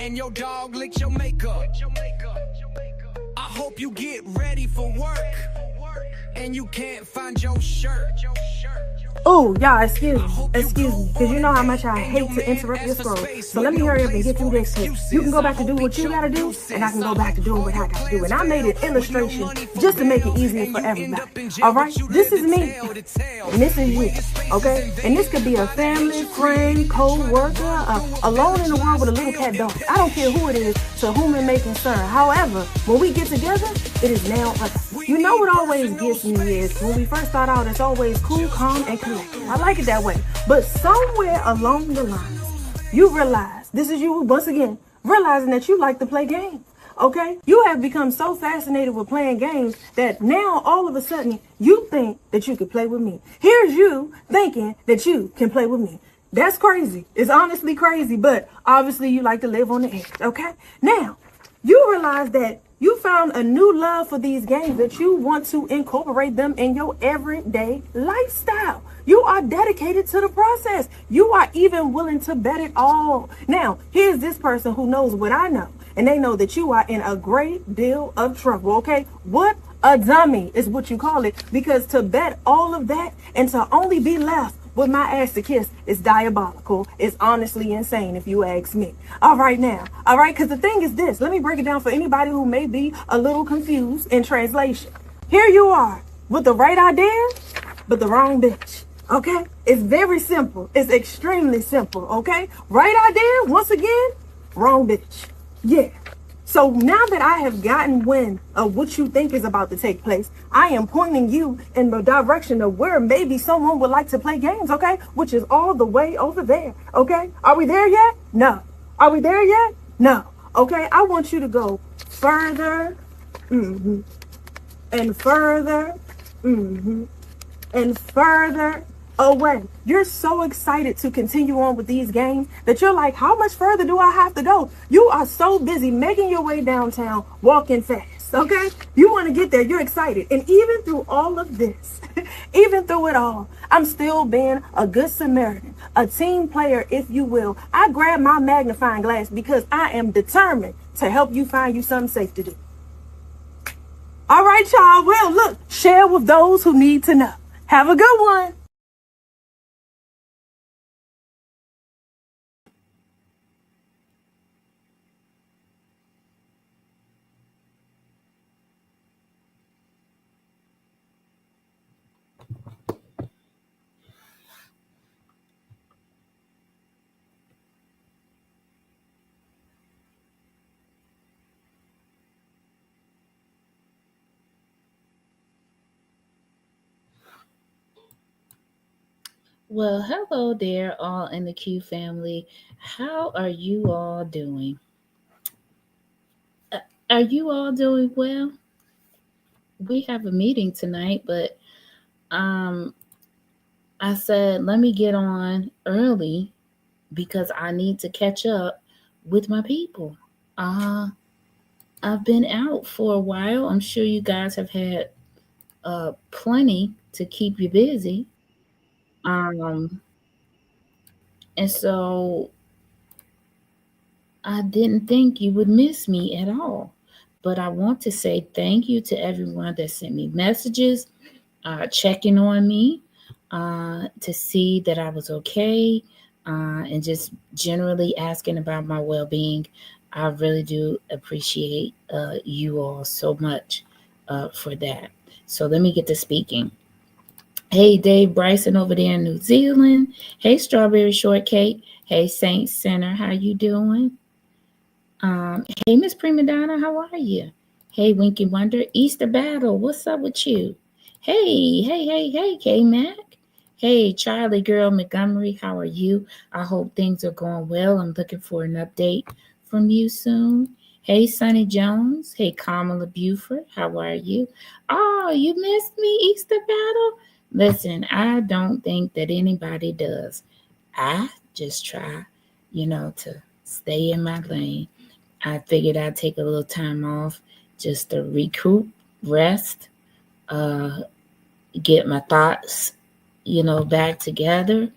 and your dog licked your makeup. I hope you get ready for work and you can't find your shirt. Oh, y'all, excuse me, because you know how much I hate to interrupt your scroll. So let me hurry up and get through this. You can go back to do what you gotta do, and I can go back to doing what I gotta do. And I made an illustration just to make it easier for everybody. All right, this is me, and this is you. Okay, and this could be a family, friend, co-worker, alone in the world with a little cat dog. I don't care who it is, to whom it may concern. However, when we get together, it is now us. You know what always gets me is when we first start out, it's always cool, calm, and collected. I like it that way. But somewhere along the lines, you realize, this is you once again, realizing that you like to play games. Okay? You have become so fascinated with playing games that now all of a sudden you think that you could play with me. Here's you thinking that you can play with me. That's crazy. It's honestly crazy, but obviously you like to live on the edge. Okay? Now, you realize that you found a new love for these games, that you want to incorporate them in your everyday lifestyle. You are dedicated to the process. You are even willing to bet it all. Now, here's this person who knows what I know, and they know that you are in a great deal of trouble, okay? What a dummy is what you call it, because to bet all of that and to only be left with my ass to kiss is diabolical. It's honestly insane if you ask me. All right now. All right, because the thing is this. Let me break it down for anybody who may be a little confused in translation. Here you are with the right idea, but the wrong bitch. Okay? It's very simple. It's extremely simple. Okay? Right idea, once again, wrong bitch. Yeah. So now that I have gotten wind of what you think is about to take place, I am pointing you in the direction of where maybe someone would like to play games, okay? Which is all the way over there, okay? Are we there yet? No. Are we there yet? No. Okay, I want you to go further, and further, and further away. You're so excited to continue on with these games that you're like, how much further do I have to go? You are so busy making your way downtown, walking fast, okay? You want to get there. You're excited. And even through all of this, even through it all, I'm still being a good Samaritan, a team player, if you will. I grab my magnifying glass because I am determined to help you find you something safe to do. All right, y'all. Well, look, share with those who need to know. Have a good one. Well, hello there, all in the Q family. How are you all doing? Are you all doing well? We have a meeting tonight, but I said let me get on early because I need to catch up with my people. I've been out for a while. I'm sure you guys have had plenty to keep you busy. Um, and so I didn't think you would miss me at all. But I want to say thank you to everyone that sent me messages, checking on me to see that I was okay, and just generally asking about my well being. I really do appreciate you all so much for that. So let me get to speaking. Hey, Dave Bryson over there in New Zealand. Hey, Strawberry Shortcake. Hey, Saint Center. How you doing? Hey, Miss Prima Donna, how are you? Hey, Winky Wonder, Easter Battle, what's up with you? Hey, K-Mac. Hey, Charlie Girl Montgomery, how are you? I hope things are going well. I'm looking for an update from you soon. Hey, Sonny Jones. Hey, Kamala Buford, how are you? Oh, you missed me, Easter Battle? Listen, I don't think that anybody does. I just try, to stay in my lane. I figured I'd take a little time off just to recoup, rest, get my thoughts, back together.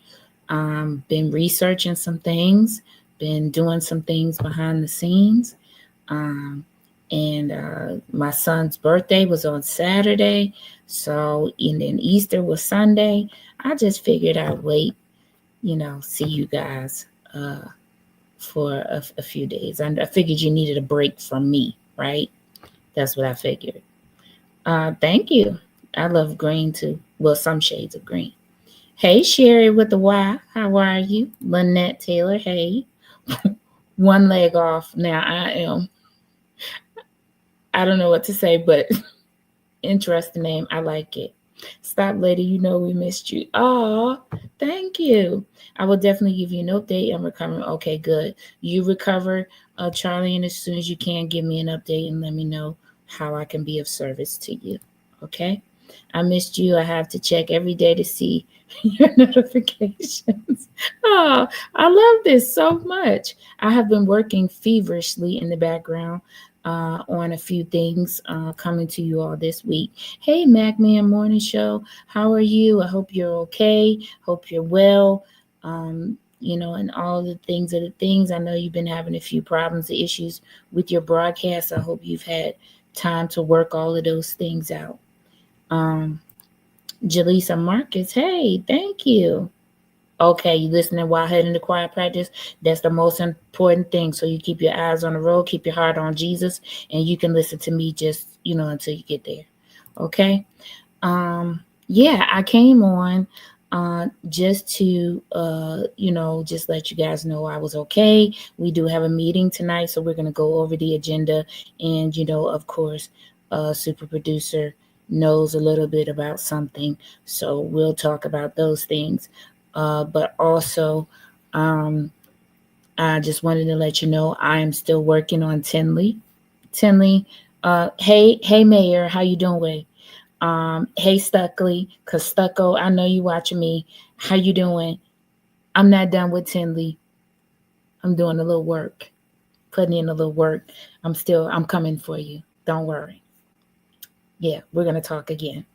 Been researching some things been doing some things behind the scenes. Um, and my son's birthday was on Saturday, so and then Easter was Sunday. I just figured I'd wait, see you guys for a few days. I figured you needed a break from me, right? That's what I figured. Thank you. I love green too. Well, some shades of green. Hey, Sherry with the Y. How are you? Lynette Taylor. Hey. One leg off. Now I don't know what to say, but interesting name. I like it. Stop, lady. You know we missed you. Oh, thank you. I will definitely give you an update. I'm recovering. Okay, good. You recover, Charlie, and as soon as you can, give me an update and let me know how I can be of service to you. Okay? I missed you. I have to check every day to see your notifications. Oh, I love this so much. I have been working feverishly in the background on a few things coming to you all this week. Hey, MacMan Morning Show. How are you? I hope you're okay. Hope you're well. And all the things are the things. I know you've been having a few problems, issues with your broadcast. I hope you've had time to work all of those things out. Jaleesa Marcus, hey, thank you. Okay, you listening while heading to choir practice. That's the most important thing. So you keep your eyes on the road, keep your heart on Jesus, and you can listen to me just, until you get there. Okay. Yeah, I came on just to just let you guys know I was okay. We do have a meeting tonight, so we're gonna go over the agenda, and of course, super producer knows a little bit about something, so we'll talk about those things. But also, I just wanted to let you know I am still working on Tinley. Tinley, hey, Mayor, how you doing? Hey, Stuckley, cause Stucco, I know you watching me. How you doing? I'm not done with Tinley. I'm doing a little work, putting in a little work. I'm coming for you. Don't worry. Yeah, we're gonna talk again.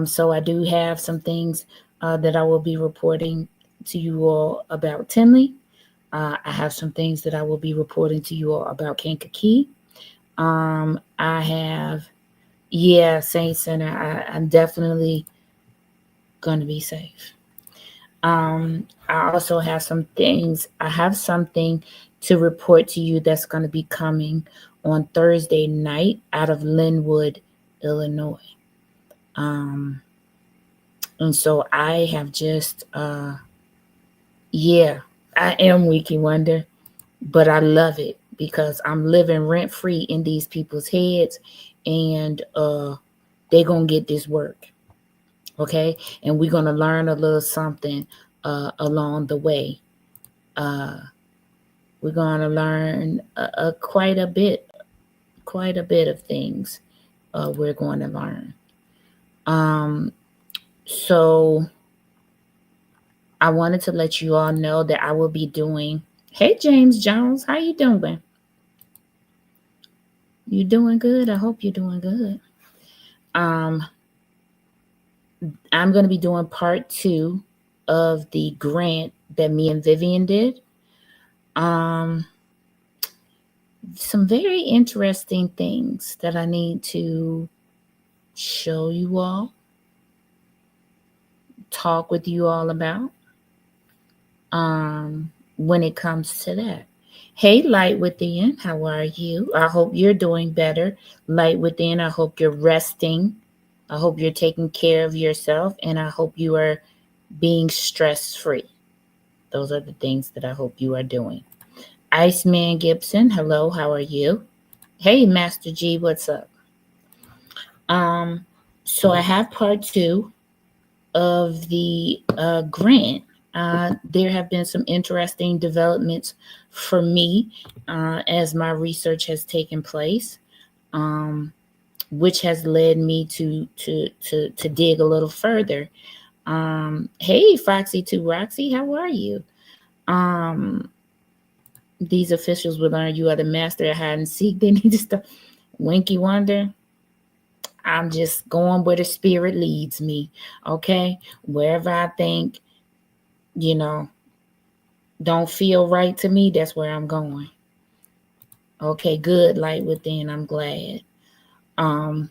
So I do have some things that I will be reporting to you all about Tinley. I have some things that I will be reporting to you all about Kankakee. I have, Saint Center. I'm definitely going to be safe. I also have some things. I have something to report to you that's going to be coming on Thursday night out of Linwood, Illinois. And so I have just, I am Wiki Wonder, but I love it because I'm living rent free in these people's heads, and they're going to get this work. Okay. And we're going to learn a little something along the way. We're going to learn quite a bit of things we're going to learn. So I wanted to let you all know that I will be doing. Hey, James Jones, how you doing? You doing good? I hope you're doing good. I'm going to be doing part 2 of the grant that me and Vivian did. Some very interesting things that I need to show you all, talk with you all about when it comes to that. Hey, Light Within, how are you? I hope you're doing better. Light Within, I hope you're resting. I hope you're taking care of yourself, and I hope you are being stress-free. Those are the things that I hope you are doing. Iceman Gibson, hello, how are you? Hey, Master G, what's up? So I have part 2 of the grant. There have been some interesting developments for me as my research has taken place, which has led me to dig a little further. Hey, Foxy2Roxy, how are you? These officials will learn you are the master at hide and seek. They need to stop. Winky Wonder, I'm just going where the spirit leads me, okay? Wherever I think, don't feel right to me, that's where I'm going. Okay, good, light within, I'm glad. Um,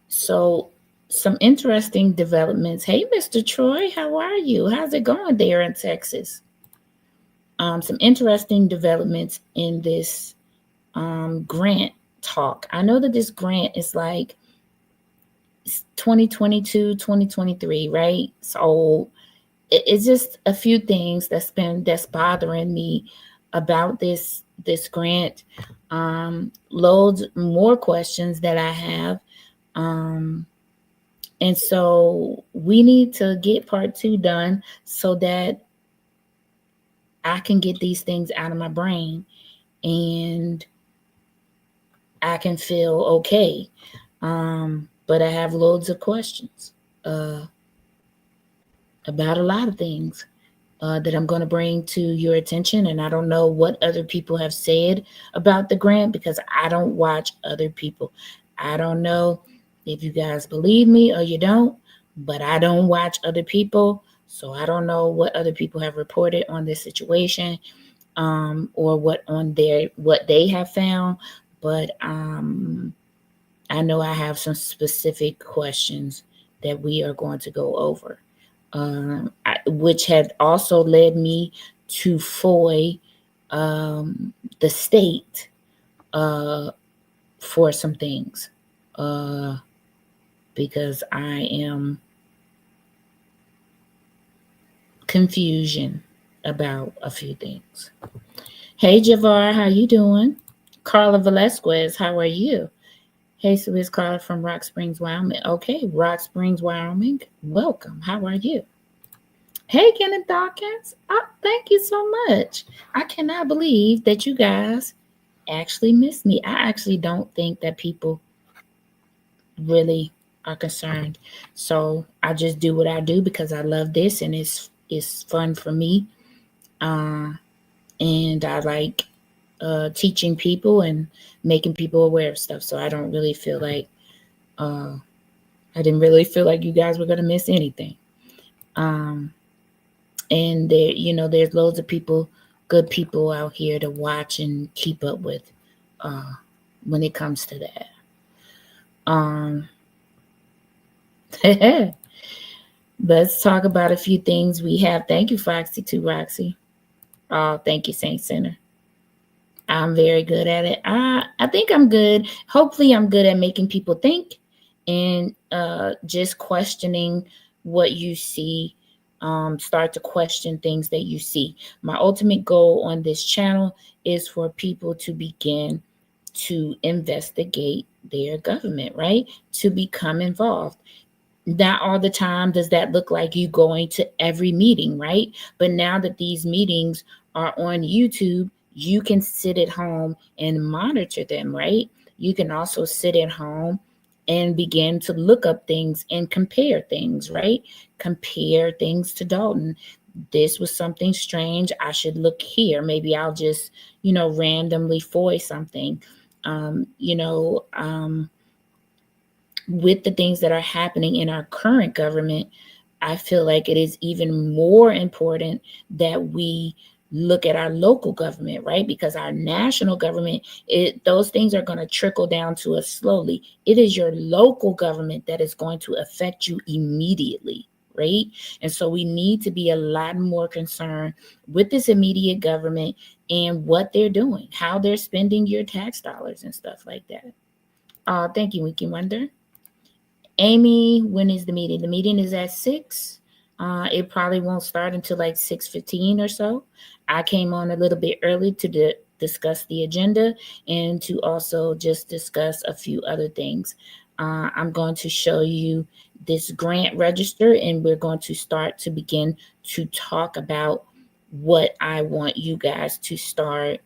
so some interesting developments. Hey, Mr. Troy, how are you? How's it going there in Texas? Some interesting developments in this grant talk. I know that this grant is like 2022, 2023, right? So it's just a few things that's bothering me about this grant. Loads more questions that I have. Um, and so we need to get part two done so that I can get these things out of my brain and I can feel okay. But I have loads of questions uh, about a lot of things that I'm going to bring to your attention. And I don't know what other people have said about the grant because I don't watch other people. I don't know if you guys believe me or you don't, but I don't watch other people. So I don't know what other people have reported on this situation or what they have found. But I know I have some specific questions that we are going to go over, which had also led me to FOI the state for some things because I am confusion about a few things. Hey Javar, how you doing? Carla Velasquez, how are you? Hey, so it's Carla from Rock Springs, Wyoming. Okay, Rock Springs, Wyoming. Welcome. How are you? Hey, Kenneth Dawkins. Oh, thank you so much. I cannot believe that you guys actually missed me. I actually don't think that people really are concerned. So I just do what I do because I love this and it's fun for me. And I like teaching people and making people aware of stuff. So I don't really feel like I didn't really feel like you guys were gonna miss anything. And there, there's loads of people, good people out here to watch and keep up with when it comes to that. Let's talk about a few things we have. Thank you, Foxy, too, Roxy. Oh, thank you, Saint Center. I'm very good at it. I think I'm good. Hopefully, I'm good at making people think and just questioning what you see. Start to question things that you see. My ultimate goal on this channel is for people to begin to investigate their government, right? To become involved. Not all the time does that look like you going to every meeting, right? But now that these meetings are on YouTube, you can sit at home and monitor them, right? You can also sit at home and begin to look up things and compare things, right? Compare things to Dalton. This was something strange. I should look here. Maybe I'll just, randomly foil something. Um, you know, um, with the things that are happening in our current government, I feel like it is even more important that we look at our local government, right? Because our national government, those things are going to trickle down to us slowly. It is your local government that is going to affect you immediately, right? And so we need to be a lot more concerned with this immediate government and what they're doing, how they're spending your tax dollars and stuff like that. Thank you, Wiki Wonder. Amy, when is the meeting? The meeting is at 6. It probably won't start until like 6:15 or so. I came on a little bit early to discuss the agenda and to also just discuss a few other things. I'm going to show you this grant register and we're going to start to begin to talk about what I want you guys to start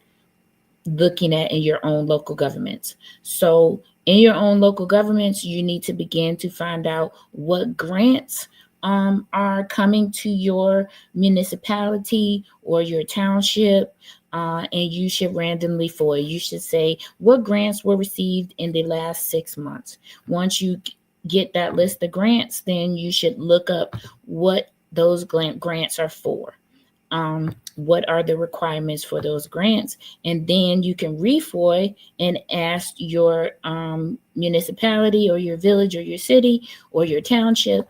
looking at in your own local governments. So in your own local governments, you need to begin to find out what grants are coming to your municipality or your township, and you should randomly FOIA. You should say what grants were received in the last 6 months. Once you get that list of grants, then you should look up what those grants are for. what are the requirements for those grants, and then you can reFOI and ask your municipality or your village or your city or your township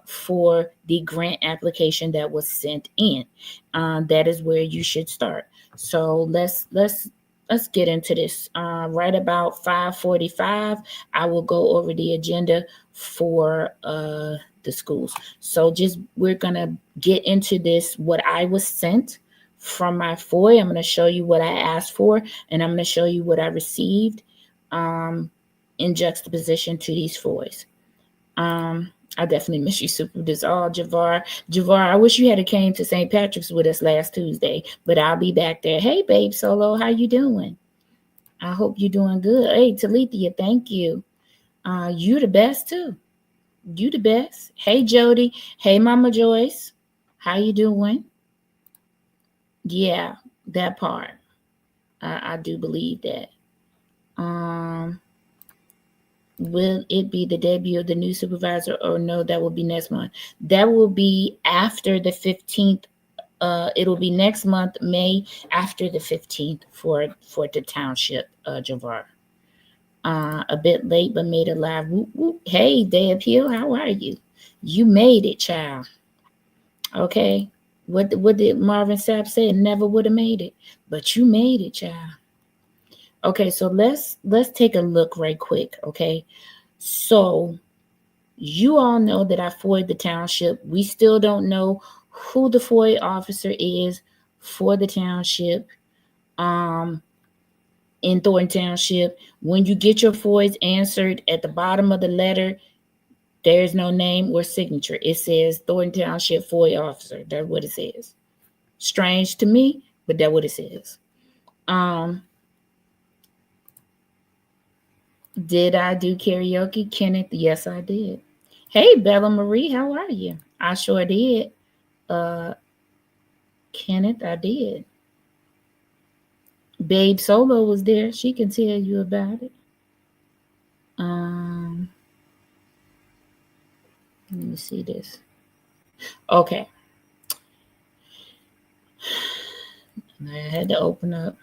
for the grant application that was sent in. That is where you should start. So let's get into this. Right about 5:45, I will go over the agenda for the schools. So we're gonna get into this, what I was sent from my FOI. I'm gonna show you what I asked for, and I'm gonna show you what I received in juxtaposition to these FOIs. I definitely miss you, Super Dissolve, Javar. Javar, I wish you had came to St. Patrick's with us last Tuesday, but I'll be back there. Hey, babe Solo, how you doing? I hope you're doing good. Hey, Talithia, thank you. You the best too. You the best. Hey, Jody. Hey, Mama Joyce. How you doing? Yeah, that part. I do believe that. Will it be the debut of the new supervisor, or no, that will be next month? That will be after the 15th. It'll be next month, May, after the 15th for the township, Javar. A bit late, but made it live. Whoop, whoop. Hey, Day Appeal, how are you? You made it, child. Okay. What did Marvin Sapp say? Never would have made it, but you made it, child. Okay, so let's take a look right quick. Okay, so you all know that I FOI'd the township. We still don't know who the FOIA officer is for the township. In Thornton Township, when you get your FOIs answered, at the bottom of the letter, there's no name or signature. It says Thornton Township FOIA officer. That's what it says. Strange to me, but that's what it says. Did I do karaoke, Kenneth? Yes, I did. Hey, Bella Marie, how are you? I sure did. Kenneth, I did. Babe Solo was there. She can tell you about it. Let me see this. Okay. I had to open up.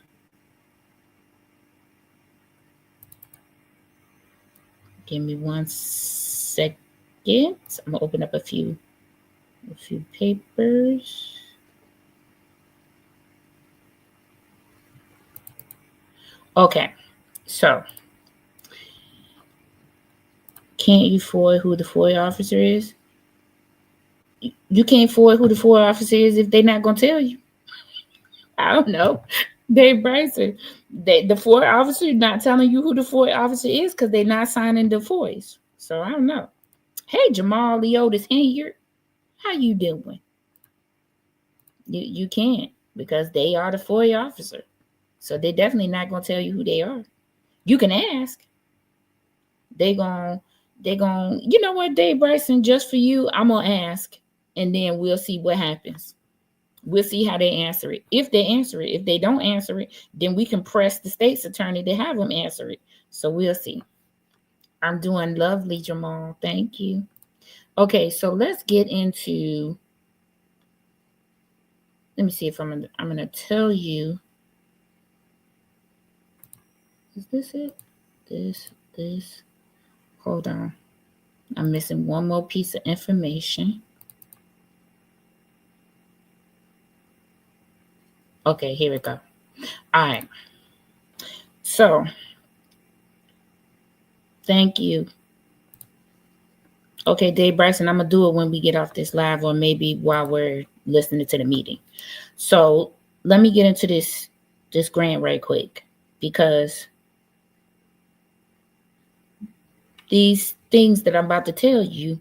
Give me 1 second. I'm gonna open up a few papers. Okay, so can't you FOIA who the FOIA officer is? You can't FOIA who the FOIA officer is if they're not gonna tell you. I don't know. Dave Bryson, the FOIA officer not telling you who the FOIA officer is because they're not signing the FOIs. So I don't know. Hey, Jamal Leotis here. How you doing? You can't, because they are the FOIA officer. So they're definitely not going to tell you who they are. You can ask. They're going, you know what, Dave Bryson, just for you, I'm going to ask, and then we'll see what happens. We'll see how they answer it. If they answer it, if they don't answer it, then we can press the state's attorney to have them answer it. So we'll see. I'm doing lovely, Jamal. Thank you. Okay, so let's get into, let me see if I'm going to tell you. Is this it? This. Hold on. I'm missing one more piece of information. Okay, here we go. All right. So, thank you. Okay, Dave Bryson, I'm going to do it when we get off this live, or maybe while we're listening to the meeting. So, let me get into this grant right quick, because these things that I'm about to tell you,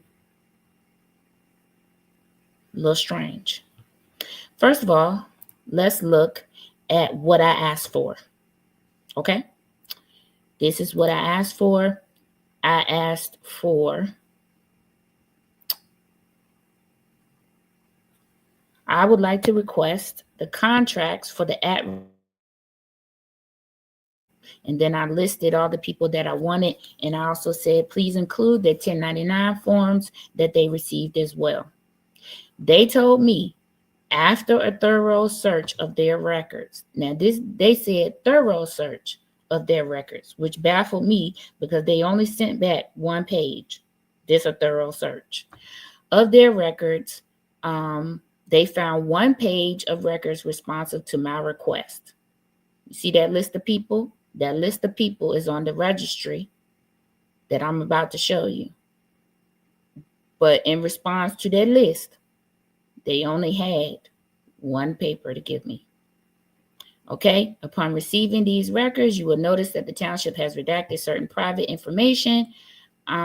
a little strange. First of all, let's look at what I asked for. Okay? This is what I asked for. I asked for, I would like to request the contracts for the and then I listed all the people that I wanted, and I also said, please include their 1099 forms that they received as well. They told me after a thorough search of their records. Now, they said thorough search of their records, which baffled me because they only sent back one page. This a thorough search of their records. They found one page of records responsive to my request. You see that list of people? That list of people is on the registry that I'm about to show you. But in response to that list, they only had one paper to give me. Okay, upon receiving these records, you will notice that the township has redacted certain private information,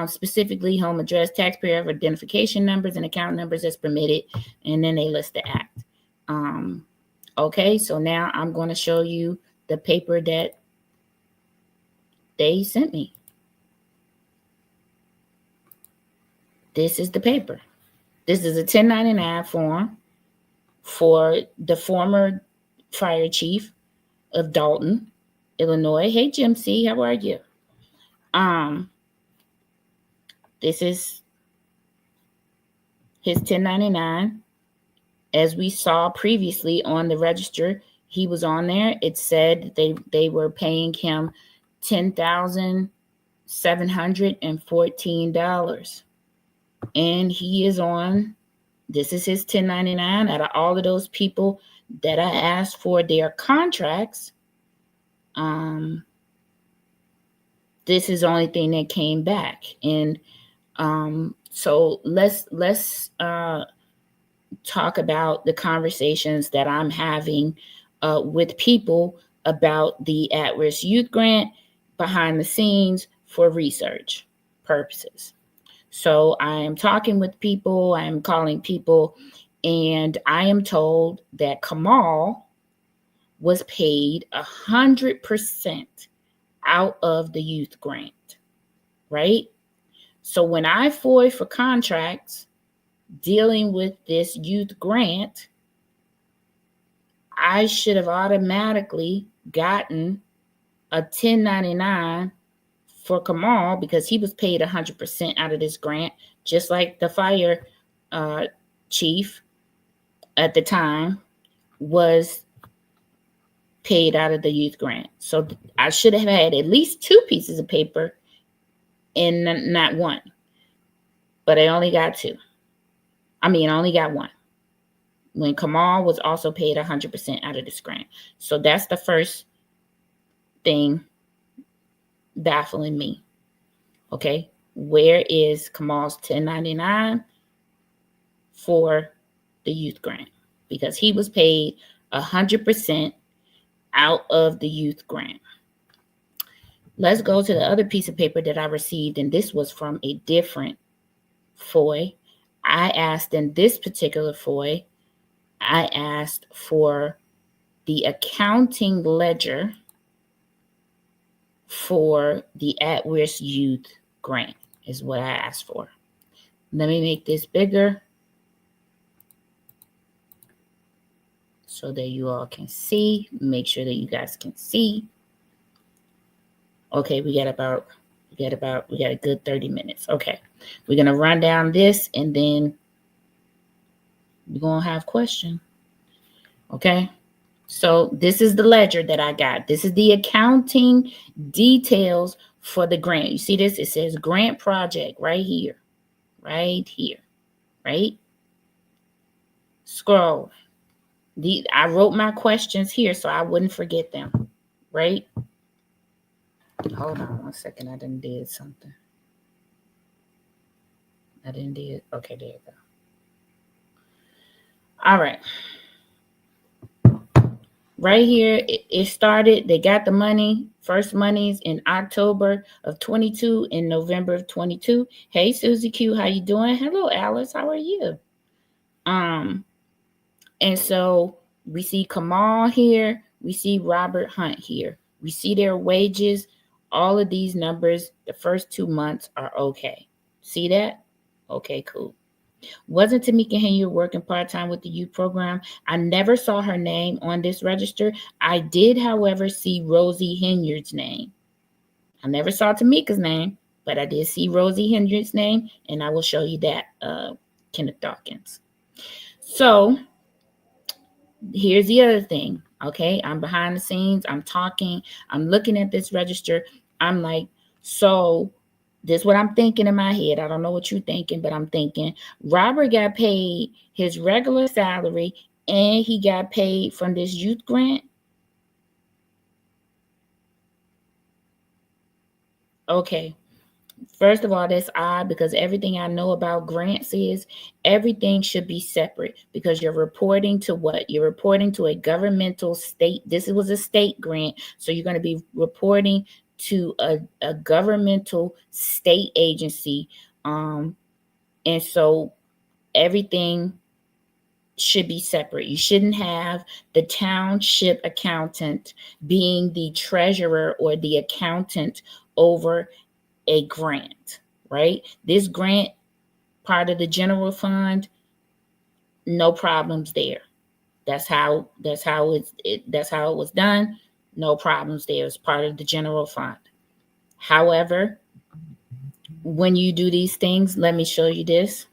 specifically home address, taxpayer identification numbers, and account numbers as permitted, and then they list the act. Okay, so now I'm going to show you the paper that they sent me. This is the paper. This is a 1099 form for the former fire chief of Dalton, Illinois. Hey, Jim C., how are you? This is his 1099. As we saw previously on the register, he was on there. It said they were paying him $10,714. And he is on, this is his 1099. Out of all of those people that I asked for their contracts, this is the only thing that came back. And so let's talk about the conversations that I'm having with people about the at-risk youth grant behind the scenes for research purposes. So I am talking with people, I am calling people, and I am told that Kamal was paid 100% out of the youth grant, right? So when I FOI for contracts dealing with this youth grant, I should have automatically gotten a 1099 for Kamal because he was paid 100% out of this grant, just like the fire chief at the time was paid out of the youth grant. So I should have had at least two pieces of paper and not one. But I only got two. I only got one. When Kamal was also paid 100% out of this grant. So that's the first thing baffling me. Okay, where is Kamal's 1099 for the youth grant? Because he was paid 100% out of the youth grant. Let's go to the other piece of paper that I received, and this was from a different FOI. I asked in this particular FOI, I asked for the accounting ledger for the at-risk youth grant is what I asked for. Let me make this bigger so that you all can see. Make sure that you guys can see. Okay, we got a good 30 minutes. Okay, we're gonna run down this and then we're gonna have questions. Okay. So this is the ledger that I got. This is the accounting details for the grant. You see this? It says grant project right here, right? Scroll. I wrote my questions here so I wouldn't forget them, right? Hold on 1 second. I done did something. Okay, there you go. All right. Right here, it started. They got the money, first monies in October of 22 and November of 22. Hey, Susie Q, how you doing? Hello, Alice, how are you? And so we see Kamal here. We see Robert Hunt here. We see their wages. All of these numbers, the first 2 months are okay. See that? Okay, cool. Wasn't Tamika Henyard working part-time with the youth program? I never saw her name on this register. I did, however, see Rosie Henyard's name. I never saw Tamika's name, but I did see Rosie Henyard's name, and I will show you that, Kenneth Dawkins. So Here's the other thing. Okay, I'm behind the scenes, I'm talking, I'm looking at this register. I'm like, so this is what I'm thinking in my head. I don't know what you're thinking, but I'm thinking Robert got paid his regular salary and he got paid from this youth grant. Okay, first of all, that's odd because everything I know about grants is everything should be separate because you're reporting to what? You're reporting to a governmental state. This was a state grant. So you're going to be reporting to a governmental state agency. And so everything should be separate. You shouldn't have the township accountant being the treasurer or the accountant over a grant, right? This grant part of the general fund, no problems there. That's how it was done. No problems there. It's part of the general fund. However, when you do these things, let me show you this.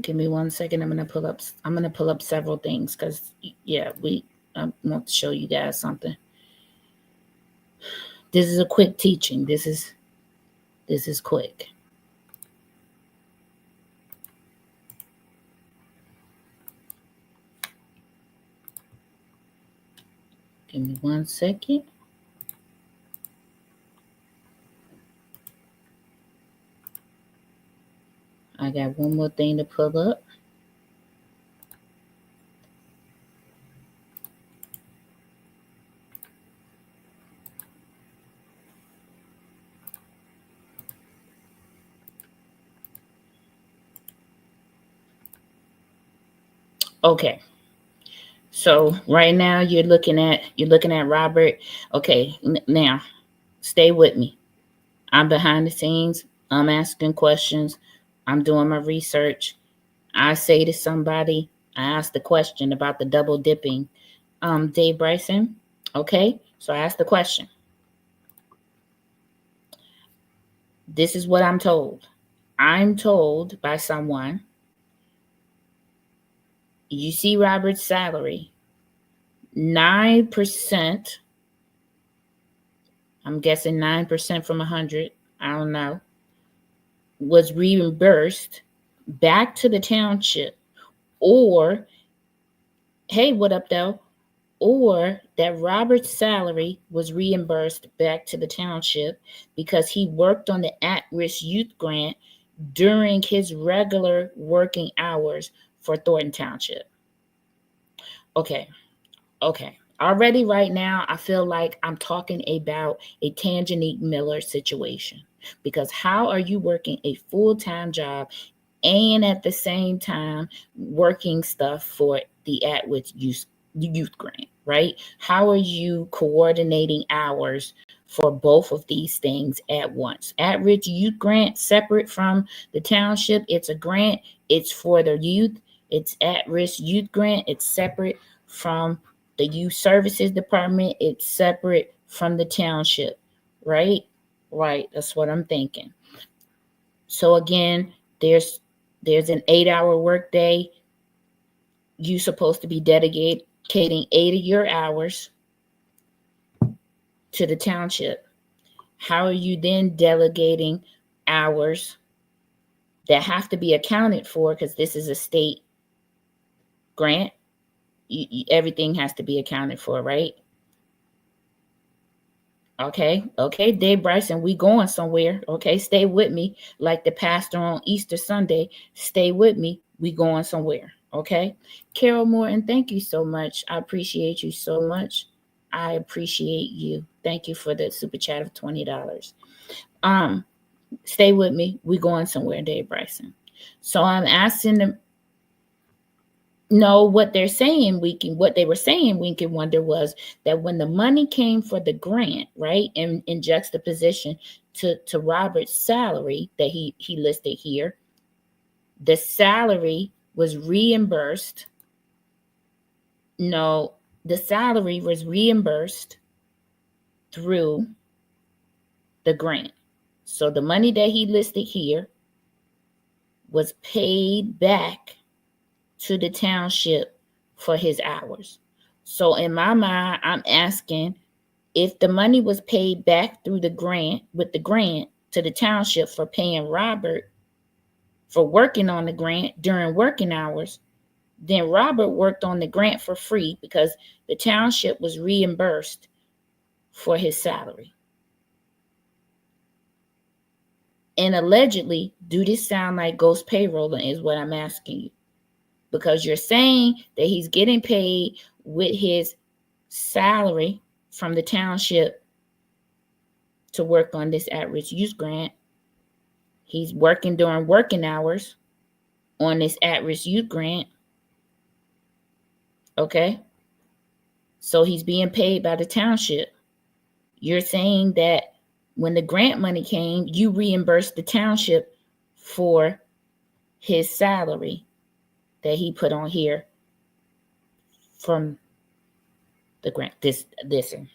Give me 1 second. I'm gonna pull up several things because yeah, I want to show you guys something. This is a quick teaching. This is quick. Give me 1 second. I got one more thing to pull up. Okay. So right now you're looking at Robert. Okay, now stay with me. I'm behind the scenes. I'm asking questions. I'm doing my research. I say to somebody, I ask the question about the double dipping. Dave Bryson. Okay, so I asked the question. This is what I'm told. I'm told by someone, you see Robert's salary, 9%, I'm guessing 9% from 100, I don't know, was reimbursed back to the township. Or, hey, what up though? Or that Robert's salary was reimbursed back to the township because he worked on the at-risk youth grant during his regular working hours for Thornton Township. Okay. Already right now, I feel like I'm talking about a Tangenique Miller situation because how are you working a full-time job and at the same time working stuff for the at-risk youth grant, right? How are you coordinating hours for both of these things at once? At-risk youth grant separate from the township. It's a grant. It's for the youth. It's at-risk youth grant. It's separate from the youth services department. It's separate from the township, right? Right. That's what I'm thinking. So again, there's an 8-hour workday. You're supposed to be dedicating 8 of your hours to the township. How are you then delegating hours that have to be accounted for because this is a state grant? Everything has to be accounted for, right? Okay, Dave Bryson, we going somewhere. Okay, stay with me. Like the pastor on Easter Sunday, stay with me. We going somewhere. Okay, Carol Morton, thank you so much. I appreciate you so much. I appreciate you. Thank you for the super chat of $20. Stay with me. We going somewhere, Dave Bryson. So I'm asking them. No, what they were saying, we can wonder was that when the money came for the grant, right, in juxtaposition to Robert's salary that he listed here, the salary was reimbursed. No, the salary was reimbursed through the grant. So the money that he listed here was paid back to the township for his hours. So in my mind, I'm asking if the money was paid back through the grant, with the grant to the township for paying Robert for working on the grant during working hours, then Robert worked on the grant for free because the township was reimbursed for his salary. And allegedly, do this sound like ghost payrolling is what I'm asking you. Because you're saying that he's getting paid with his salary from the township to work on this at-risk youth grant. He's working during working hours on this at-risk youth grant. Okay? So he's being paid by the township. You're saying that when the grant money came, you reimbursed the township for his salary that he put on here from the grant. Listen.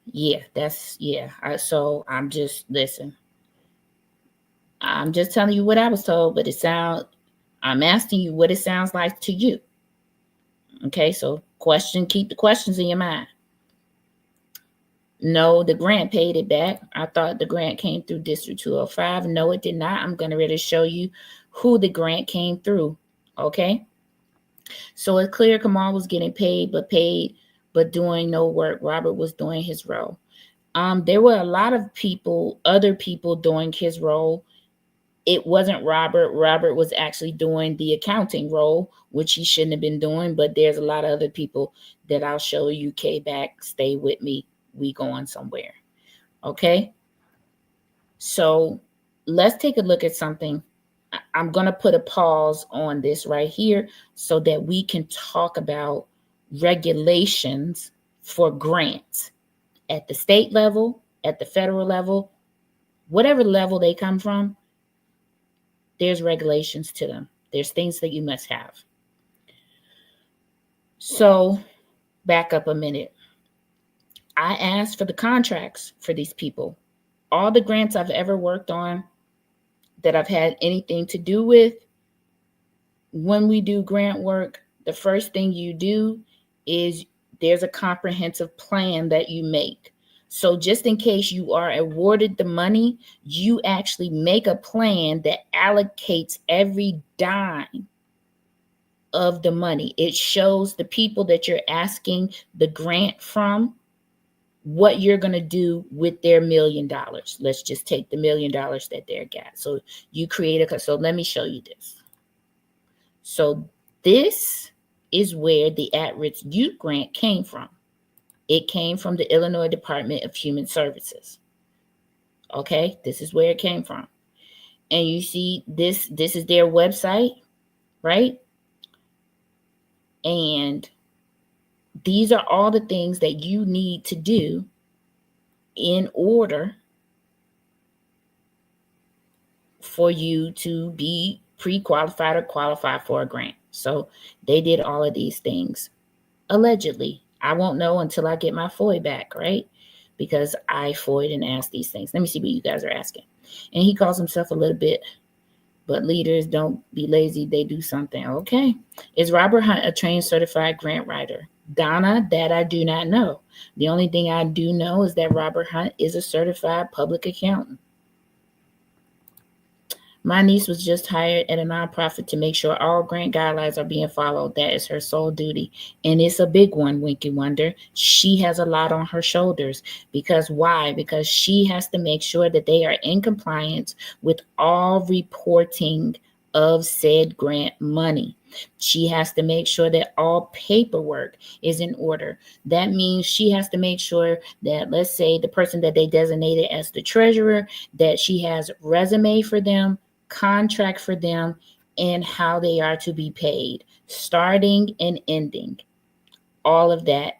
Yeah, that's, yeah. So I'm just, listen. I'm just telling you what I was told, but I'm asking you what it sounds like to you. Okay, so keep the questions in your mind. No, the grant paid it back. I thought the grant came through District 205. No, it did not. I'm going to really show you who the grant came through. Okay. So it's clear Kamal was getting paid, but doing no work. Robert was doing his role. There were a lot of other people doing his role. It wasn't Robert. Robert was actually doing the accounting role, which he shouldn't have been doing. But there's a lot of other people that I'll show you. K-back, stay with me. We going somewhere. Okay. So let's take a look at something. I'm going to put a pause on this right here so that we can talk about regulations for grants at the state level, at the federal level, whatever level they come from. There's regulations to them. There's things that you must have. So back up a minute. I asked for the contracts for these people. All the grants I've ever worked on that I've had anything to do with, when we do grant work, the first thing you do is there's a comprehensive plan that you make. So just in case you are awarded the money, you actually make a plan that allocates every dime of the money. It shows the people that you're asking the grant from what you're going to do with their $1 million. Let's just take the $1 million that they're got. So you create so let me show you this. So this is where the at-risk youth grant came from. It came from the Illinois Department of Human Services. Okay, this is where it came from. And you see this is their website, right? And these are all the things that you need to do in order for you to be pre-qualified or qualify for a grant. So they did all of these things. Allegedly. I won't know until I get my FOIA back, right? Because I FOIA'd and asked these things. Let me see what you guys are asking. And he calls himself a little bit, but leaders don't be lazy. They do something. Okay. Is Robert Hunt a trained certified grant writer? Donna, that I do not know. The only thing I do know is that Robert Hunt is a certified public accountant. My niece was just hired at a nonprofit to make sure all grant guidelines are being followed. That is her sole duty. And it's a big one, Winky Wonder. She has a lot on her shoulders. Because why? Because she has to make sure that they are in compliance with all reporting of said grant money. She has to make sure that all paperwork is in order. That means she has to make sure that, let's say, the person that they designated as the treasurer, that she has resume for them, contract for them, and how they are to be paid, starting and ending. All of that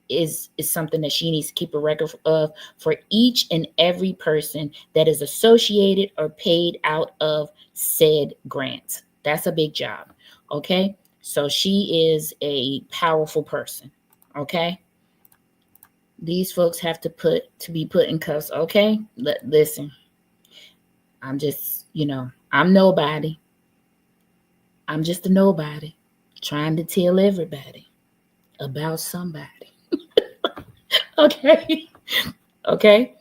is something that she needs to keep a record of for each and every person that is associated or paid out of said grants. That's a big job. Okay. So she is a powerful person. Okay. These folks have to be put in cuffs. Okay. Listen, I'm just, I'm nobody. I'm just a nobody trying to tell everybody about somebody. Okay. Okay.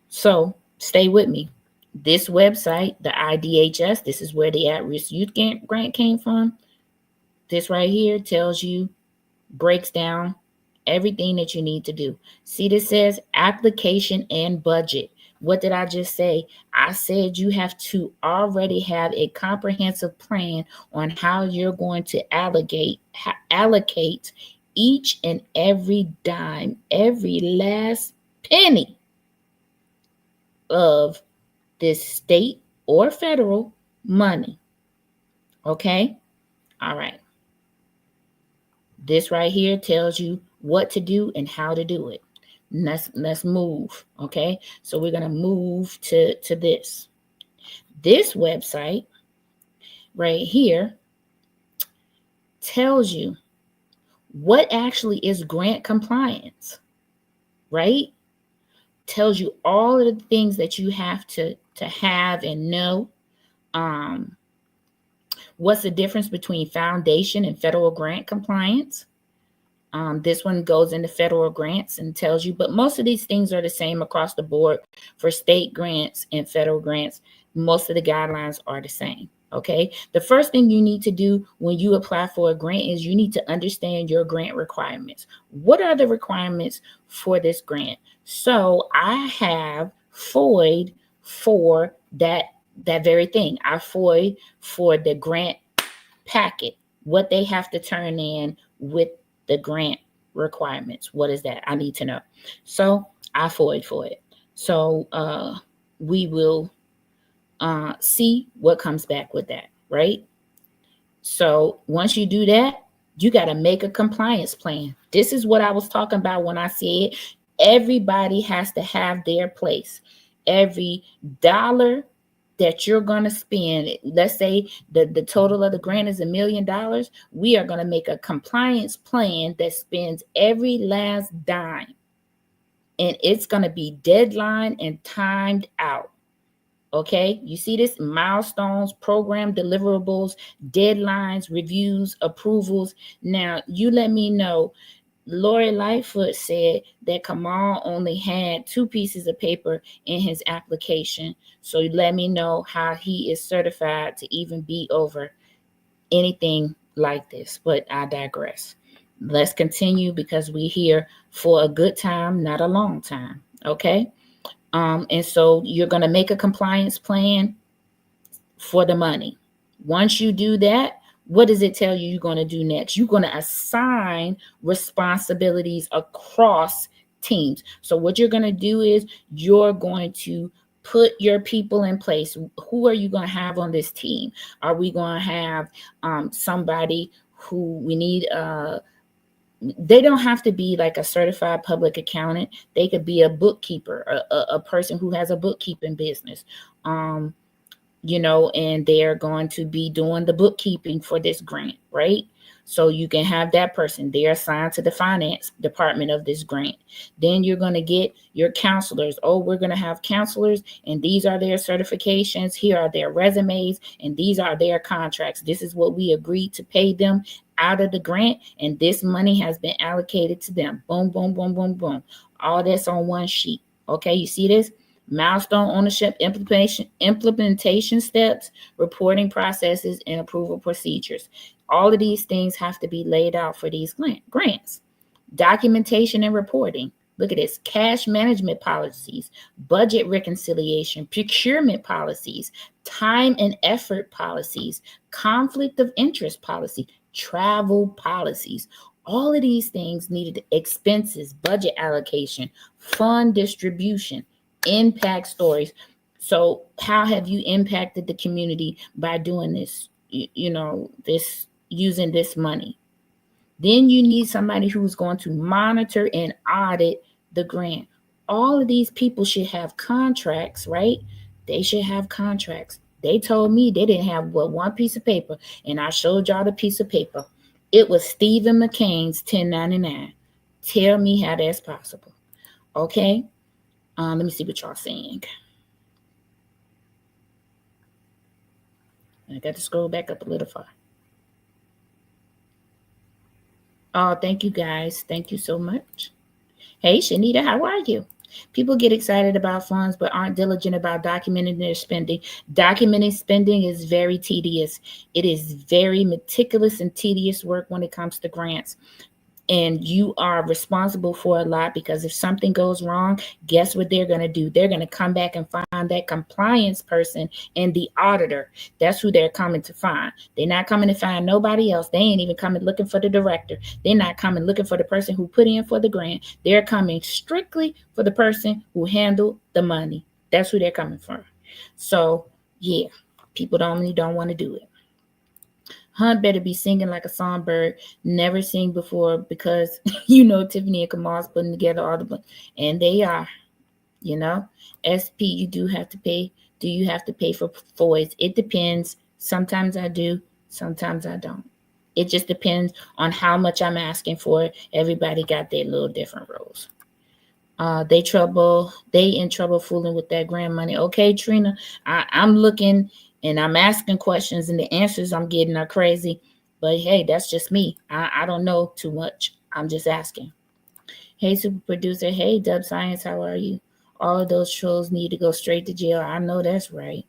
So stay with me. This website, the IDHS, this is where the at risk youth grant came from. This right here tells you, breaks down everything that you need to do. See, this says application and budget. What did I just say? I said you have to already have a comprehensive plan on how you're going to allocate each and every dime, every last penny of this state or federal money. Okay? All right. This right here tells you what to do and how to do it. Let's move. Okay? So we're going to move to this. This website right here tells you what actually is grant compliance, right? Tells you all of the things that you have to have and know. What's the difference between foundation and federal grant compliance? This one goes into federal grants and tells you, but most of these things are the same across the board for state grants and federal grants. Most of the guidelines are the same. Okay. The first thing you need to do when you apply for a grant is you need to understand your grant requirements. What are the requirements for this grant? So I have FOID for that very thing. I FOID for the grant packet, what they have to turn in with the grant requirements. What is that? I need to know. So I FOID for it. So we will see what comes back with that, right? So once you do that, you got to make a compliance plan. This is what I was talking about when I said everybody has to have their place. Every dollar that you're going to spend, let's say the total of the grant is $1 million, we are going to make a compliance plan that spends every last dime. And it's going to be deadline and timed out. Okay, you see this? Milestones, program deliverables, deadlines, reviews, approvals. Now, you let me know. Lori Lightfoot said that Kamal only had 2 pieces of paper in his application. So let me know how he is certified to even be over anything like this. But I digress. Let's continue because we're here for a good time, not a long time. Okay. And so you're going to make a compliance plan for the money. Once you do that, what does it tell you you're going to do next? You're going to assign responsibilities across teams. So what you're going to do is you're going to put your people in place. Who are you going to have on this team? Are we going to have somebody who we need they don't have to be like a certified public accountant. They could be a bookkeeper, a person who has a bookkeeping business, and they're going to be doing the bookkeeping for this grant, right? So you can have that person. They're assigned to the finance department of this grant. Then you're going to get your counselors. Oh, we're going to have counselors, and these are their certifications. Here are their resumes, and these are their contracts. This is what we agreed to pay them out of the grant, and this money has been allocated to them. Boom, boom, boom, boom, boom. All that's on one sheet. Okay, you see this? Milestone ownership, implementation steps, reporting processes, and approval procedures. All of these things have to be laid out for these grants. Documentation and reporting. Look at this. Cash management policies, budget reconciliation, procurement policies, time and effort policies, conflict of interest policy, travel policies. All of these things needed expenses, budget allocation, fund distribution, impact stories. So how have you impacted the community by doing this? This using this money. Then you need somebody who's going to monitor and audit the grant. All of these people should have contracts, right? They should have contracts. They told me they didn't have one piece of paper, and I showed y'all the piece of paper. It was Stephen McCain's 1099. Tell me how that's possible. Okay? Let me see what y'all saying. I got to scroll back up a little far. Oh, thank you guys. Thank you so much. Hey, Shanita, how are you? People get excited about funds but aren't diligent about documenting their spending. Documenting spending is very tedious. It is very meticulous and tedious work when it comes to grants. And you are responsible for a lot, because if something goes wrong, guess what they're going to do? They're going to come back and find that compliance person and the auditor. That's who they're coming to find. They're not coming to find nobody else. They ain't even coming looking for the director. They're not coming looking for the person who put in for the grant. They're coming strictly for the person who handled the money. That's who they're coming for. So yeah, people don't want to do it. Hunt better be singing like a songbird. Never sing before, because Tiffany and Kamal's putting together all the, and they are, SP. You do have to pay. Do you have to pay for voice? It depends. Sometimes I do. Sometimes I don't. It just depends on how much I'm asking for. Everybody got their little different rules. They in trouble fooling with that grant money. Okay, Trina, I'm looking and I'm asking questions, and the answers I'm getting are crazy. But hey, that's just me. I don't know too much. I'm just asking. Hey, super producer. Hey, Dub Science, how are you? All of those trolls need to go straight to jail. I know that's right.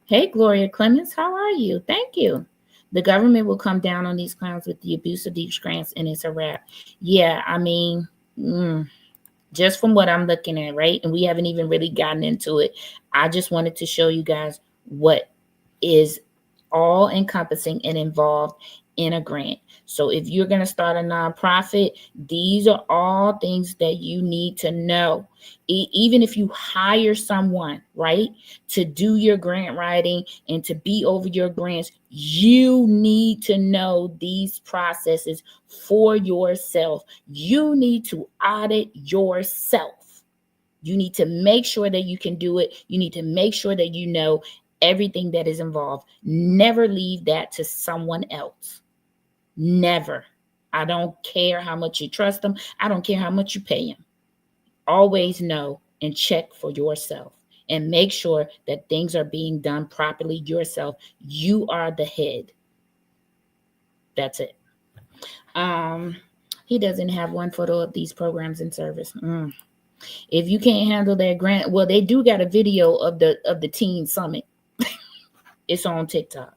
Hey, Gloria Clemens, how are you? Thank you. The government will come down on these clowns with the abuse of these grants, and it's a wrap. Yeah, I mean, just from what I'm looking at, right? And we haven't even really gotten into it. I just wanted to show you guys what is all encompassing and involved in a grant. So if you're going to start a nonprofit, these are all things that you need to know. Even if you hire someone, right, to do your grant writing and to be over your grants, you need to know these processes for yourself. You need to audit yourself. You need to make sure that you can do it. You need to make sure that you know everything that is involved. Never leave that to someone else. Never. I don't care how much you trust them. I don't care how much you pay them. Always know and check for yourself and make sure that things are being done properly yourself. You are the head. That's it. He doesn't have one photo of these programs in service. If you can't handle that grant, well, they do got a video of the teen summit. It's on TikTok.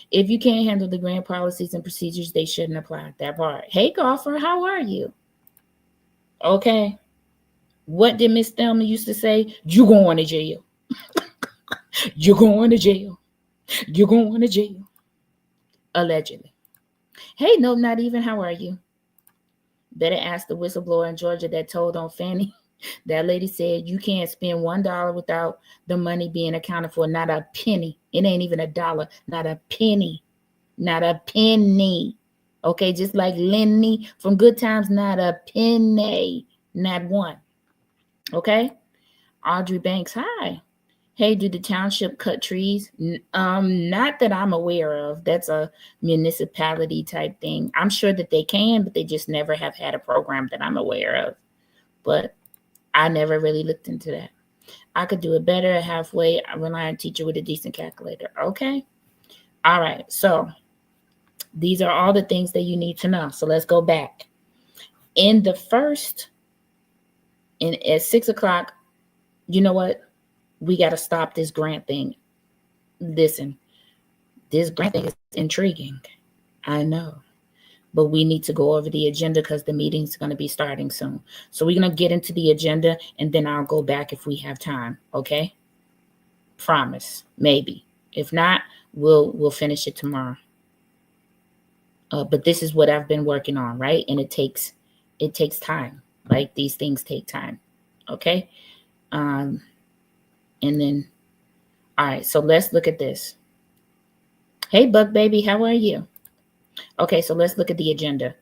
If you can't handle the grant policies and procedures, they shouldn't apply. That part. Hey, golfer, how are you? Okay. What did Miss Thelma used to say? You going to jail. You're going to jail. You're going to jail. Allegedly. Hey, no, not even. How are you? Better ask the whistleblower in Georgia that told on Fannie. That lady said you can't spend $1 without the money being accounted for. Not a penny. It ain't even a dollar. Not a penny. Not a penny. Okay, just like Lenny from Good Times. Not a penny. Not one. Okay. Audrey Banks, hi. Hey, do the township cut trees? Not that I'm aware of. That's a municipality type thing. I'm sure that they can, but they just never have had a program that I'm aware of. But I never really looked into that. I could do it better halfway. I rely on a teacher with a decent calculator. Okay. All right. So these are all the things that you need to know. So let's go back. At 6 o'clock, you know what? We got to stop this grant thing. Listen, this grant thing is intriguing. I know. But we need to go over the agenda because the meeting's going to be starting soon. So we're going to get into the agenda, and then I'll go back if we have time. Okay? Promise. Maybe. If not, we'll finish it tomorrow. But this is what I've been working on, right? And it takes time. Like, these things take time. Okay? And then, all right, so let's look at this. Hey, Buck Baby, how are you? Okay, so let's look at the agenda.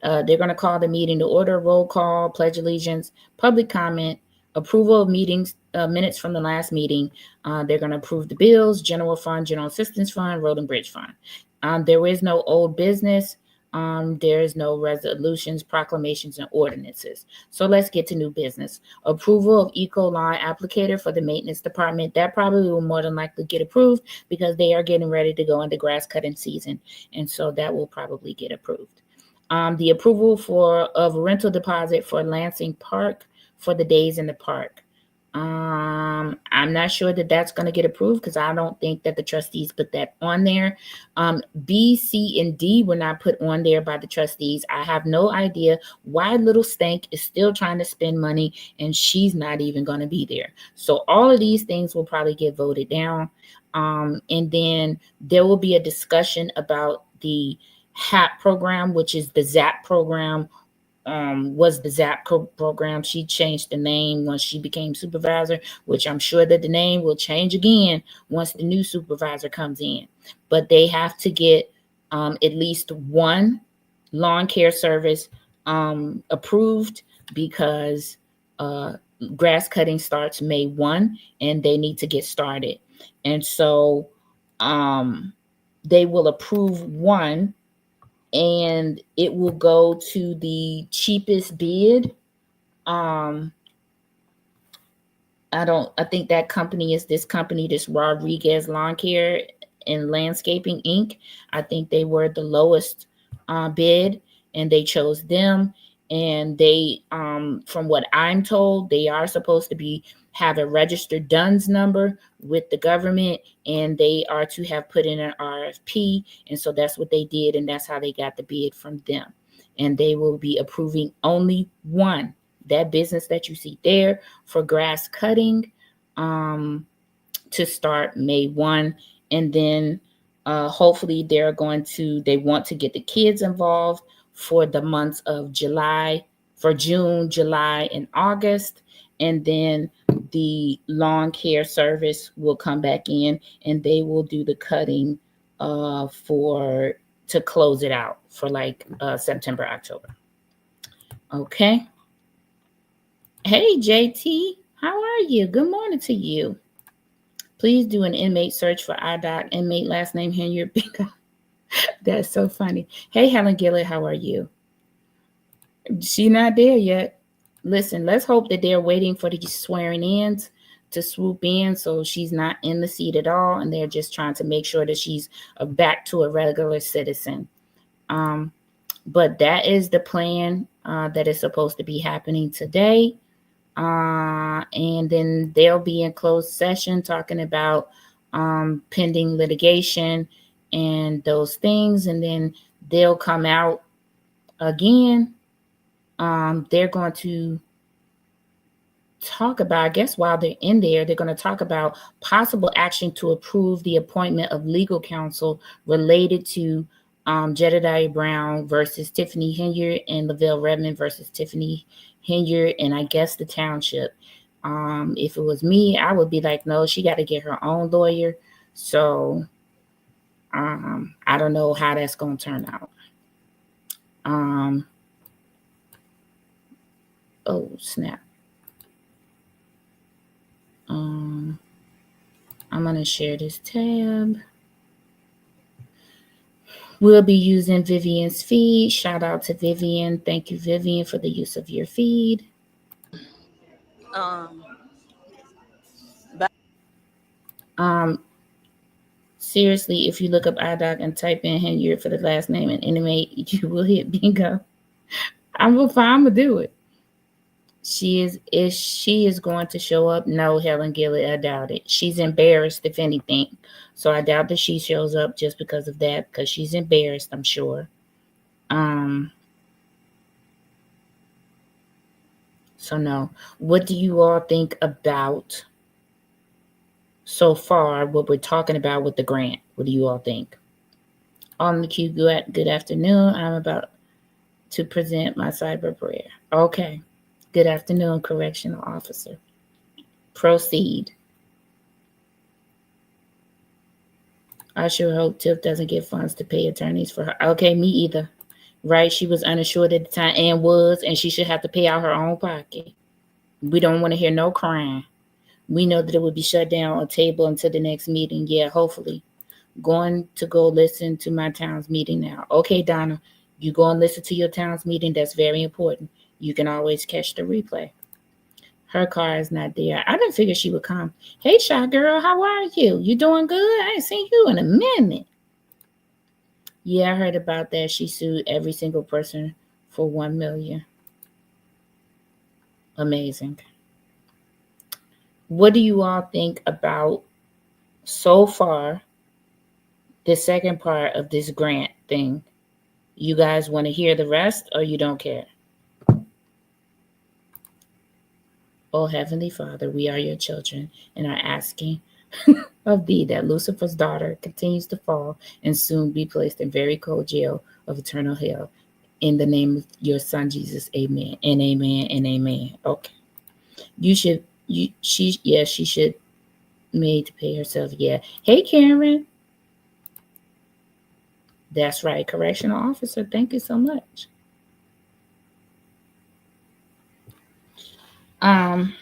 They're going to call the meeting to order, roll call, pledge allegiance, public comment, approval of minutes from the last meeting. They're going to approve the bills, general fund, general assistance fund, road and bridge fund. There is no old business. There is no resolutions, proclamations, and ordinances. So let's get to new business. Approval of Eco Line applicator for the maintenance department. That probably will more than likely get approved because they are getting ready to go into grass cutting season. And so that will probably get approved. The approval of rental deposit for Lansing Park for the days in the park. I'm not sure that that's going to get approved because I don't think that the trustees put that on there. B, C, and D were not put on there by the trustees. I have no idea why Little Stank is still trying to spend money and she's not even going to be there. So all of these things will probably get voted down. And then there will be a discussion about the HAP program, which is the ZAP program. Was the ZAP program. She changed the name once she became supervisor, which I'm sure that the name will change again once the new supervisor comes in. But they have to get at least one lawn care service approved because grass cutting starts May 1 and they need to get started. And so they will approve one and it will go to the cheapest bid. I think that company is this Rodriguez Lawn Care and Landscaping Inc. I think they were the lowest bid and they chose them. And they, from what I'm told, they are supposed to have a registered DUNS number with the government, and they are to have put in an RFP. And so that's what they did, and that's how they got the bid from them. And they will be approving only one, that business that you see there for grass cutting, to start May 1. And then hopefully they want to get the kids involved for the months of June, July, and August. And then the lawn care service will come back in and they will do the cutting to close it out for like September, October. Okay. Hey, JT, how are you? Good morning to you. Please do an inmate search for IDOC, inmate last name Henry Bingo. That's so funny. Hey, Helen Gillett, how are you? She's not there yet. Listen, let's hope that they're waiting for these swearing-ins to swoop in so she's not in the seat at all, and they're just trying to make sure that she's back to a regular citizen. But that is the plan that is supposed to be happening today. And then they'll be in closed session talking about pending litigation and those things, and then they'll come out again. They're going to talk about, I guess while they're in there, they're going to talk about possible action to approve the appointment of legal counsel related to Jedediah Brown versus Tiffany Hilliard and Lavelle Redmond versus Tiffany Hilliard and I guess the Township. If it was me, I would be like, no, she got to get her own lawyer. So I don't know how that's going to turn out. Oh, snap. I'm going to share this tab. We'll be using Vivian's feed. Shout out to Vivian. Thank you, Vivian, for the use of your feed. Seriously, if you look up IDOC and type in Henry for the last name and inmate, you will hit bingo. I'm gonna do it. She is going to show up? No, Helen Gillett, I doubt it. She's embarrassed, if anything. So I doubt that she shows up just because of that, because she's embarrassed, I'm sure. So no. What do you all think about so far what we're talking about with the grant? What do you all think? On the queue, good afternoon. I'm about to present my cyber prayer. Okay. Good afternoon, correctional officer. Proceed. I sure hope Tiff doesn't get funds to pay attorneys for her. Okay, me either. Right? She was uninsured at the time and she should have to pay out her own pocket. We don't want to hear no crying. We know that it would be shut down on table until the next meeting. Yeah, hopefully. Going to go listen to my town's meeting now. Okay, Donna, you go and listen to your town's meeting. That's very important. You can always catch the replay. Her car is not there. I didn't figure she would come. Hey, Shy Girl, how are you? You doing good? I ain't seen you in a minute. Yeah, I heard about that. She sued every single person for 1 million. Amazing. What do you all think about so far the second part of this grant thing? You guys want to hear the rest or you don't care? Oh, Heavenly Father, we are your children and are asking of thee that Lucifer's daughter continues to fall and soon be placed in very cold jail of eternal hell. In the name of your son Jesus, amen and amen and amen. Okay. She should made to pay herself. Yeah. Hey, Karen. That's right. Correctional officer. Thank you so much. Um,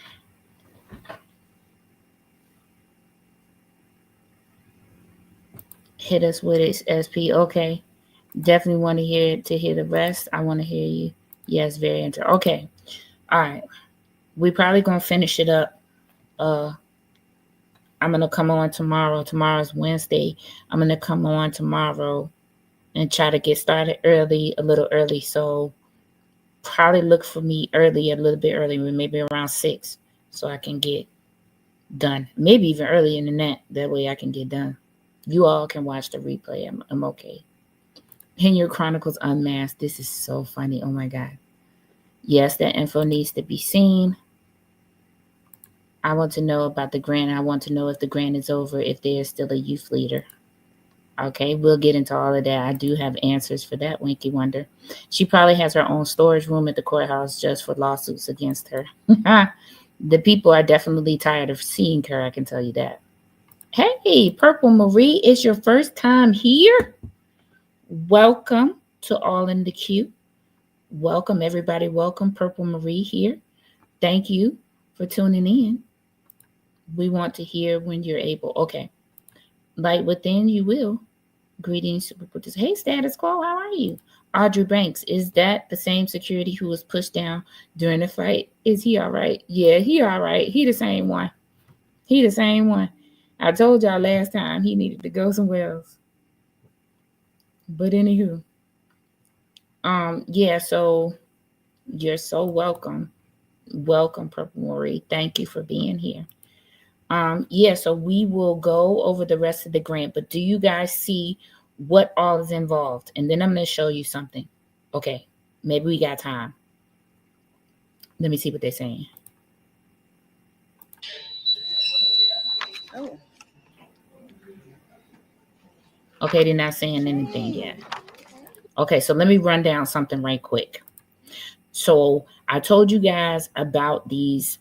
hit us with it, SP. Okay. Definitely want to hear the rest. I want to hear you. Yes, very interesting. Okay. All right. We probably gonna finish it up. I'm gonna come on tomorrow. Tomorrow's Wednesday. I'm gonna come on tomorrow and try to get started early, a little early. So probably look for me early, a little bit early, maybe around 6, so I can get done. Maybe even earlier than that. That way I can get done. You all can watch the replay. I'm okay. Henry Chronicles Unmasked. This is so funny. Oh my God. Yes, that info needs to be seen. I want to know about the grant. I want to know if the grant is over, if there's still a youth leader. Okay, we'll get into all of that. I do have answers for that, Winky Wonder. She probably has her own storage room at the courthouse just for lawsuits against her. The people are definitely tired of seeing her, I can tell you that. Hey, Purple Marie, it's your first time here. Welcome to All in the Queue. Welcome, everybody. Welcome, Purple Marie here. Thank you for tuning in. We want to hear when you're able. Okay. Light within, you will. Greetings. Hey, Status Quo, how are you? Audrey Banks, is that the same security who was pushed down during the fight? Is he all right? Yeah, he all right. He the same one. He the same one. I told y'all last time he needed to go somewhere else. But anywho. Yeah, so you're so welcome. Welcome, Purple Marie. Thank you for being here. Yeah, so we will go over the rest of the grant, but do you guys see what all is involved? And then I'm going to show you something. Okay, maybe we got time. Let me see what they're saying. Oh. Okay, they're not saying anything yet. Okay, so let me run down something right quick. So I told you guys about these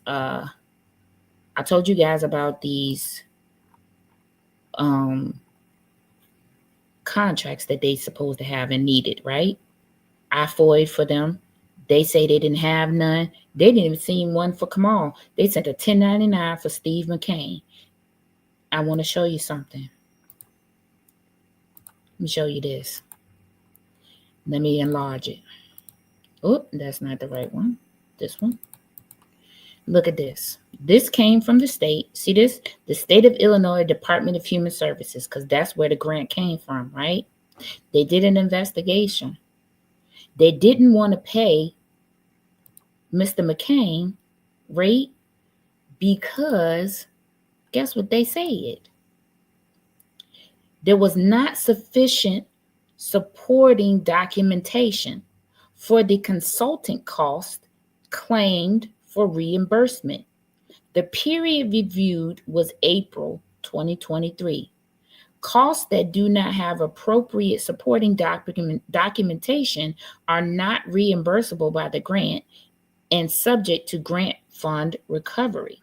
contracts that they supposed to have and needed, right? I FOIA'd for them. They say they didn't have none. They didn't even see one for Kamal. They sent a 1099 for Steve McCain. I want to show you something. Let me show you this. Let me enlarge it. Oh, that's not the right one. This one. Look at this. This came from the state. See this? The state of Illinois Department of Human Services, because that's where the grant came from, right? They did an investigation. They didn't want to pay Mr. McCain, right? Because guess what they said? There was not sufficient supporting documentation for the consultant cost claimed for reimbursement. The period reviewed was April 2023. Costs that do not have appropriate supporting documentation are not reimbursable by the grant and subject to grant fund recovery.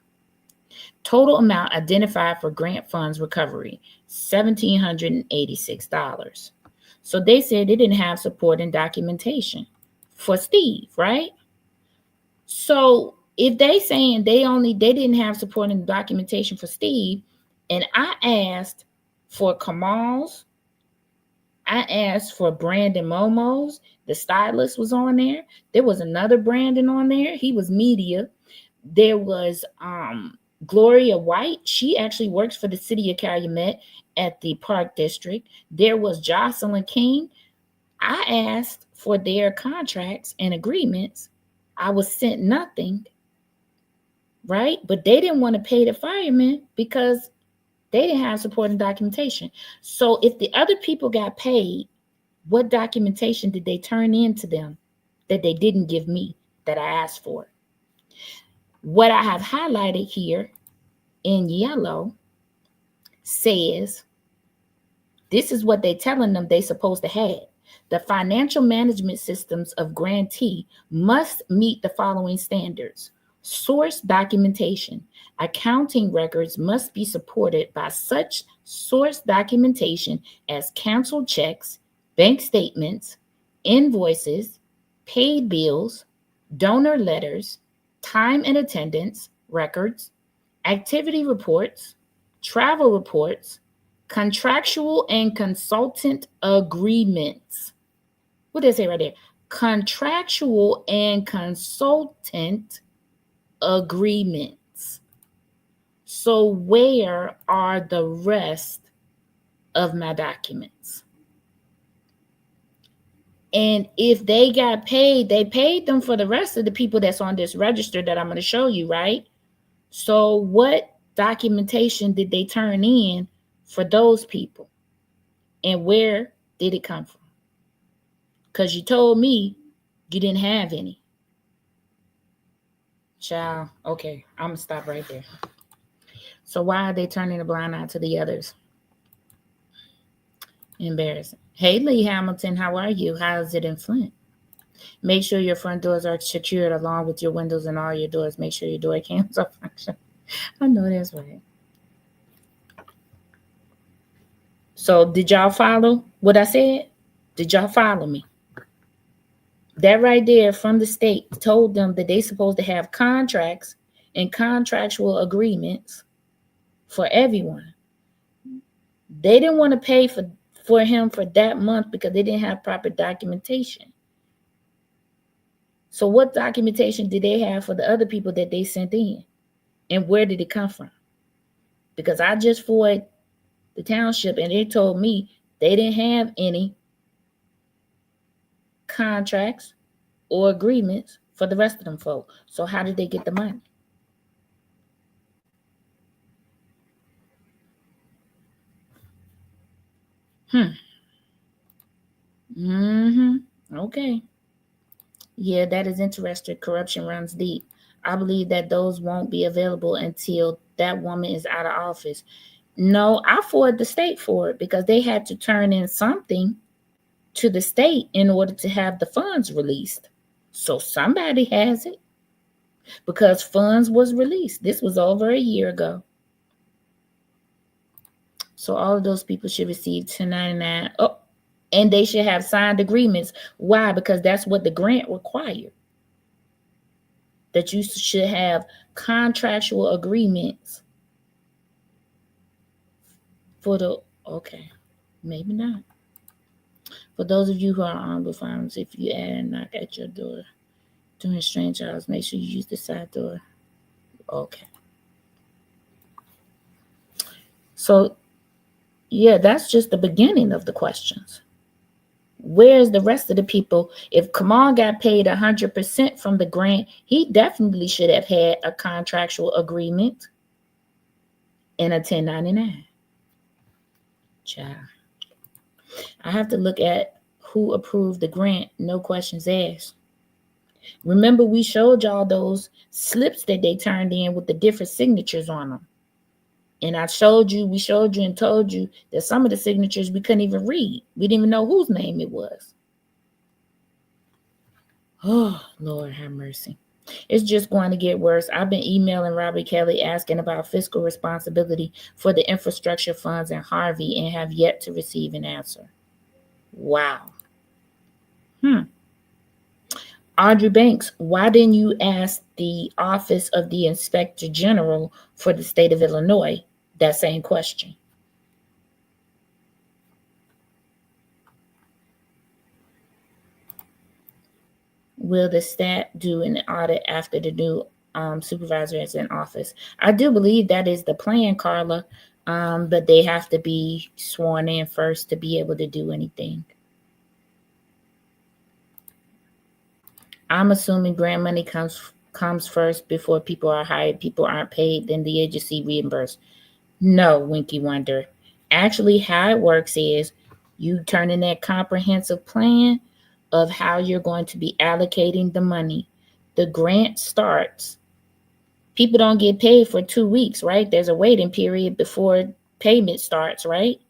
Total amount identified for grant funds recovery, $1,786. So they said they didn't have supporting documentation for Steve, right? So if they saying they didn't have supporting documentation for Steve, and I asked for Kamal's, I asked for Brandon Momo's, the stylist was on there. There was another Brandon on there. He was media. There was Gloria White, she actually works for the city of Calumet at the Park District. There was Jocelyn King. I asked for their contracts and agreements. I was sent nothing, right? But they didn't want to pay the firemen because they didn't have supporting documentation. So if the other people got paid, what documentation did they turn in to them that they didn't give me that I asked for? What I have highlighted here in yellow says this is what they're telling them they're supposed to have. The financial management systems of grantee must meet the following standards. Source documentation. Accounting records must be supported by such source documentation as canceled checks, bank statements, invoices, paid bills, donor letters, time and attendance records, activity reports, travel reports, contractual and consultant agreements. What did I say right there? Contractual and consultant agreements. So where are the rest of my documents? And if they got paid, they paid them for the rest of the people that's on this register that I'm going to show you, right? So what documentation did they turn in for those people? And where did it come from? Because you told me you didn't have any. Child, okay, I'm going to stop right there. So why are they turning a blind eye to the others? Embarrassing. Hey, Lee Hamilton, how are you? How is it in Flint? Make sure your front doors are secured along with your windows and all your doors. Make sure your door cams are functioning. I know that's right. So did y'all follow what I said? Did y'all follow me? That right there from the state told them that they supposed to have contracts and contractual agreements for everyone. They didn't want to pay for him for that month because they didn't have proper documentation. So what documentation did they have for the other people that they sent in? And where did it come from? Because I just forwarded the township and they told me they didn't have any contracts or agreements for the rest of them folk. So how did they get the money? Okay. Yeah, that is interesting. Corruption runs deep. I believe that those won't be available until that woman is out of office. No, I forward the state for it because they had to turn in something to the state in order to have the funds released. So somebody has it because funds was released. This was over a year ago. So all of those people should receive 1099. Oh, and they should have signed agreements. Why? Because that's what the grant required. That you should have contractual agreements for the, okay, maybe not. For those of you who are armed with arms, if you add a knock at your door during strange hours, make sure you use the side door. Okay. So, yeah, that's just the beginning of the questions. Where's the rest of the people? If Kamal got paid 100% from the grant, he definitely should have had a contractual agreement and a 1099. Child. I have to look at who approved the grant, no questions asked. Remember, we showed y'all those slips that they turned in with the different signatures on them. And we showed you and told you that some of the signatures we couldn't even read. We didn't even know whose name it was. Oh, Lord have mercy. It's just going to get worse. I've been emailing Robbie Kelly asking about fiscal responsibility for the infrastructure funds in Harvey and have yet to receive an answer. Wow. Audrey Banks, why didn't you ask the Office of the Inspector General for the state of Illinois that same question? Will the stat do an audit after the new supervisor is in office. I do believe that is the plan, Carla. But they have to be sworn in first to be able to do anything. I'm assuming grant money comes first before people are hired. People aren't paid, then the agency reimbursed. No, Winky Wonder. Actually, how it works is you turn in that comprehensive plan of how you're going to be allocating the money. The grant starts. People don't get paid for 2 weeks, right? There's a waiting period before payment starts, right?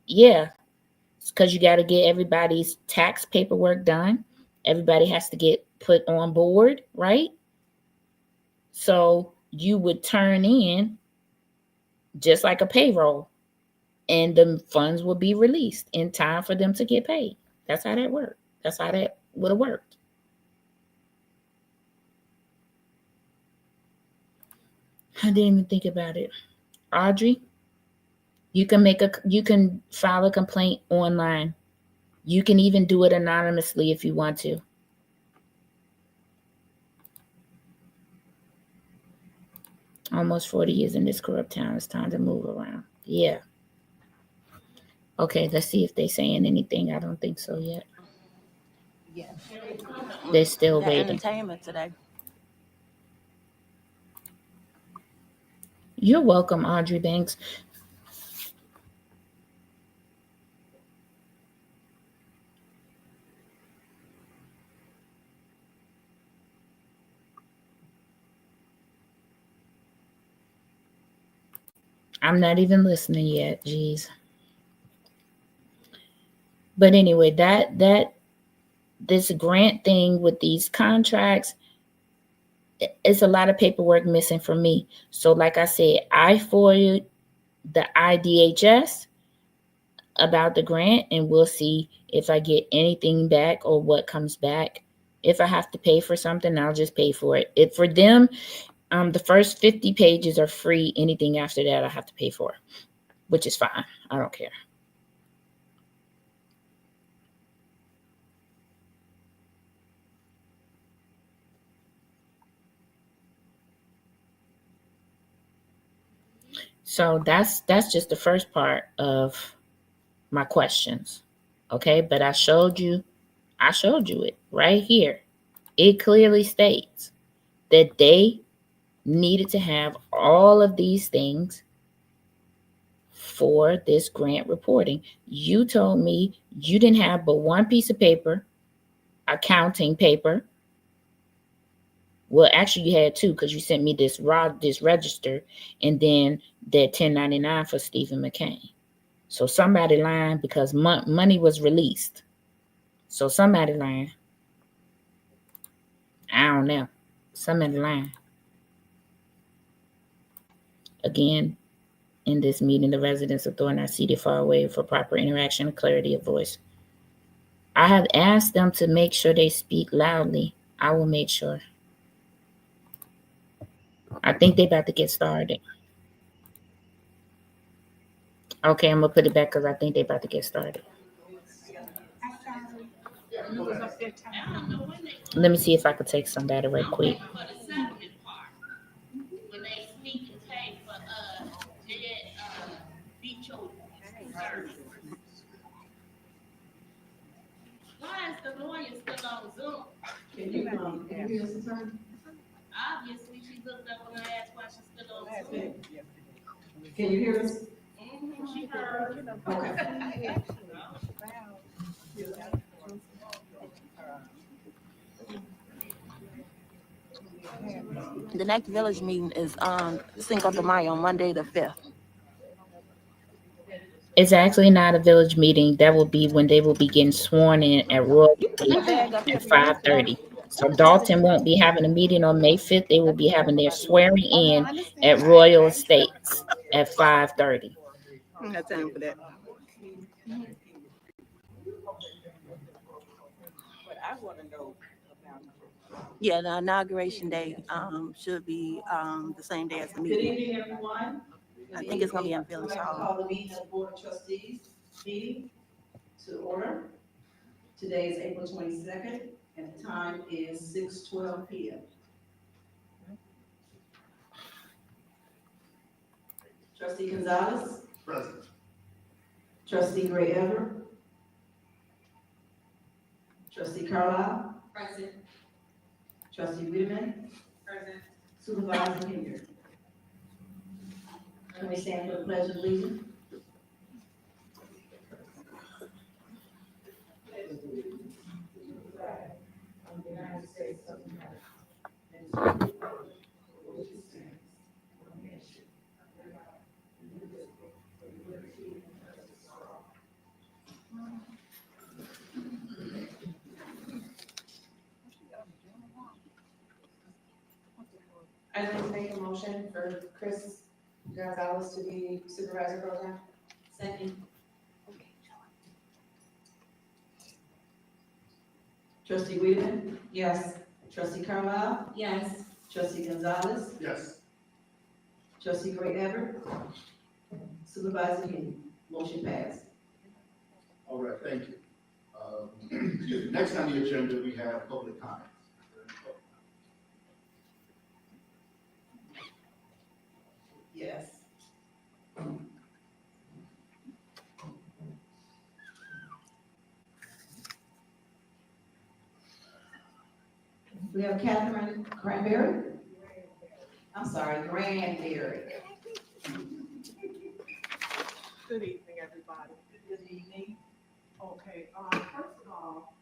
Yeah, because you got to get everybody's tax paperwork done. Everybody has to get put on board, right? So you would turn in just like a payroll, and the funds will be released in time for them to get paid. That's how that worked. That's how that would have worked. I didn't even think about it. Audrey, you can file a complaint online. You can even do it anonymously if you want to. Almost 40 years in this corrupt town. It's time to move around. Yeah. Okay, let's see if they're saying anything. I don't think so yet. Yeah. They're still Got waiting. entertainment today. You're welcome, Audrey Banks. I'm not even listening yet. Jeez. But anyway, that this grant thing with these contracts, it's a lot of paperwork missing for me. So like I said, I forwarded the IDHS about the grant, and we'll see if I get anything back or what comes back. If I have to pay for something, I'll just pay for it. If for them, the first 50 pages are free. Anything after that, I have to pay for, which is fine. I don't care. So that's just the first part of my questions. Okay, but I showed you it right here. It clearly states that they needed to have all of these things for this grant reporting. You told me you didn't have but one piece of paper, accounting paper. Well, actually, you had two because you sent me this register and then that 1099 for Stephen McCain. So somebody lying because money was released. So somebody lying. I don't know. Somebody lying. Again, in this meeting, the residents of Thornton are seated far away for proper interaction and clarity of voice. I have asked them to make sure they speak loudly. I will make sure. I think they about to get started. Okay, I'm gonna put it back because I think they about to get started. Let me see if I could take some data right quick. Why is the lawyer still on Zoom? Can you hear us, attorney? Obviously, she looked up when I asked why she's still on Zoom. Can you hear us? She heard. Okay. The next village meeting is on Cinco de Mayo, on Monday the 5th. It's actually not a village meeting. That will be when they will be getting sworn in at Royal at 5:30. So Dalton won't be having a meeting on May 5th. They will be having their swearing in at Royal Estates at 5:30. I don't have time for that. Yeah, the inauguration day should be the same day as the meeting. Good evening, everyone. I think it's going to be at Village Hall. Call the meeting of the Board of Trustees meeting to order. Today is April 22nd, and the time is 6:12 p.m. Trustee Gonzalez, Present. trustee Gray Ever, trustee Carlisle, Present. trustee Wiedemann, Present. supervisor Henry. Can we stand for the pledge of allegiance? United States of America. I'd like to make a motion for Chris Gonzalez to be supervisor pro tem. Second. Trustee Wiedemann, Yes. trustee Carlisle, Yes. trustee Gonzalez, Yes. trustee Gray Ever, supervisor Henry. Motion passed. All right, thank you. Excuse me. Next on the agenda, we have public comments. Yes. We have Catherine Cranberry. I'm sorry, Granberry. Good evening, everybody. Good evening. Okay, first of all,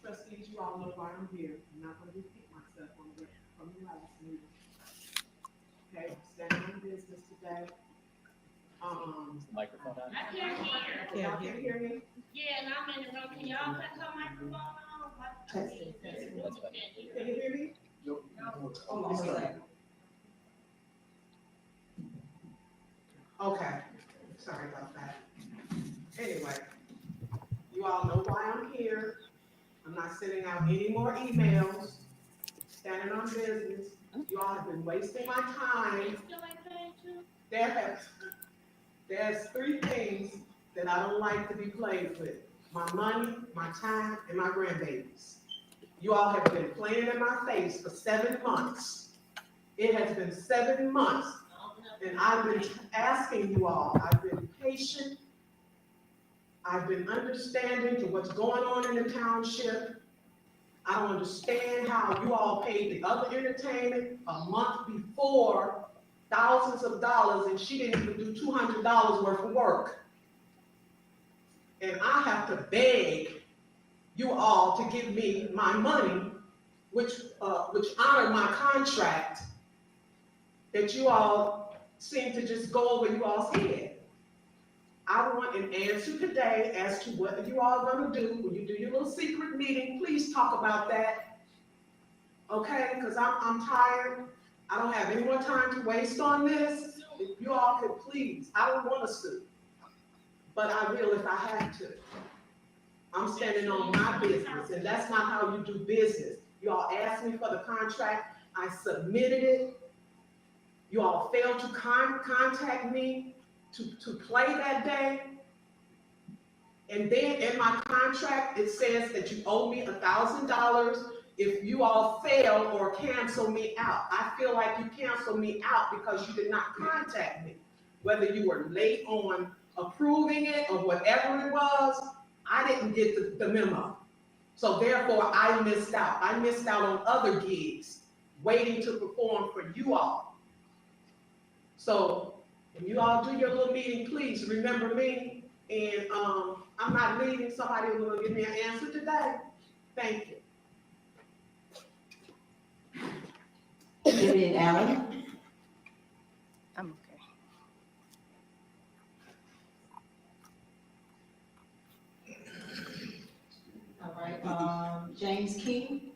trustees, you all know why I'm here. I'm not gonna repeat myself from the last meeting. Okay, I'm standing on business today. Microphone on? I can't hear. Y'all can hear me? Yeah, and I'm in the room. Can y'all cut your microphone on? Testing, That's fine. Can you hear me? Hold on a second. Okay, sorry about that. Anyway, you all know why I'm here. I'm not sending out any more emails, standing on business. You all have been wasting my time. Still ain't paid you? There's three things that I don't like to be played with: my money, my time, and my grandbabies. You all have been playing in my face for 7 months. It has been 7 months, and I've been asking you all, I've been patient. I've been understanding to what's going on in the township. I don't understand how you all paid the other entertainment a month before, thousands of dollars, and she didn't even do $200 worth of work. And I have to beg you all to give me my money, which honor my contract, that you all seem to just go over you all's head. I want an answer today as to what you all are gonna do when you do your little secret meeting. Please talk about that, okay? Because I'm tired. I don't have any more time to waste on this. If you all could please, I don't want to sue, but I will if I have to. I'm standing on my business, and that's not how you do business. You all asked me for the contract, I submitted it. You all failed to contact me to play that day. And then in my contract, it says that you owe me $1,000 if you all fail or cancel me out. I feel like you canceled me out because you did not contact me. Whether you were late on approving it or whatever it was, I didn't get the memo. So therefore, I missed out. I missed out on other gigs waiting to perform for you all. So when you all do your little meeting, please remember me. And I'm not leaving. Somebody will give me an answer today. Thank you. Vivian Allen, I'm okay. all right, James King.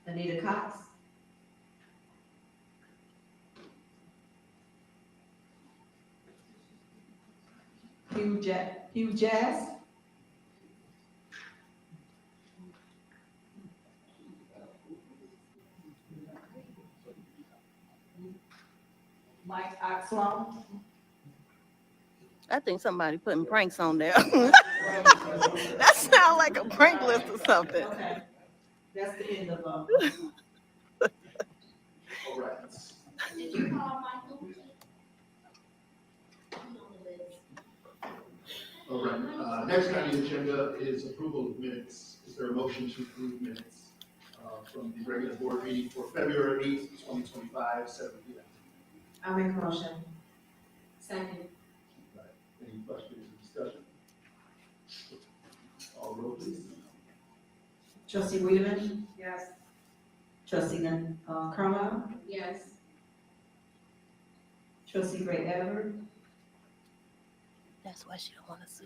Anita Cox. Hugh Jazz. Mike Oxlong. I think somebody putting pranks on there. That sounds like a prank list or something. Okay. That's the end of, All right. Did you call Michael? All right, next on the agenda is approval of minutes. Is there a motion to approve minutes from the regular board meeting for February 8th, 2025, 7 p.m.? I'll make a motion. Second. Right. Any questions or discussion? All roll, please. Trustee Wiedemann, Yes. trustee Carlisle, Yes. trustee Gray Everett, That's why she don't wanna sue.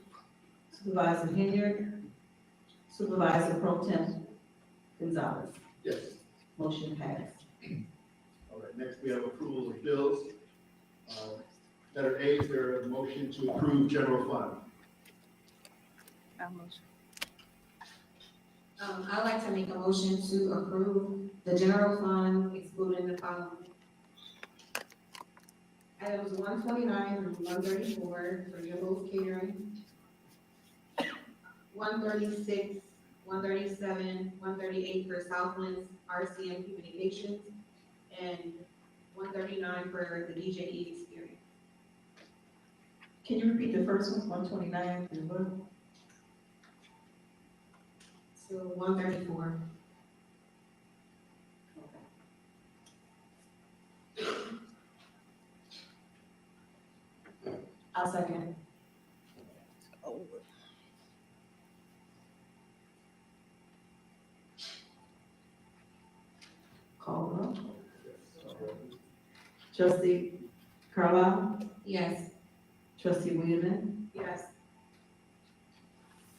supervisor Henry, supervisor Pro Tem Gonzalez. Yes. Motion passed. All right, next we have approval of bills. Letter A, is there a motion to approve general fund? I'd like to make a motion to approve the general fund excluding the following. Items 129 through 134 for Yolo's Catering. 136, 137, 138 for Southlands RCM Communications, and 139 for the DJE Experience. Can you repeat the first one, 129 and what? So 134. I'll second. Call roll. Trustee Carlisle, Yes. trustee Wiedemann, Yes.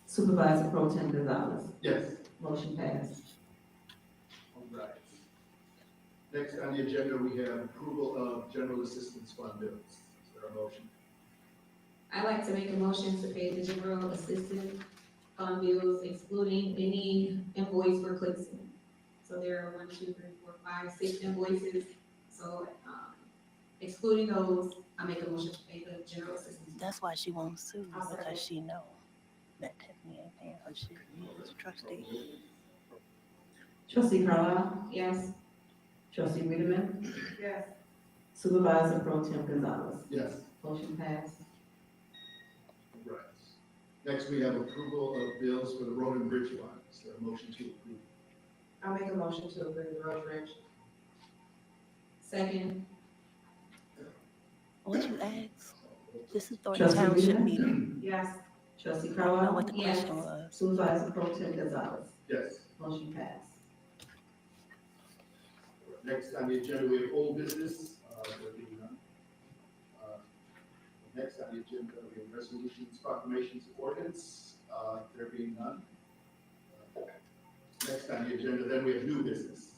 supervisor Pro Tem Gonzalez. Yes. Motion passed. All right. Next on the agenda, we have approval of general assistance fund bills. Is there a motion? I'd like to make a motion to pay the general assistance fund bills excluding any invoice for Clixton. So there are 1, 2, 3, 4, 5, 6 invoices. So, excluding those, I make a motion to pay the general assistance. That's why she won't sue, I'll second. because she know that Tiffany ain't paying her shit. As trustee. Trustee Carlisle, Yes. trustee Wiedemann, Yes. supervisor Pro Tem Gonzalez. Yes. Motion passed. All right. Next, we have approval of bills for the road and bridge fund. Is there a motion to approve? I'll make a motion to approve the road bridge. Second. What you ask? This is Thornton Trustee Township Wiedemann? meeting. Yes. Trustee I don't know Carlisle, what the Yes. question was. supervisor Pro Tem Gonzalez. Yes. Motion passed. Next on the agenda, we have old business. There being none. Next on the agenda, we have resolutions, proclamations, ordinance. There being none. Next on the agenda, then we have new business.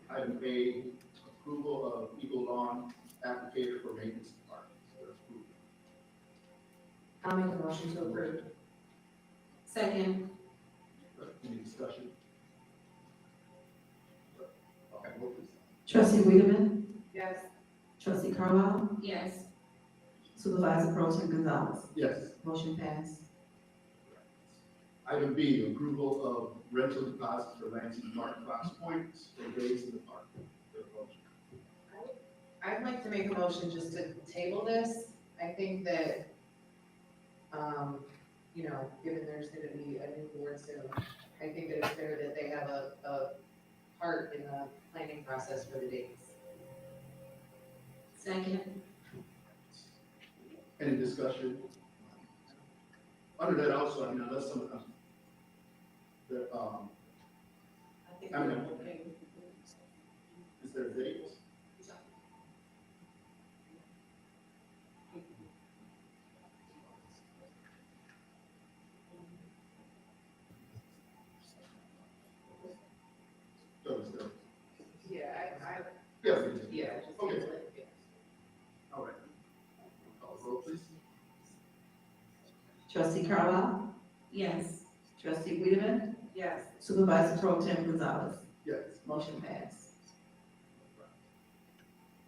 Item A, approval of Eagle Lawn applicator for maintenance department. Is there approval? I'll make a motion to approve. Second. Any discussion? Okay, vote please. Trustee Wiedemann, Yes. trustee Carlisle, Yes. supervisor Pro Tem Gonzalez. Yes. Motion passed. Item B, approval of rental deposits for Lansing Park, Fox Point, for days in the park. Is there a motion? I'd like to make a motion just to table this. I think that, given there's gonna be a new board soon, I think that it's fair that they have a part in the planning process for the dates. Second. Any discussion? Under that also, I mean, unless someone, I mean, is there a date? Yeah, Yes. yeah, just Okay. table it, yeah. All right. Call the roll, please. Trustee Carlisle, Yes. trustee Wiedemann, Yes. supervisor Pro Tem Gonzalez. Yes. Motion passed.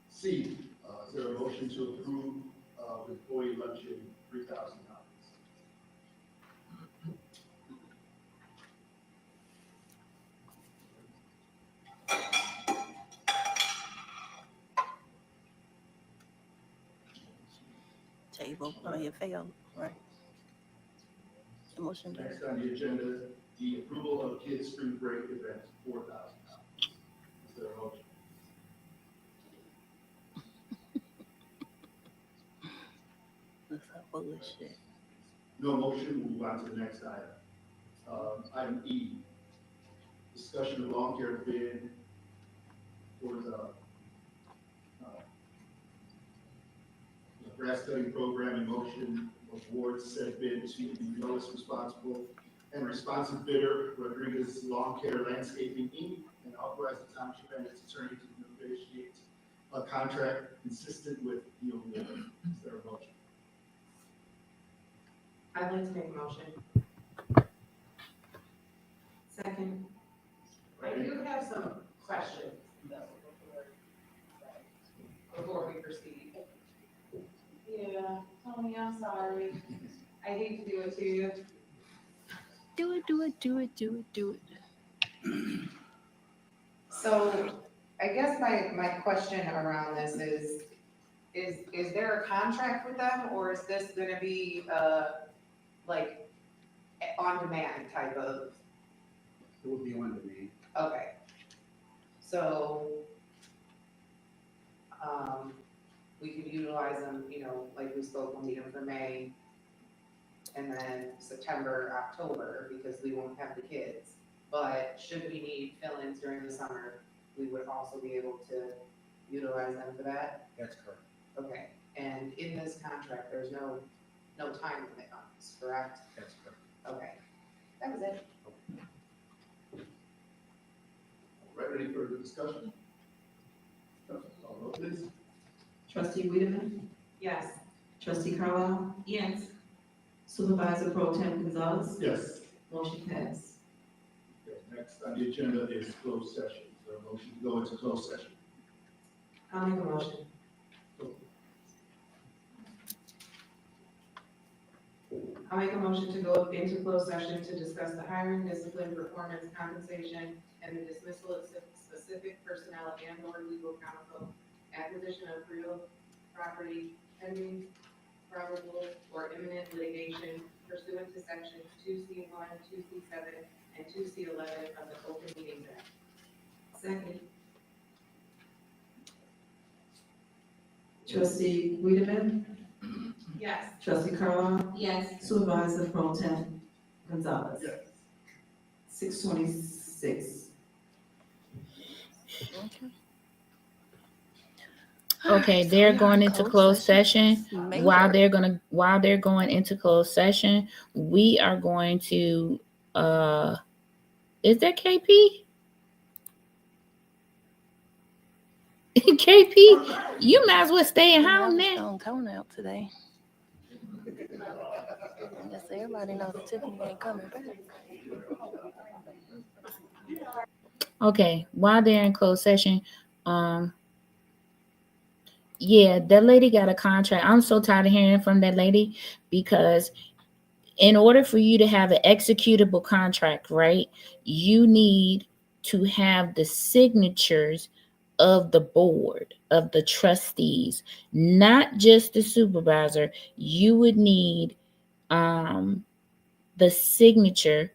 C, is there a motion to approve, employee luncheon, $3,000? table, it failed, right? The motion died. Next on the agenda, the approval of kids' spring break event, $4,000. Is there a motion? That's some bullshit. No motion, we'll move on to the next item. Item E, discussion of lawn care bid for the grass cutting program in motion. Awards said bid to the lowest responsible and responsive bidder, Rodriguez Lawn Care Landscaping Inc., and authorize the township and its attorney to negotiate a contract consistent with the award. Is there a motion? I'd like to make a motion. Second. I do have some questions before we proceed. Yeah, Tony, I'm sorry. I hate to do it to you. Do it. So I guess my question around this is there a contract with them, or is this gonna be like on demand type of? It would be on demand. Okay. So we could utilize them, like we spoke, we'll need them for May, and then September, October, because we won't have the kids. But should we need fill-ins during the summer, we would also be able to utilize them for that? That's correct. Okay, and in this contract, there's no time limit on this, correct? That's correct. Okay, that was it. All right, any further discussion? Call roll, please. Trustee Wiedemann, Yes. trustee Carlisle, Yes. supervisor pro tem Gonzalez, Yes. motion passed. Okay, next on the agenda is closed session. Is there a motion to go into closed session? I'll make a motion. I'll make a motion to go into closed session to discuss the hiring, discipline, performance, compensation, and the dismissal of specific personnel and/or legal counsel, acquisition of real property, pending, probable, or imminent litigation pursuant to sections 2C1, 2C7, and 2C11 of the Open Meetings Act. Second. Trustee Wiedemann, Yes. trustee Carlisle, Yes. supervisor pro tem Gonzalez. Yes. 6:26. Okay, they're going into closed session. While they're going into closed session, we are going to is that KP? KP, you might as well stay at home now. Tone out today. I guess everybody knows Tiffany ain't coming back. Okay, while they're in closed session, yeah, that lady got a contract. I'm so tired of hearing from that lady, because in order for you to have an executable contract, right, you need to have the signatures of the board, of the trustees, not just the supervisor. You would need the signature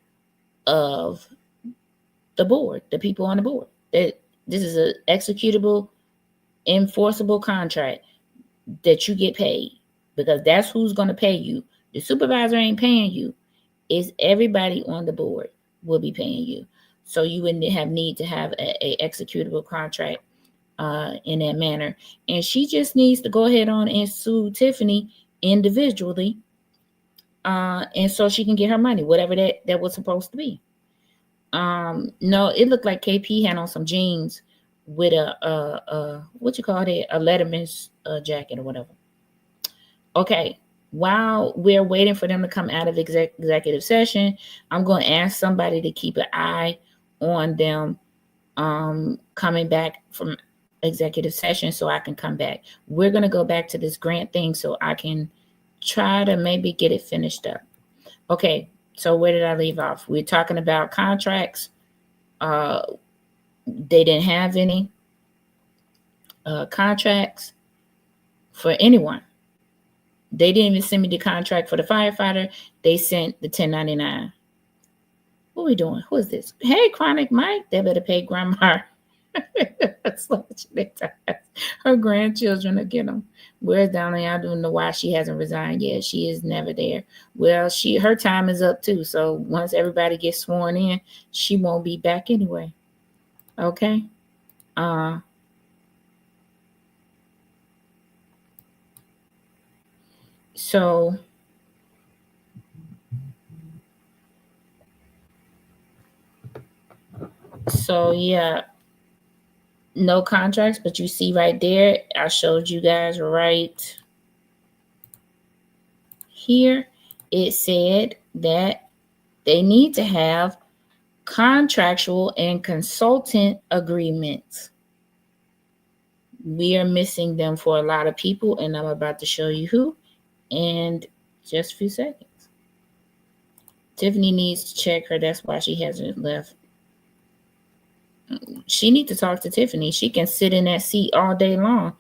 of the board, the people on the board. This is an executable, enforceable contract that you get paid, because that's who's going to pay you. The supervisor ain't paying you. It's everybody on the board will be paying you. So you wouldn't need to have a executable contract in that manner. And she just needs to go ahead on and sue Tiffany individually, and so she can get her money, whatever that was supposed to be. No, it looked like KP had on some jeans with a what you call it, a Letterman's jacket or whatever. Okay, while we're waiting for them to come out of executive session, I'm going to ask somebody to keep an eye on them coming back from executive session so I can come back. We're going to go back to this grant thing so I can try to maybe get it finished up. Okay, so where did I leave off? We're talking about contracts. They didn't have any contracts for anyone. They didn't even send me the contract for the firefighter. They sent the 1099. What are we doing? Who is this? Hey, Chronic Mike. They better pay Grandma. Her grandchildren will get them. Where's Donnelly? I don't know why she hasn't resigned yet. She is never there. Well, her time is up too. So once everybody gets sworn in, she won't be back anyway. Okay. So yeah, no contracts, but you see right there, I showed you guys right here. It said that they need to have contractual and consultant agreements. We are missing them for a lot of people, and I'm about to show you who in just a few seconds. Tiffany needs to check her. That's why she hasn't left. She needs to talk to Tiffany. She can sit in that seat all day long.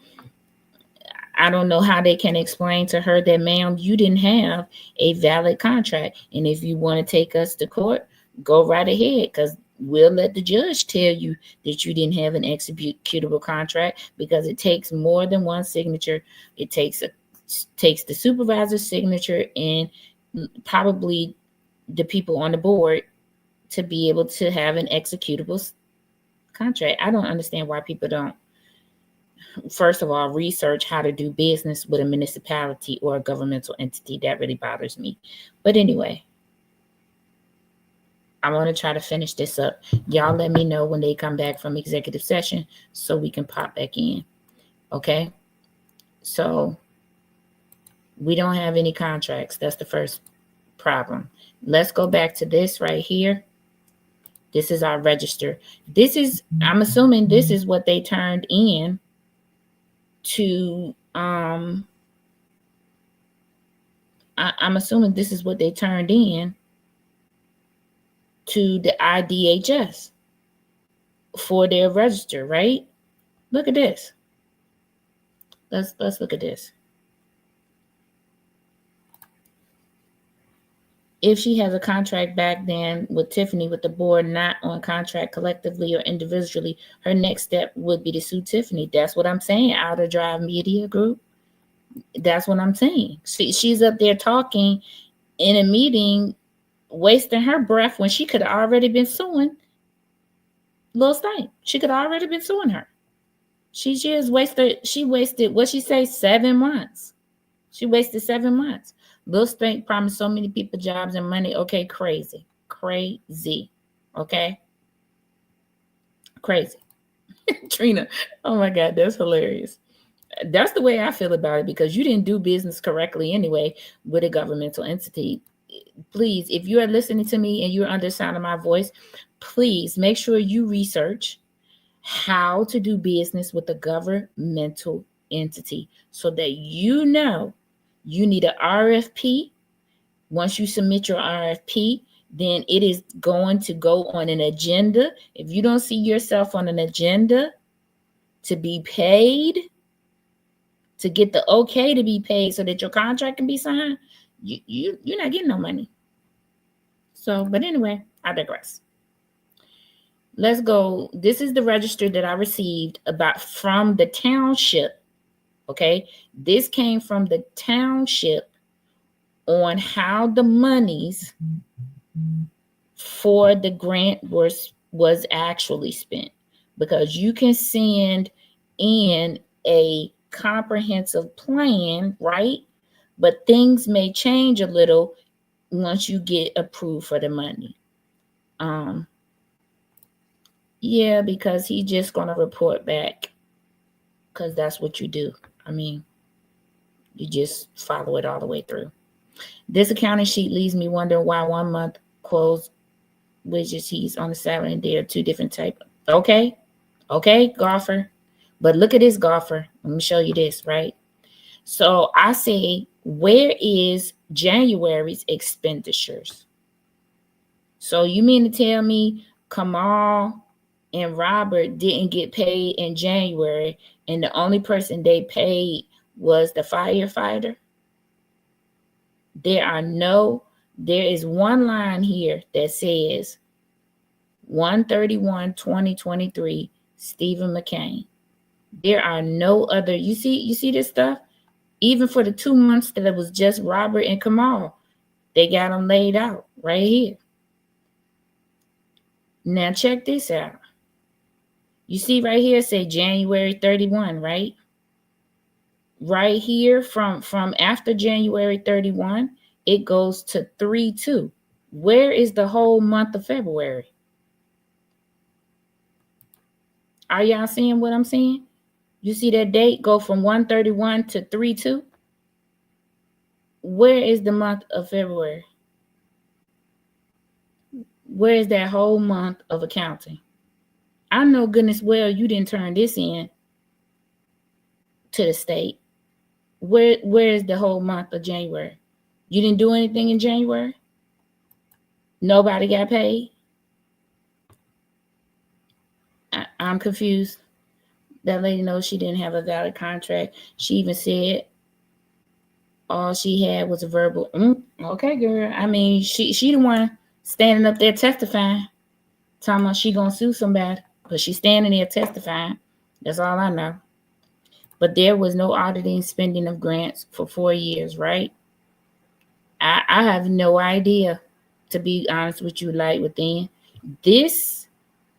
I don't know how they can explain to her that, ma'am, you didn't have a valid contract. And if you want to take us to court, go right ahead, because we'll let the judge tell you that you didn't have an executable contract, because it takes more than one signature. It takes the supervisor's signature and probably the people on the board to be able to have an executable contract. I don't understand why people don't, first of all, research how to do business with a municipality or a governmental entity. That really bothers me. But anyway, I want to try to finish this up. Y'all let me know when they come back from executive session so we can pop back in. Okay? So we don't have any contracts. That's the first problem. Let's go back to this right here. This is our register. I'm assuming this is what they turned in to, I'm assuming this is what they turned in to the IDHS for their register, right? Look at this. Let's look at this. If she has a contract back then with Tiffany, with the board not on contract collectively or individually, her next step would be to sue Tiffany. That's what I'm saying, Outer Drive Media Group. That's what I'm saying. She's up there talking in a meeting, wasting her breath when she could have already been suing Lil Stank. She could have already been suing her. She wasted, what she say, 7 months. She wasted 7 months. Lil Stank promised so many people jobs and money. Okay, crazy. Okay? Crazy. Trina, oh my God, that's hilarious. That's the way I feel about it, because you didn't do business correctly anyway with a governmental entity. Please, if you are listening to me and you're under the sound of my voice, please make sure you research how to do business with a governmental entity so that you know you need an RFP. Once you submit your RFP, then it is going to go on an agenda. If you don't see yourself on an agenda to be paid, to get the okay to be paid so that your contract can be signed, you're not getting no money. So, but anyway, I digress. Let's go. This is the register that I received from the township. Okay, this came from the township on how the monies for the grant was actually spent, because you can send in a comprehensive plan, right? But things may change a little once you get approved for the money. Yeah, because he's just going to report back, because that's what you do. I mean, you just follow it all the way through. This accounting sheet leaves me wondering why 1 month closed widgets he's on the salary and there are two different types. Okay, golfer. But look at this, golfer. Let me show you this, right? So I say, where is January's expenditures? So you mean to tell me Kamal and Robert didn't get paid in January, and the only person they paid was the firefighter? There is one line here that says 1/31/2023, Stephen McCain. There are no other, you see this stuff? Even for the 2 months that it was just Robert and Kamal, they got them laid out right here. Now check this out. You see right here, say January 31, right? Right here from after January 31, it goes to 3/2. Where is the whole month of February? Are y'all seeing what I'm saying? You see that date go from 1/31 to 3/2? Where is the month of February? Where is that whole month of accounting? I know goodness well you didn't turn this in to the state. Where is the whole month of January? You didn't do anything in January? Nobody got paid? I'm confused. That lady knows she didn't have a valid contract. She even said all she had was a verbal, okay, girl. I mean, she the one standing up there testifying, talking about she gonna sue somebody, but she's standing there testifying. That's all I know. But there was no auditing spending of grants for 4 years, right? I have no idea, to be honest with you, like within. This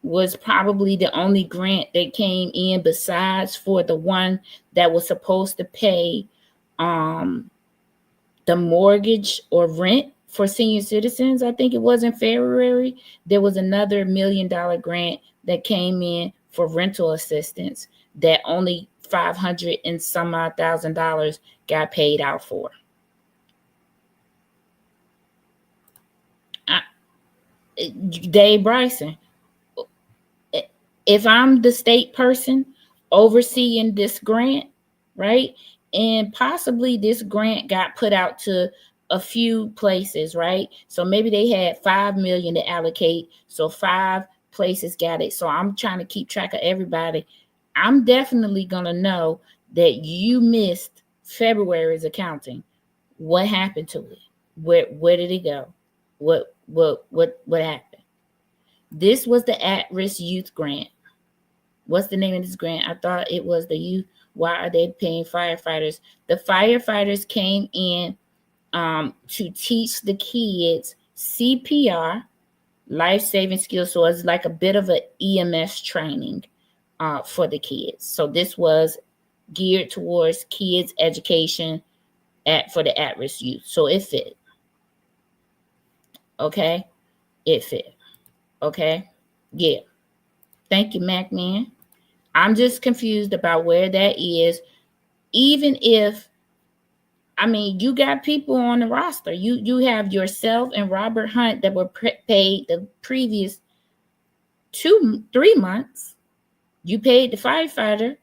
was probably the only grant that came in besides for the one that was supposed to pay the mortgage or rent for senior citizens. I think it was in February. There was another $1 million grant that came in for rental assistance that only $500 and some odd thousand got paid out for. Dave Bryson, if I'm the state person overseeing this grant, right? And possibly this grant got put out to a few places, right? So maybe they had 5 million to allocate. So 5 places got it. So I'm trying to keep track of everybody. I'm definitely gonna know that you missed February's accounting. What happened to it? Where did it go? What happened? This was the at-risk youth grant. What's the name of this grant? I thought it was the youth. Why are they paying firefighters? The firefighters came in to teach the kids CPR, life-saving skills. So it's like a bit of an EMS training for the kids. So this was geared towards kids' education for the at-risk youth. So it fit. Okay? It fit. Okay? Yeah. Thank you, Mac Man. I'm just confused about where that is. Even if, I mean, you got people on the roster. You have yourself and Robert Hunt that were paid the previous 3 months. You paid the firefighter.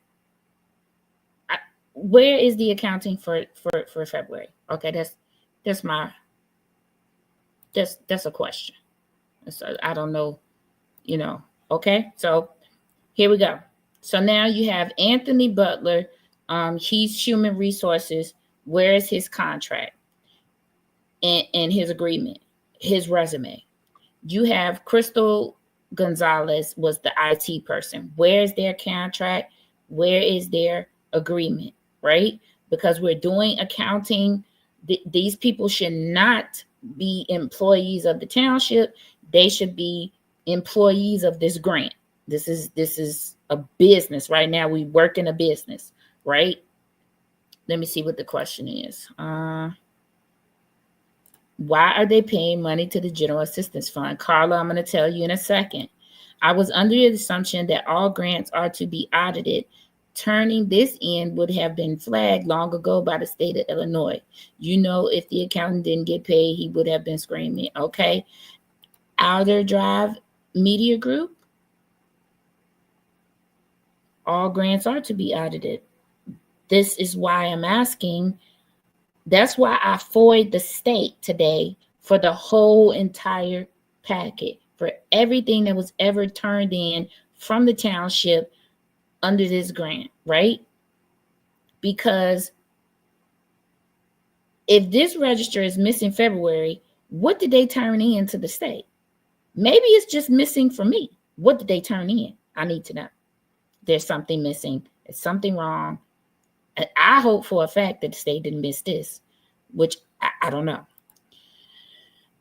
Where is the accounting for February? Okay, that's a question. So I don't know, Okay, so here we go. So now you have Anthony Butler. He's human resources. Where is his contract and his agreement, his resume? You have Crystal Gonzalez was the IT person. Where is their contract? Where is their agreement, right? Because we're doing accounting. These people should not be employees of the township. They should be employees of this grant. This is a business right now. We work in a business, right? Let me see what the question is. Why are they paying money to the General Assistance Fund? Carla, I'm going to tell you in a second. I was under the assumption that all grants are to be audited. Turning this in would have been flagged long ago by the state of Illinois. If the accountant didn't get paid, he would have been screaming. Okay. Outer Drive Media Group. All grants are to be audited. This is why I'm asking. That's why I FOIA'd the state today for the whole entire packet, for everything that was ever turned in from the township under this grant, right? Because if this register is missing February, what did they turn in to the state? Maybe it's just missing for me. What did they turn in? I need to know. There's something missing. There's something wrong. And I hope for a fact that the state didn't miss this, which I don't know.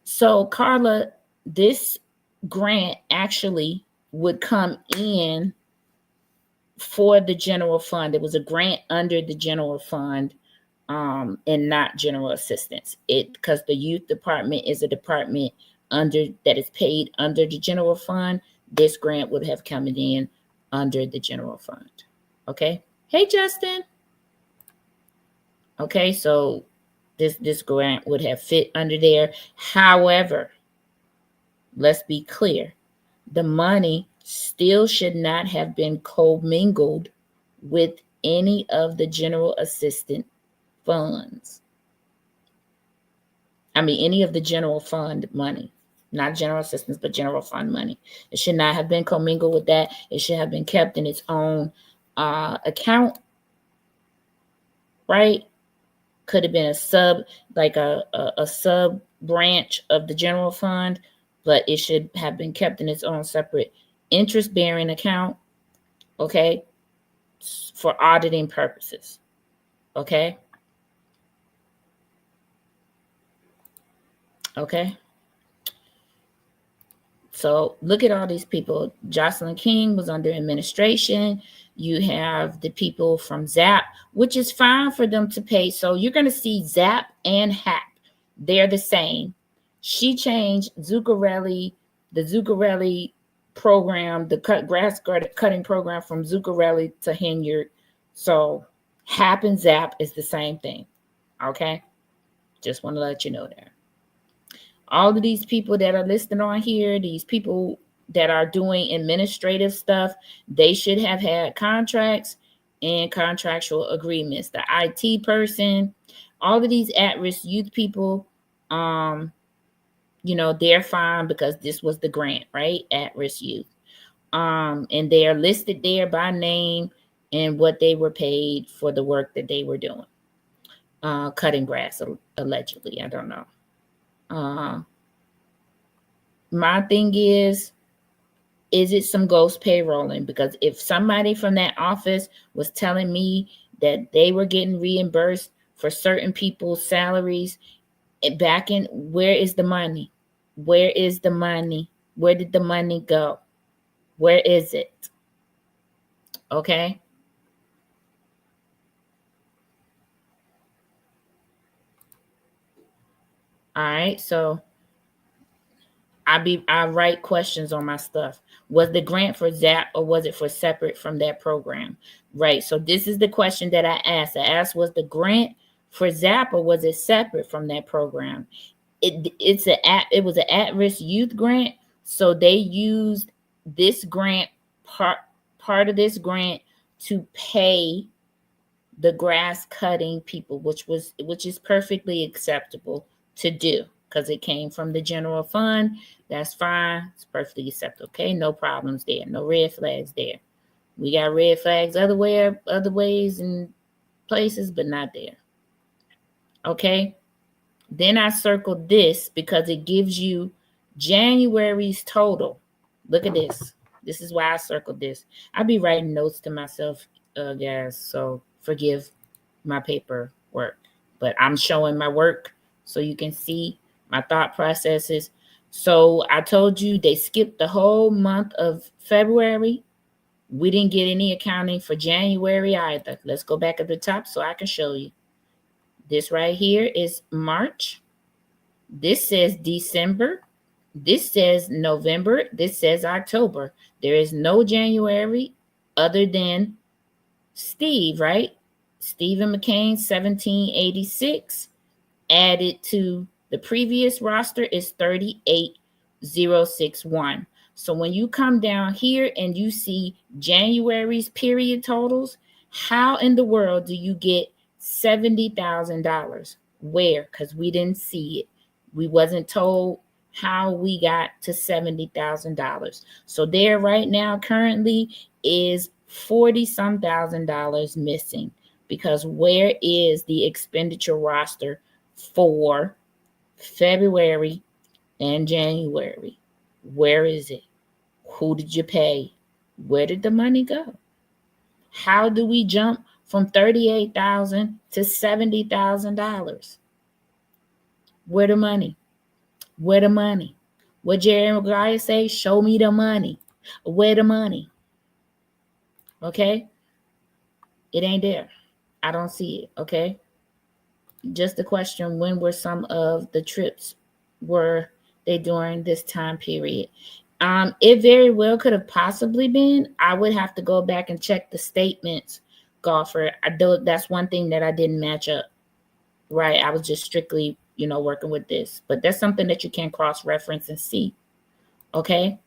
So, Carla, this grant actually would come in for the general fund. It was a grant under the general fund, and not general assistance. Because the youth department is a department that is paid under the general fund. This grant would have come in under the general fund. Okay. Hey, Justin. Okay, so this grant would have fit under there. However, let's be clear. The money still should not have been commingled with any of the general assistance funds. I mean, any of the general fund money, not general assistance, but general fund money. It should not have been commingled with that. It should have been kept in its own account, right? Could have been a sub, like a sub branch of the general fund, but it should have been kept in its own separate interest-bearing account, okay, for auditing purposes, okay? Okay. So look at all these people. Jocelyn King was under administration. You have the people from ZAP, which is fine for them to pay. So you're going to see ZAP and HAP. They're the same. She changed the Zuccarelli program, the grass cutting program from Zuccarelli to Henyard. So HAP and ZAP is the same thing. Okay. Just want to let you know that. All of these people that are listed on here, these people that are doing administrative stuff, they should have had contracts and contractual agreements. The IT person, all of these at-risk youth people, they're fine because this was the grant, right? At-risk youth. And they are listed there by name and what they were paid for the work that they were doing. Cutting grass, allegedly. I don't know. My thing is it some ghost payrolling? Because if somebody from that office was telling me that they were getting reimbursed for certain people's salaries back in, where is the money? Where is the money? Where did the money go? Where is it? Okay. All right, so I write questions on my stuff. Was the grant for ZAP or was it for separate from that program? Right. So this is the question that I asked. I asked, was the grant for ZAP or was it separate from that program? It was an at-risk youth grant. So they used this grant, part of this grant, to pay the grass cutting people, which is perfectly acceptable to do because it came from the general fund. That's fine. It's perfectly acceptable. Okay, no problems there. No red flags there. We got red flags other ways and places, but not there. Okay. Then I circled this because it gives you January's total. Look at this. This is why I circled this. I'll be writing notes to myself, guys, so forgive my paper work. But I'm showing my work so you can see my thought processes. So I told you they skipped the whole month of February. We didn't get any accounting for January either. Let's go back at the top so I can show you. This right here is March. This says December. This says November. This says October. There is no January other than Steve, right? Stephen McCain, 1786, added to the previous roster is 38,061. So when you come down here and you see January's period totals, how in the world do you get $70,000? Where? Because we didn't see it. We wasn't told how we got to $70,000. So there right now currently is $40,000 missing, because where is the expenditure roster for February and January. Where is it? Who did you pay? Where did the money go? How do we jump from $38,000 to $70,000? Where the money? Where the money? What Jerry Maguire say? Show me the money. Where the money? Okay? It ain't there. I don't see it. Okay? Just a question, when were some of the trips were they during this time period? It very well could have possibly been. I would have to go back and check the statements, golfer. That's one thing that I didn't match up. Right. I was just strictly, working with this. But that's something that you can cross-reference and see. Okay.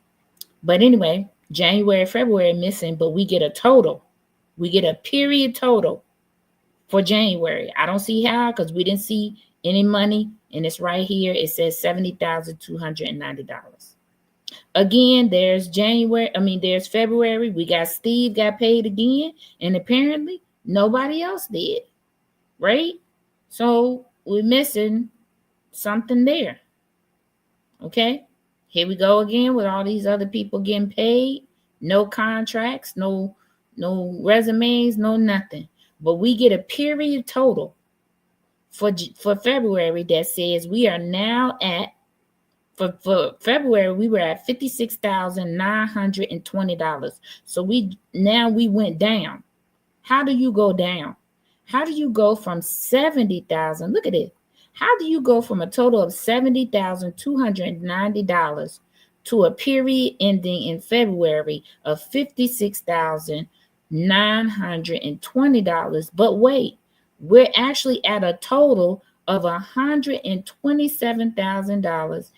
But anyway, January, February missing, but we get a total. We get a period total for January. I don't see how, because we didn't see any money, and it's right here. It says $70,290. Again, there's February. We got Steve got paid again, and apparently nobody else did, right? So we're missing something there. Okay, here we go again with all these other people getting paid. No contracts, no resumes, no nothing. But we get a period total for February that says we are now at, for February, we were at $56,920. So we went down. How do you go down? How do you go from 70,000? Look at it. How do you go from a total of $70,290 to a period ending in February of $56,920? But wait, we're actually at a total of $127,000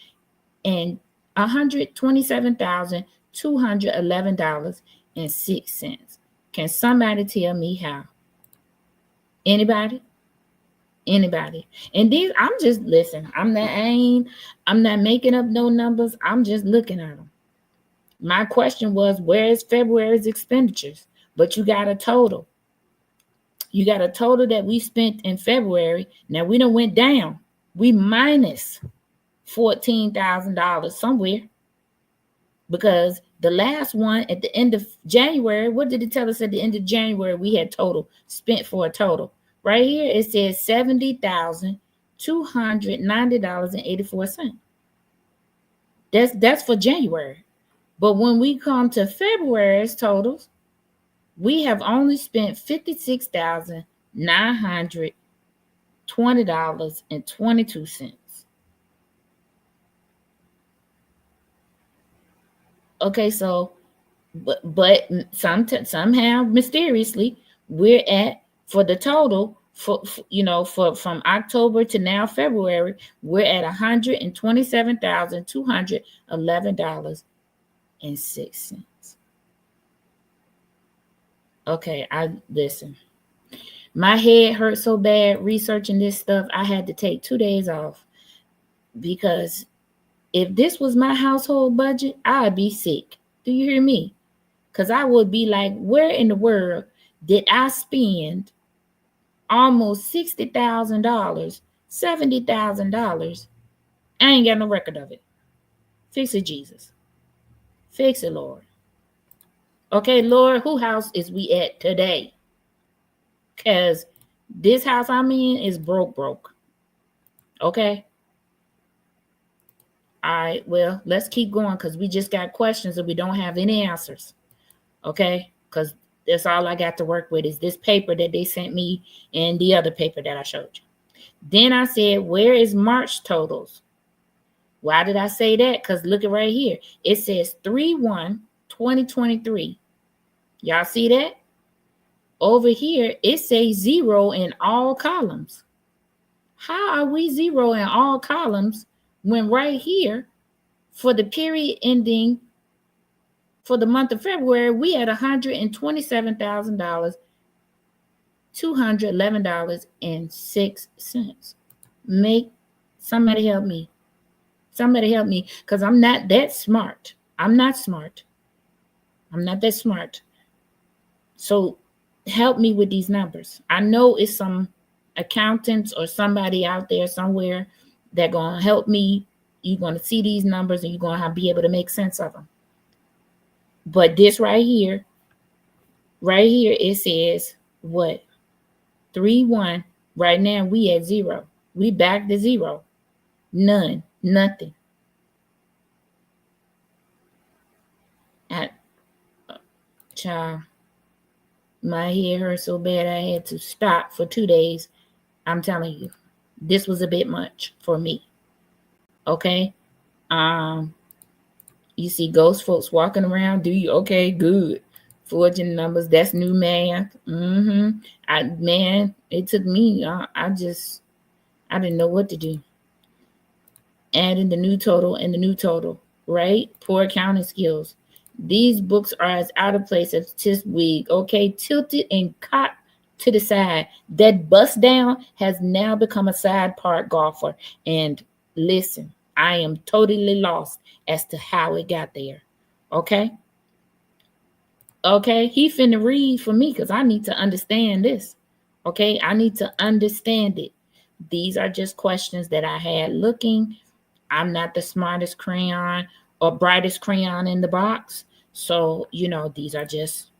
and $127,211.06. Can somebody tell me how? Anybody? And these, I'm not making up no numbers. I'm just looking at them. My question was, where is February's expenditures? But you got a total. You got a total that we spent in February. Now we done went down. We minus $14,000 somewhere, because the last one at the end of January, what did it tell us at the end of January? We had total spent for a total. Right here, it says $70,290.84. That's for January. But when we come to February's totals, we have only spent $56,920.22. Okay, so but somehow mysteriously we're at, for the total for from October to now February, we're at $127,211.06. Okay, listen. My head hurt so bad researching this stuff, I had to take 2 days off, because if this was my household budget, I'd be sick. Do you hear me? Because I would be like, where in the world did I spend almost $60,000, $70,000? I ain't got no record of it. Fix it, Jesus. Fix it, Lord. Okay, Lord, who house is we at today? Because this house I'm in is broke. Okay? All right, well, let's keep going, because we just got questions and we don't have any answers. Okay? Because that's all I got to work with is this paper that they sent me and the other paper that I showed you. Then I said, where is March totals? Why did I say that? Because look at right here. It says 3/1/2023. Y'all see that? Over here, it says 0 in all columns. How are we 0 in all columns when right here, for the period ending for the month of February, we had $127,211.06. Somebody help me. Somebody help me, because I'm not that smart. I'm not that smart. So help me with these numbers. I know it's some accountants or somebody out there somewhere that gonna help me. You're gonna see these numbers and you're gonna be able to make sense of them. But this right here, it says what? 3-1. Right now we at 0. We back to 0. None. Nothing. Child, my head hurt so bad I had to stop for 2 days. I'm telling you, this was a bit much for me. Okay. You see ghost folks walking around. Do you? Okay, good. Forging numbers. That's new math. Man, it took me. I didn't know what to do. Adding the new total and the new total, right? Poor accounting skills. These books are as out of place as this wig. Okay, tilted and cocked to the side. That bust down has now become a side part golfer. And listen, I am totally lost as to how it got there. Okay? Okay, he finna read for me because I need to understand this. Okay, I need to understand it. These are just questions that I had looking. I'm not the smartest crayon or brightest crayon in the box. So, these are just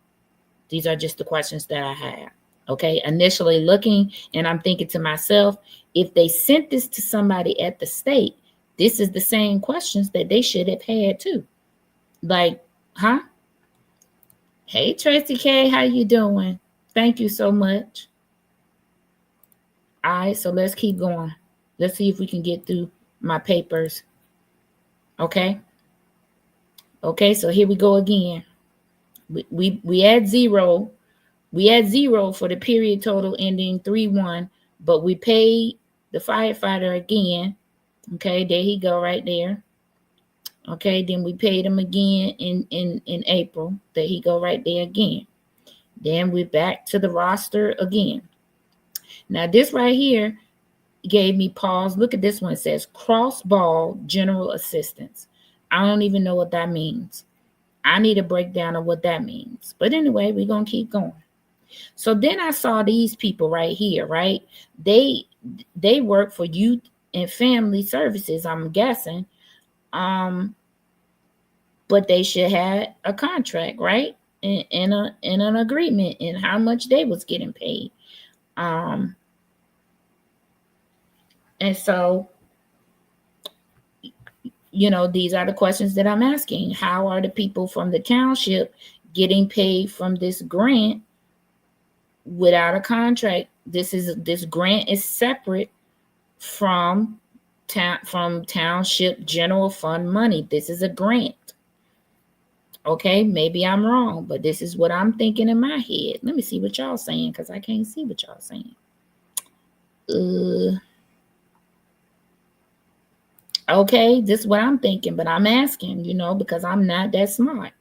the questions that I have. Okay, initially looking, and I'm thinking to myself, if they sent this to somebody at the state, this is the same questions that they should have had too. Like, huh? Hey, Tracy K, how you doing? Thank you so much. All right, so let's keep going. Let's see if we can get through my papers. Okay. Okay, so here we go again. We add 0. We add 0 for the period total ending 3-1, but we paid the firefighter again. Okay, there he go right there. Okay, then we paid him again in April. There he go right there again. Then we're back to the roster again. Now this right here gave me pause. Look at this one. It says cross ball general assistance. I don't even know what that means. I need a breakdown of what that means. But anyway, we're going to keep going. So then I saw these people right here, right? They work for youth and family services, I'm guessing. But they should have a contract, right? And an agreement in how much they was getting paid. And so, these are the questions that I'm asking. How are the people from the township getting paid from this grant without a contract? This grant is separate from township general fund money. This is a grant. Okay, maybe I'm wrong, but this is what I'm thinking in my head. Let me see what y'all saying because I can't see what y'all saying. Okay, this is what I'm thinking, but I'm asking, because I'm not that smart.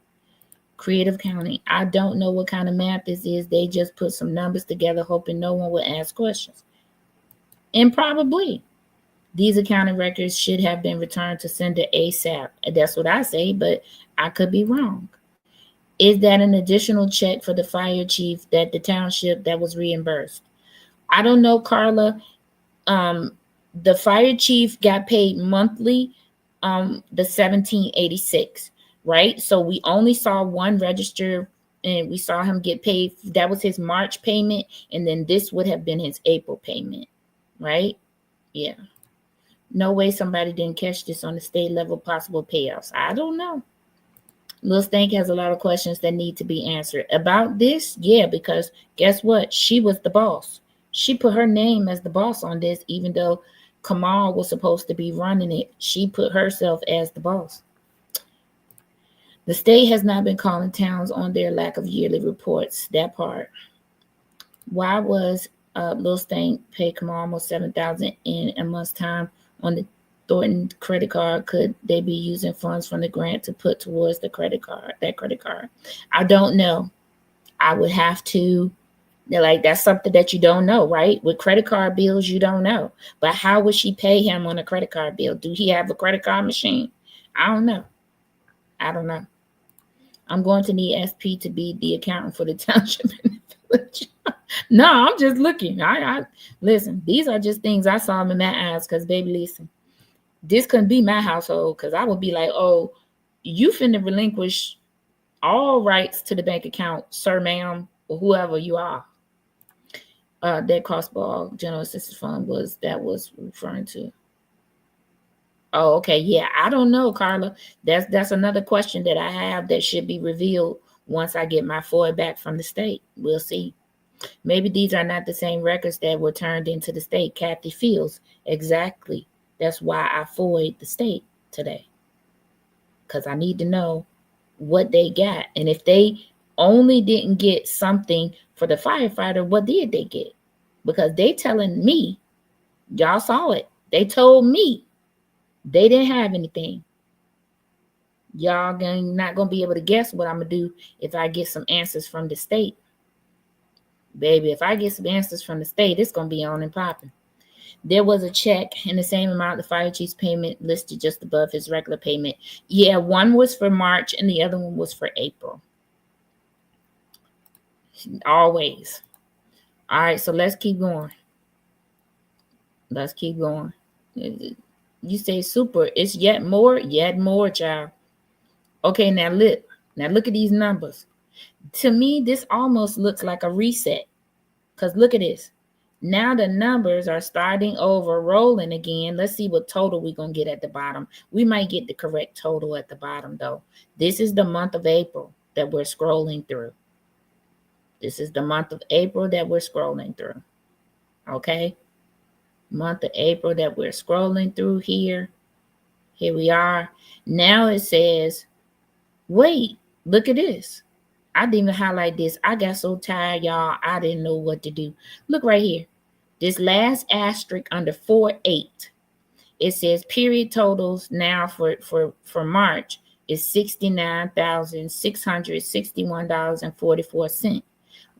Creative counting. I don't know what kind of math this is. They just put some numbers together hoping no one would ask questions. And probably these accounting records should have been returned to sender ASAP. That's what I say, but I could be wrong. Is that an additional check for the fire chief that the township that was reimbursed? I don't know, Carla. The fire chief got paid monthly, the $17.86, right? So we only saw one register and we saw him get paid. That was his March payment. And then this would have been his April payment, right? Yeah. No way somebody didn't catch this on the state level possible payoffs. I don't know. Lil Stank has a lot of questions that need to be answered about this. Yeah, because guess what? She was the boss. She put her name as the boss on this, even though Kamal was supposed to be running it. She put herself as the boss. The state has not been calling towns on their lack of yearly reports. That part. Why was Lil Stank pay Kamal almost $7,000 in a month's time on the Thornton credit card? Could they be using funds from the grant to put towards that credit card? I don't know. I would have to. That's something that you don't know, right? With credit card bills, you don't know. But how would she pay him on a credit card bill? Do he have a credit card machine? I don't know. I'm going to need SP to be the accountant for the township in the village. No, I'm just looking. I listen. These are just things I saw in my eyes. Cause baby, listen, this couldn't be my household. Cause I would be like, oh, you finna relinquish all rights to the bank account, sir, ma'am, or whoever you are. That crossbar general assistance fund was referring to. Oh, okay. Yeah, I don't know, Carla. That's another question that I have that should be revealed once I get my FOIA back from the state. We'll see. Maybe these are not the same records that were turned into the state. Kathy Fields. Exactly. That's why I FOIA'd the state today. Because I need to know what they got. And if they only didn't get something for the firefighter, what did they get? Because they telling me, y'all saw it. They told me they didn't have anything. Y'all not going to be able to guess what I'm going to do if I get some answers from the state. Baby, if I get some answers from the state, it's going to be on and popping. There was a check in the same amount the fire chief's payment listed just above his regular payment. Yeah, one was for March and the other one was for April. Always. All right, so let's keep going. Let's keep going. You say super. It's yet more, child. Okay, now look at these numbers. To me, this almost looks like a reset. Because look at this. Now the numbers are starting over, rolling again. Let's see what total we're going to get at the bottom. We might get the correct total at the bottom, though. This is the month of April that we're scrolling through. This is the month of April that we're scrolling through. Okay? Month of April that we're scrolling through here. Here we are. Now it says, wait, look at this. I didn't even highlight this. I got so tired, y'all. I didn't know what to do. Look right here. This last asterisk under 4.8. It says period totals now for March is $69,661.44.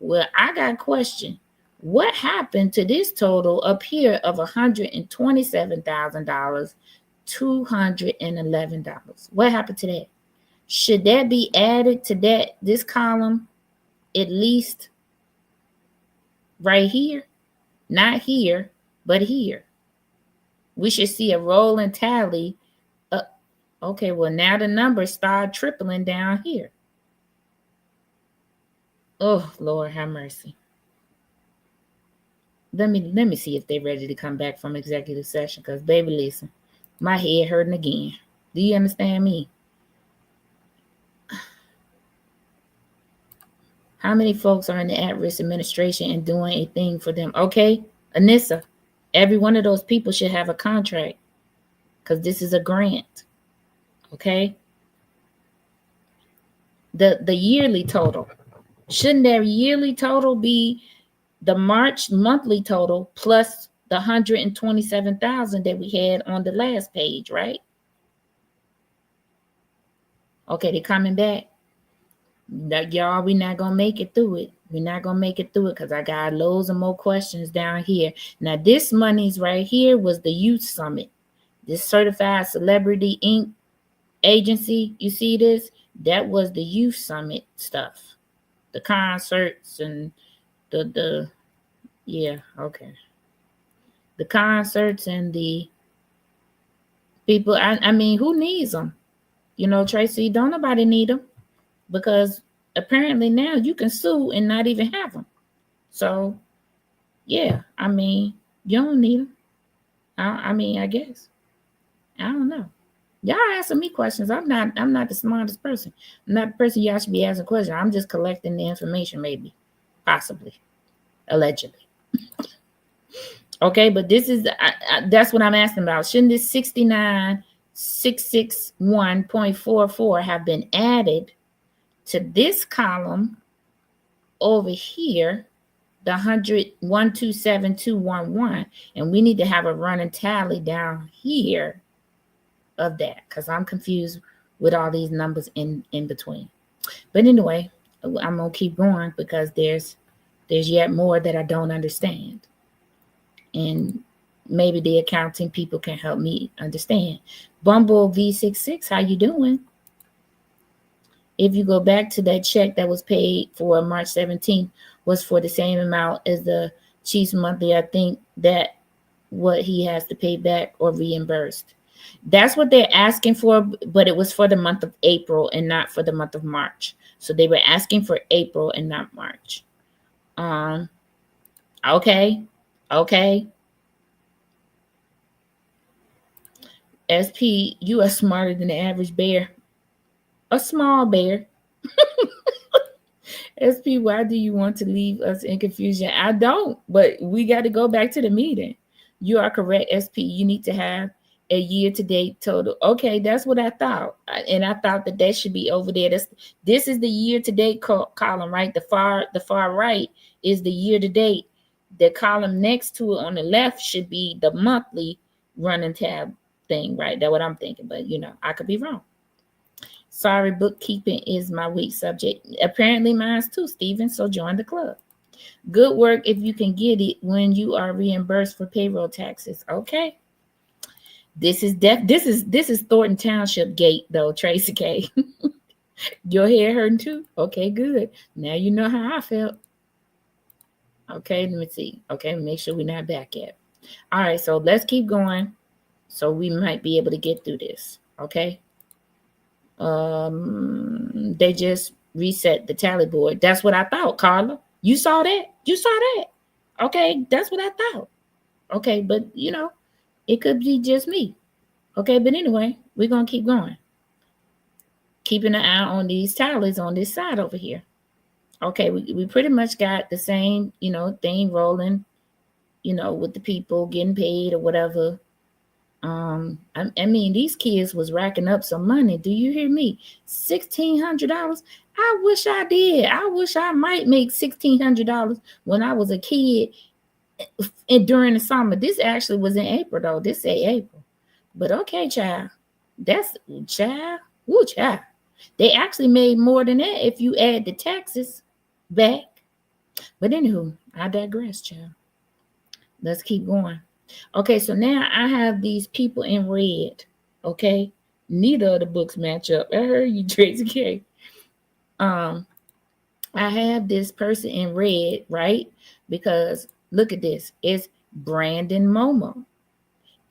Well, I got a question. What happened to this total up here of $127,211? What happened to that? Should that be added to this column at least right here? Not here, but here. We should see a rolling tally. Okay, well, now the numbers start tripling down here. Oh, Lord, have mercy. Let me see if they're ready to come back from executive session, because, baby, listen, my head hurting again. Do you understand me? How many folks are in the at-risk administration and doing a thing for them? Okay, Anissa, every one of those people should have a contract because this is a grant. Okay? The yearly total. Shouldn't their yearly total be the March monthly total plus the 127,000 that we had on the last page, right? Okay, they're coming back. Y'all, we're not gonna make it through it. We're not gonna make it through it because I got loads of more questions down here. Now, this money's right here was the youth summit. This Certified Celebrity Inc. agency, you see this? That was the youth summit stuff. The concerts and the yeah, okay. The concerts and the people, I mean, who needs them? You know, Tracy, don't nobody need them. Because apparently now you can sue and not even have them. So, yeah, I mean, you don't need them. I mean, I guess. I don't know. Y'all asking me questions. I'm not the smartest person. I'm not the person y'all should be asking questions. I'm just collecting the information, maybe, possibly, allegedly. Okay, but this is that's what I'm asking about. Shouldn't this 69,661.44 have been added to this column over here, the 127,211, and we need to have a running tally down here of that because I'm confused with all these numbers in between. But anyway, I'm gonna keep going because there's yet more that I don't understand, and maybe the accounting people can help me understand. Bumble V66, how you doing? if you go back to that check that was paid for March 17th, was for the same amount as the chief's monthly. I think that what he has to pay back or reimbursed. That's what they're asking for, but it was for the month of April and not for the month of March. So they were asking for April and not March. Okay. SP, you are smarter than the average bear. A small bear. SP, why do you want to leave us in confusion? I don't, but we got to go back to the meeting. You are correct, SP. You need to have a year-to-date total. Okay, that's what I thought. And I thought that should be over there. This is the year-to-date column, right? The far right is the year-to-date. The column next to it on the left should be the monthly running tab thing, right? That's what I'm thinking, but I could be wrong. Sorry, bookkeeping is my weak subject. Apparently mine's too, Stephen, so join the club. Good work if you can get it when you are reimbursed for payroll taxes. Okay. This is Thornton Township gate though, Tracy K. Your head hurting too? Okay, good. Now you know how I felt. Okay, let me see. Okay, make sure we're not back yet. All right, so let's keep going. So we might be able to get through this. Okay. They just reset the tally board. That's what I thought, Carla. You saw that? Okay, that's what I thought. Okay, but it could be just me. Okay, but anyway, we're gonna keep going. Keeping an eye on these tallies on this side over here. Okay, we pretty much got the same, thing rolling, with the people getting paid or whatever. I mean, these kids was racking up some money. Do you hear me? $1,600. I wish I did. I wish I might make $1,600 when I was a kid and during the summer. This actually was in April, though. This say April. But okay, child. That's child. Woo, child. They actually made more than that if you add the taxes back. But anywho, I digress, child. Let's keep going. Okay, so now I have these people in red. Okay, neither of the books match up. I heard you, Tracy K. I have this person in red, right? Because look at this. It's Brandon Momo.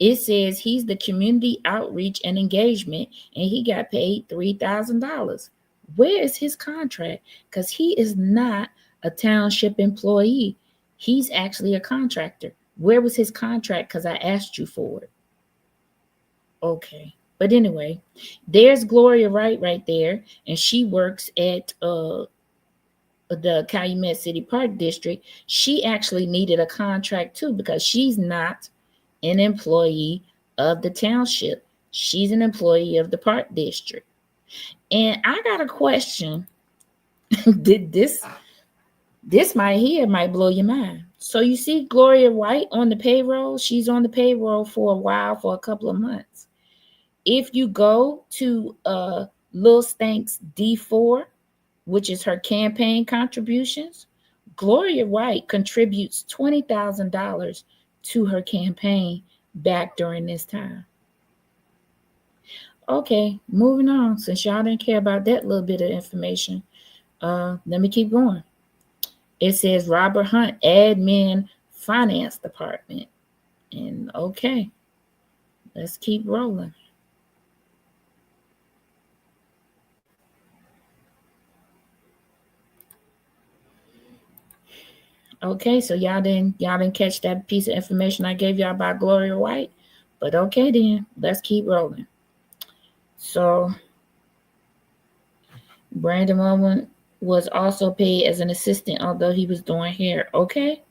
It says he's the community outreach and engagement, and he got paid $3,000. Where is his contract? Because he is not a township employee. He's actually a contractor. Where was his contract? Because I asked you for it. Okay. But anyway, there's Gloria right there. And she works at the Calumet City Park District. She actually needed a contract too because she's not an employee of the township. She's an employee of the Park District. And I got a question. This might blow your mind. So you see Gloria White on the payroll. She's on the payroll for a while, for a couple of months. If you go to Lil Stank's D4, which is her campaign contributions, Gloria White contributes $20,000 to her campaign back during this time. Okay, moving on. Since y'all didn't care about that little bit of information, let me keep going. It says Robert Hunt, admin, finance department. And okay, let's keep rolling. Okay, so y'all didn't catch that piece of information I gave y'all about Gloria White, but okay then, let's keep rolling. So Brandon Mullen was also paid as an assistant, although he was doing hair. Okay.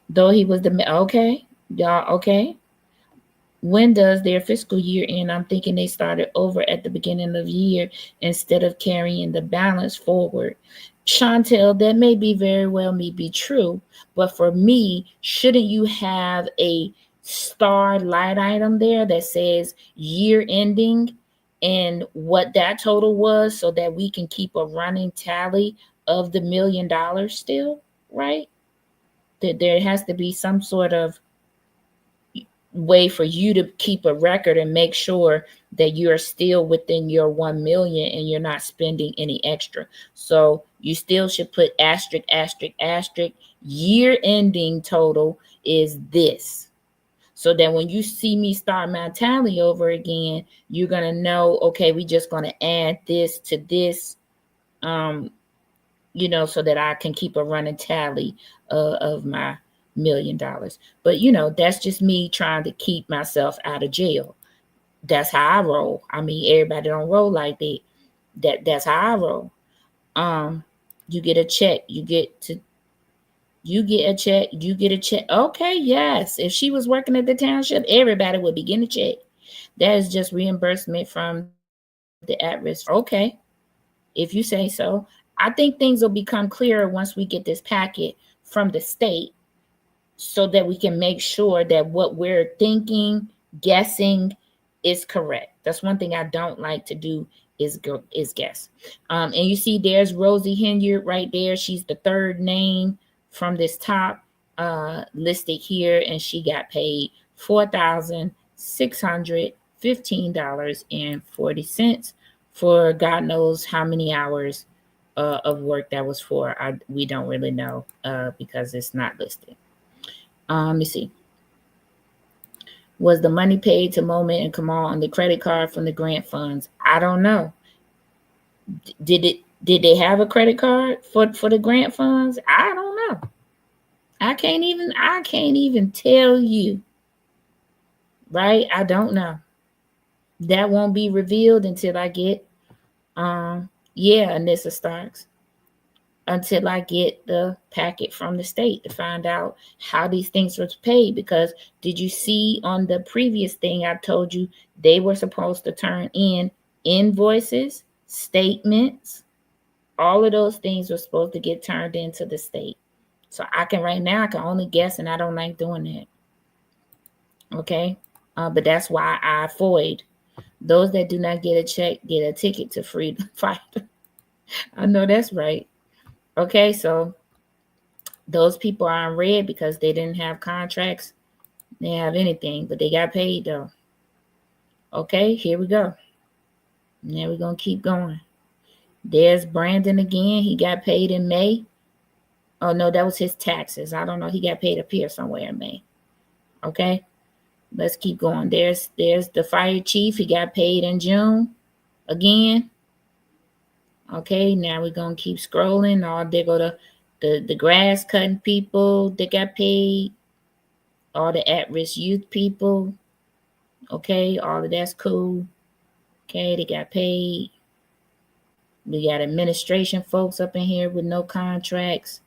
Though he was y'all okay. When does their fiscal year end? I'm thinking they started over at the beginning of the year instead of carrying the balance forward. Chantel, that may be true, but for me, shouldn't you have a star light item there that says year ending and what that total was so that we can keep a running tally of the $1 million still, right? That there has to be some sort of way for you to keep a record and make sure that you're still within your 1 million and you're not spending any extra. So you still should put asterisk, asterisk, asterisk. Year ending total is this. So that when you see me start my tally over again, you're going to know, okay, we just going to add this to this, you know, so that I can keep a running tally of my $1 million. But, you know, that's just me trying to keep myself out of jail. That's how I roll. I mean, everybody don't roll like that. That's how I roll. You get a check, you get a check. Okay, yes. If she was working at the township, everybody would be getting a check. That is just reimbursement from the at-risk. Okay, if you say so. I think things will become clearer once we get this packet from the state so that we can make sure that what we're thinking, guessing is correct. That's one thing I don't like to do is guess. And you see there's Rosie Henyard right there. She's the third name from this top listed here, and she got paid $4,615.40 for God knows how many hours of work that was for. We don't really know because it's not listed. Let me see. Was the money paid to Moment and Kamal on the credit card from the grant funds? I don't know. Did they have a credit card for the grant funds? I don't know. I can't even tell you. Right? I don't know. That won't be revealed until I get Anissa Starks. Until I get the packet from the state to find out how these things were paid. Because did you see on the previous thing I told you, they were supposed to turn in invoices, statements, all of those things were supposed to get turned into the state. So I can only guess, and I don't like doing that. Okay? But that's why I avoid those that do not get a check, get a ticket to freedom fighter. I know that's right. Okay, so those people are in red because they didn't have contracts. They didn't have anything, but they got paid though. Okay, here we go. Now we're going to keep going. There's Brandon again. He got paid in May. Oh, no, that was his taxes. I don't know. He got paid up here somewhere in May. Okay, let's keep going. There's the fire chief. He got paid in June again. Okay, now we're going to keep scrolling. They go to the grass cutting people that got paid. All the at-risk youth people. Okay, all of that's cool. Okay, they got paid. We got administration folks up in here with no contracts.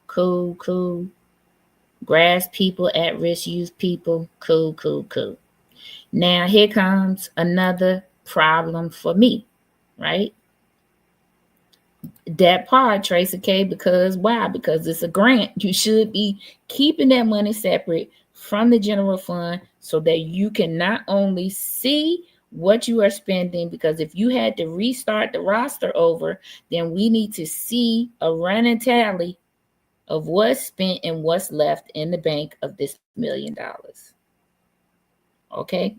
Cool. Grass people, at-risk youth people. Cool. Now, here comes another problem for me, right? That part, Tracy K, because why? Because it's a grant. You should be keeping that money separate from the general fund so that you can not only see what you are spending, because if you had to restart the roster over, then we need to see a running tally of what's spent and what's left in the bank of this $1 million. Okay,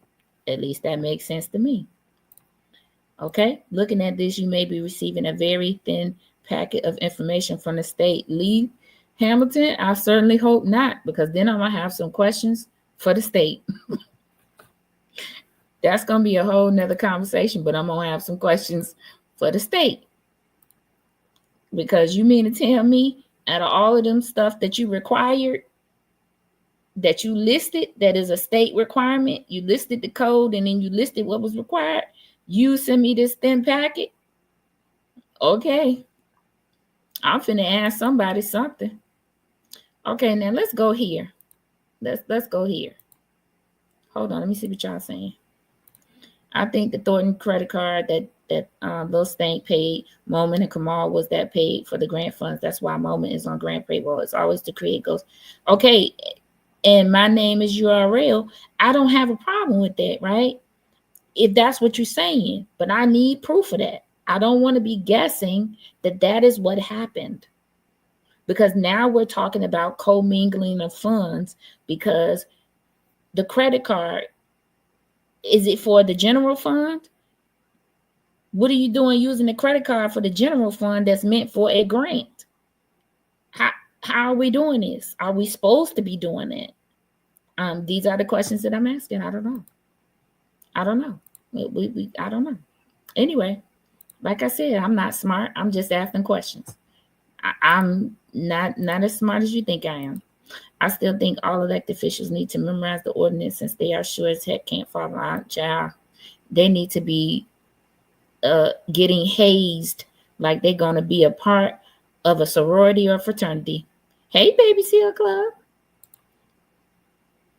at least that makes sense to me. Okay, looking at this, you may be receiving a very thin packet of information from the state. Lee Hamilton, I certainly hope not, because then I'm going to have some questions for the state. That's going to be a whole nother conversation, but I'm going to have some questions for the state. Because you mean to tell me, out of all of them stuff that you required, that you listed, that is a state requirement, you listed the code and then you listed what was required, you send me this thin packet? Okay. I'm finna ask somebody something. Okay, now let's go here. Let's go here. Hold on, let me see what y'all saying. I think the Thornton credit card that Lil Stank paid, Moment and Kamal was that paid for the grant funds. That's why Moment is on grant payroll. It's always to create goals. Okay, and my name is URL. I don't have a problem with that, right? If that's what you're saying, but I need proof of that. I don't want to be guessing that is what happened, because now we're talking about commingling of funds, because the credit card, is it for the general fund? What are you doing using the credit card for the general fund that's meant for a grant? How are we doing this? Are we supposed to be doing that? These are the questions that I'm asking. I don't know. I don't know. I don't know. Anyway, like I said, I'm not smart. I'm just asking questions. I'm not as smart as you think I am. I still think all elected officials need to memorize the ordinance since they are sure as heck can't follow out. Child, they need to be getting hazed like they're going to be a part of a sorority or fraternity. Hey, Baby Seal Club.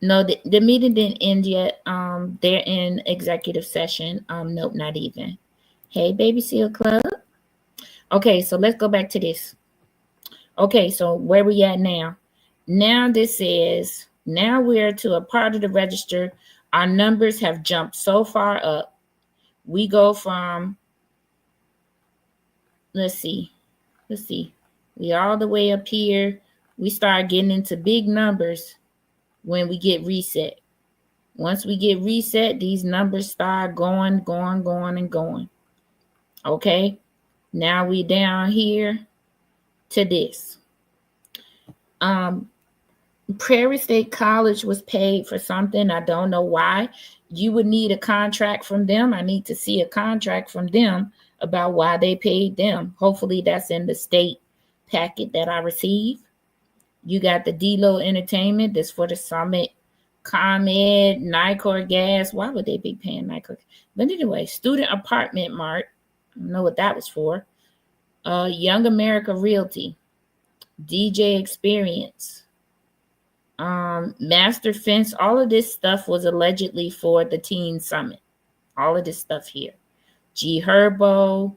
No, the meeting didn't end yet. They're in executive session. Nope, not even. Hey, Baby Seal Club. Okay, so let's go back to this. Okay, so where we at now? Now this says, now we're to a part of the register. Our numbers have jumped so far up. We go from, let's see. We all the way up here. We start getting into big numbers when we get reset. Once we get reset, these numbers start going. Okay, now we down here to this. Prairie State College was paid for something. I don't know why. You would need a contract from them. I need to see a contract from them about why they paid them. Hopefully that's in the state packet that I received. You got the D-Lo Entertainment. That's for the Summit, ComEd, Nicor Gas. Why would they be paying Nicor? But anyway, Student Apartment Mart. I don't know what that was for. Young America Realty, DJ Experience, Master Fence. All of this stuff was allegedly for the Teen Summit. All of this stuff here. G Herbo,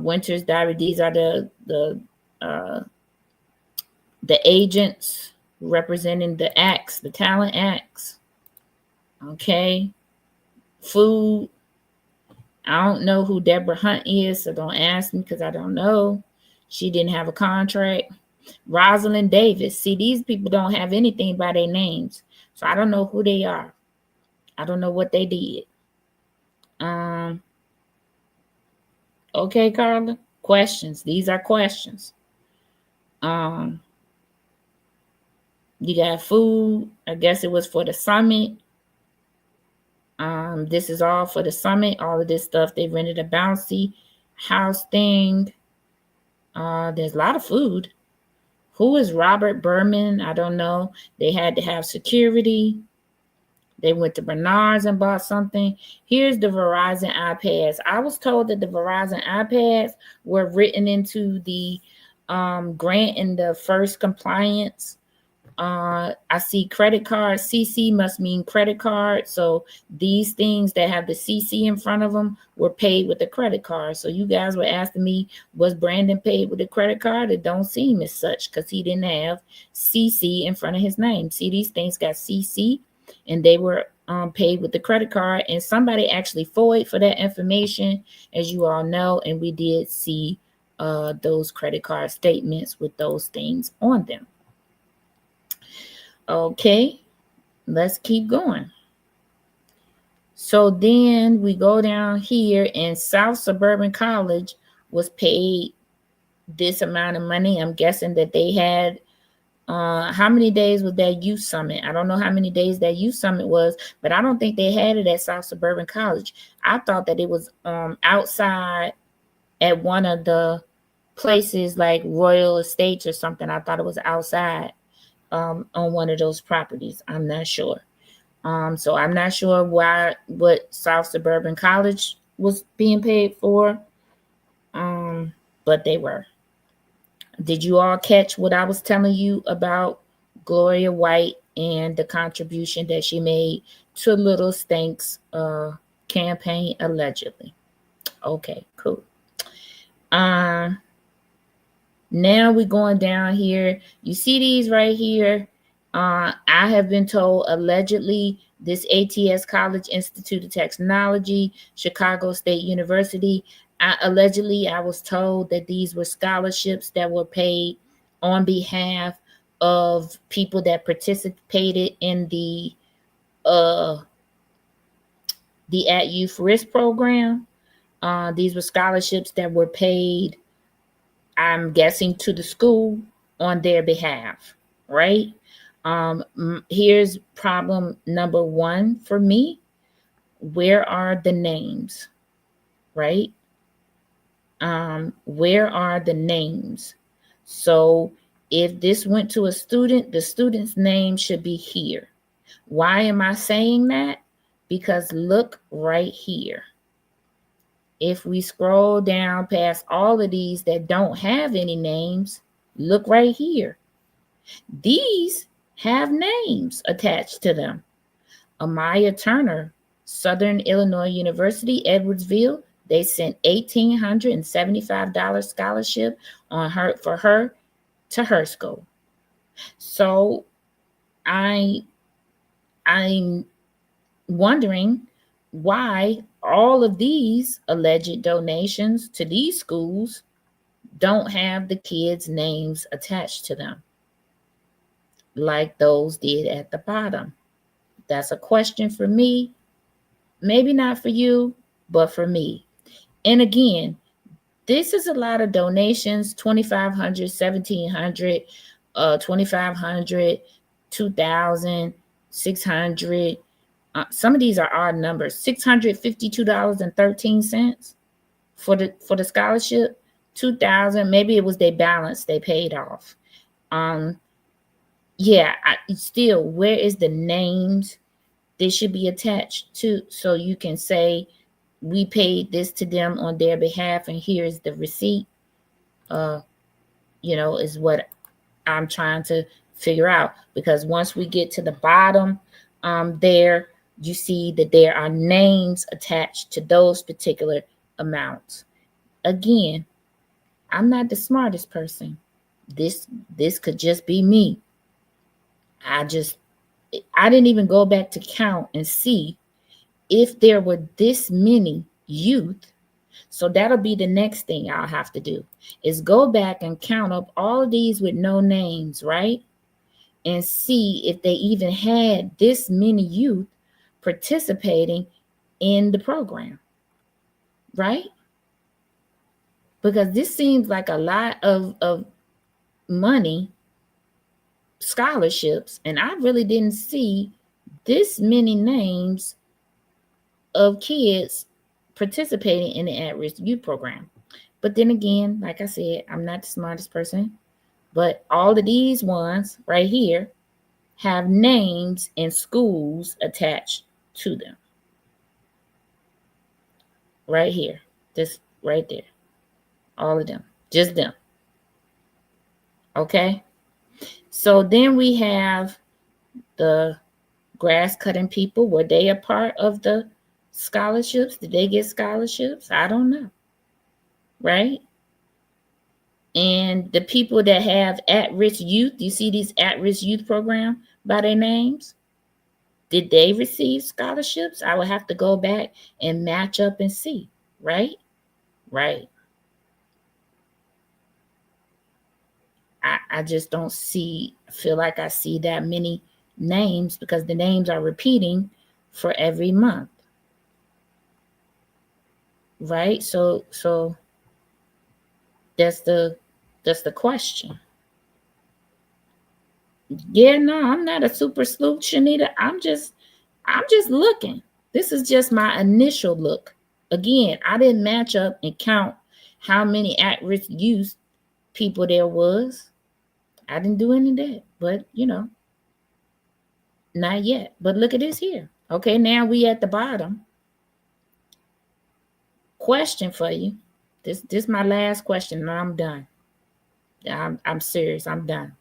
Winter's Diary. These are the agents representing the acts, the talent acts. Okay. Food. I don't know who Deborah Hunt is, so don't ask me because I don't know. She didn't have a contract. Rosalind Davis. See, these people don't have anything by their names, so I don't know who they are. I don't know what they did. Okay, Carla. Questions. These are questions. You got food. I guess it was for the summit. This is all for the summit. All of this stuff. They rented a bouncy house thing. There's a lot of food. Who is Robert Berman? I don't know. They had to have security. They went to Bernard's and bought something. Here's the Verizon iPads. I was told that the Verizon iPads were written into the grant in the first compliance. I see credit card. CC must mean credit card. So these things that have the CC in front of them were paid with a credit card. So you guys were asking me, was Brandon paid with a credit card? It don't seem as such because he didn't have CC in front of his name. See, these things got CC and they were paid with the credit card. And somebody actually forwarded for that information, as you all know. And we did see those credit card statements with those things on them. Okay, let's keep going. So then we go down here and South Suburban College was paid this amount of money. I'm guessing that they had, how many days was that youth summit? I don't know how many days that youth summit was, but I don't think they had it at South Suburban College. I thought that it was outside at one of the places like Royal Estates or something. I thought it was outside. On one of those properties. I'm not sure. So I'm not sure what South Suburban College was being paid for. But they were. Did you all catch what I was telling you about Gloria White and the contribution that she made to Little Stank's campaign allegedly? Okay, cool. Now we're going down here. You see these right here. I have been told allegedly this ATS College Institute of Technology, Chicago State University. Allegedly, I was told that these were scholarships that were paid on behalf of people that participated in the the At Youth Risk program. These were scholarships that were paid, I'm guessing, to the school on their behalf, right? Here's problem number one for me. Where are the names, right? Where are the names? So if this went to a student, the student's name should be here. Why am I saying that? Because look right here. If we scroll down past all of these that don't have any names, look right here. These have names attached to them. Amaya Turner, Southern Illinois University, Edwardsville, they sent $1,875 scholarship for her to her school. So I'm wondering why all of these alleged donations to these schools don't have the kids' names attached to them, like those did at the bottom. That's a question for me. Maybe not for you, but for me. And again, this is a lot of donations: $2,500, $1,700, $2,500, $2,600. Some of these are odd numbers. $652.13 for the scholarship. $2,000. Maybe it was their balance they paid off. Still, where is the names? They should be attached to, so you can say we paid this to them on their behalf, and here's the receipt. Is what I'm trying to figure out, because once we get to the bottom, there you see that there are names attached to those particular amounts. Again, I'm not the smartest person. This could just be me. I didn't even go back to count and see if there were this many youth. So that'll be the next thing I'll have to do, is go back and count up all of these with no names, right? And see if they even had this many youth participating in the program, right? Because this seems like a lot of money, scholarships, and I really didn't see this many names of kids participating in the at-risk youth program. But then again, like I said, I'm not the smartest person, but all of these ones right here have names and schools attached to them. Right here, this right there, all of them, just them. Okay, so then we have the grass cutting people. Were they a part of the scholarships? Did they get scholarships? I don't know, right? And the people that have at-risk youth, you see these at-risk youth program by their names, did they receive scholarships? I would have to go back and match up and see, right? Right. I just don't feel like I see that many names, because the names are repeating for every month. Right? So that's the question. Yeah, no, I'm not a super sleuth, Shanita. I'm just looking. This is just my initial look. Again, I didn't match up and count how many at-risk youth people there was. I didn't do any of that, but not yet. But look at this here. Okay, now we at the bottom. Question for you. This is my last question, and I'm done. I'm serious. I'm done.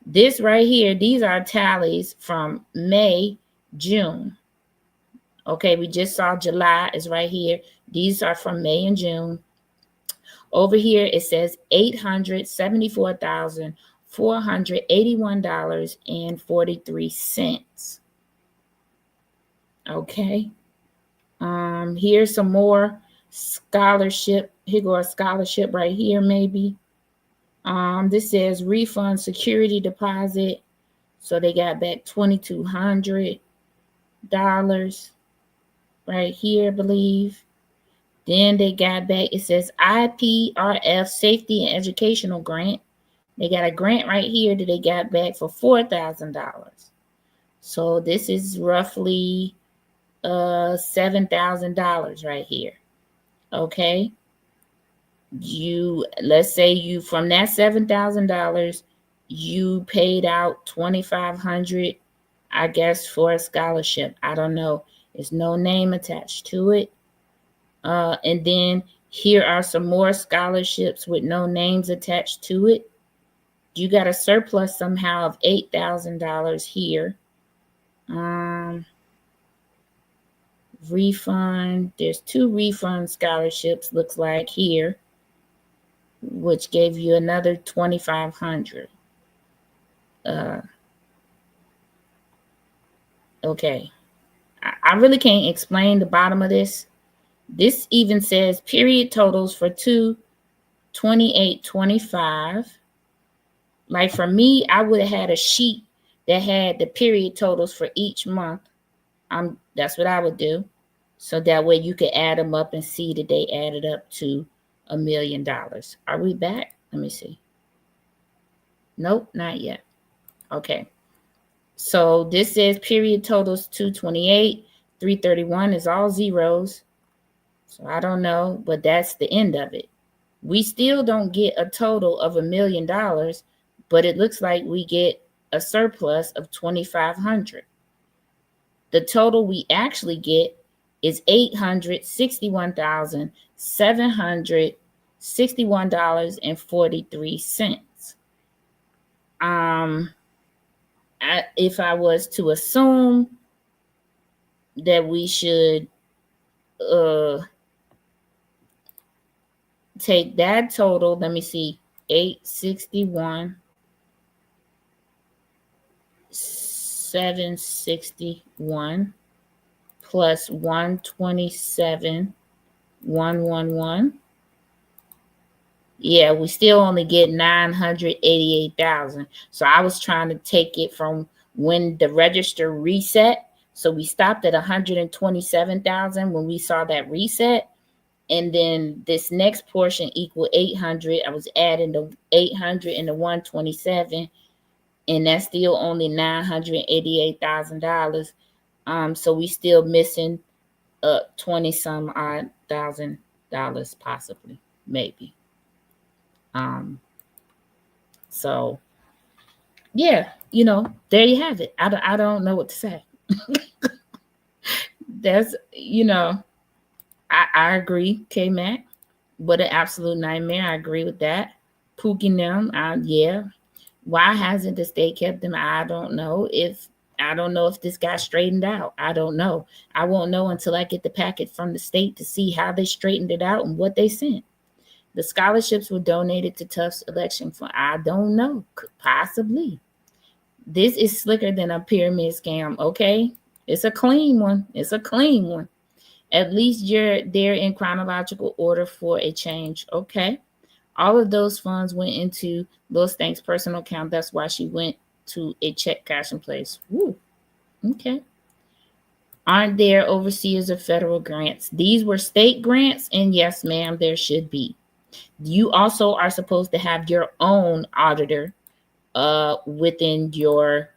This right here, these are tallies from May, June. Okay, we just saw July is right here. These are from May and June. Over here, it says $874,481.43. Okay. Here's some more scholarship. Here go a scholarship right here, maybe. This says refund security deposit. So they got back $2,200. right here, I believe. Then they got back, it says IPRF Safety and Educational Grant. They got a grant right here that they got back for $4,000. So this is roughly $7,000 right here. Okay. Let's say you from that $7,000, you paid out $2,500, I guess, for a scholarship. I don't know. There's no name attached to it. And then here are some more scholarships with no names attached to it. You got a surplus somehow of $8,000 here. Refund. There's 2 refund scholarships, looks like here, which gave you another $2,500. Okay. I really can't explain the bottom of this. This even says period totals for 2/28/25. Like for me, I would have had a sheet that had the period totals for each month. That's what I would do. So that way you could add them up and see that they added up to $1 million. Are we back? Let me see. Nope, not yet. Okay. So this says period totals 228, 331 is all zeros. So I don't know, but that's the end of it. We still don't get a total of $1 million, but it looks like we get a surplus of $2,500. The total we actually get is $861,761.43. If I was to assume that we should take that total, let me see, 861, 761 plus 127, 111. Yeah, we still only get 988,000. So I was trying to take it from when the register reset. So we stopped at 127,000 when we saw that reset. And then this next portion equal 800. I was adding the 800 and the 127, and that's still only $988,000. So we still missing 20 some odd $1,000 possibly, maybe. So yeah, there you have it. I don't know what to say. That's, I agree, K-Mac. What an absolute nightmare. I agree with that. Pooking them, yeah. Why hasn't the state kept them? I don't know if this got straightened out. I don't know. I won't know until I get the packet from the state to see how they straightened it out and what they sent. The scholarships were donated to Tufts election fund. I don't know. Possibly. This is slicker than a pyramid scam, okay? It's a clean one. It's a clean one. At least you're there in chronological order for a change, okay? All of those funds went into Lil Stank's personal account. That's why she went to a check cash in place. Woo. Okay. Aren't there overseers of federal grants? These were state grants, and yes, ma'am, there should be. You also are supposed to have your own auditor within your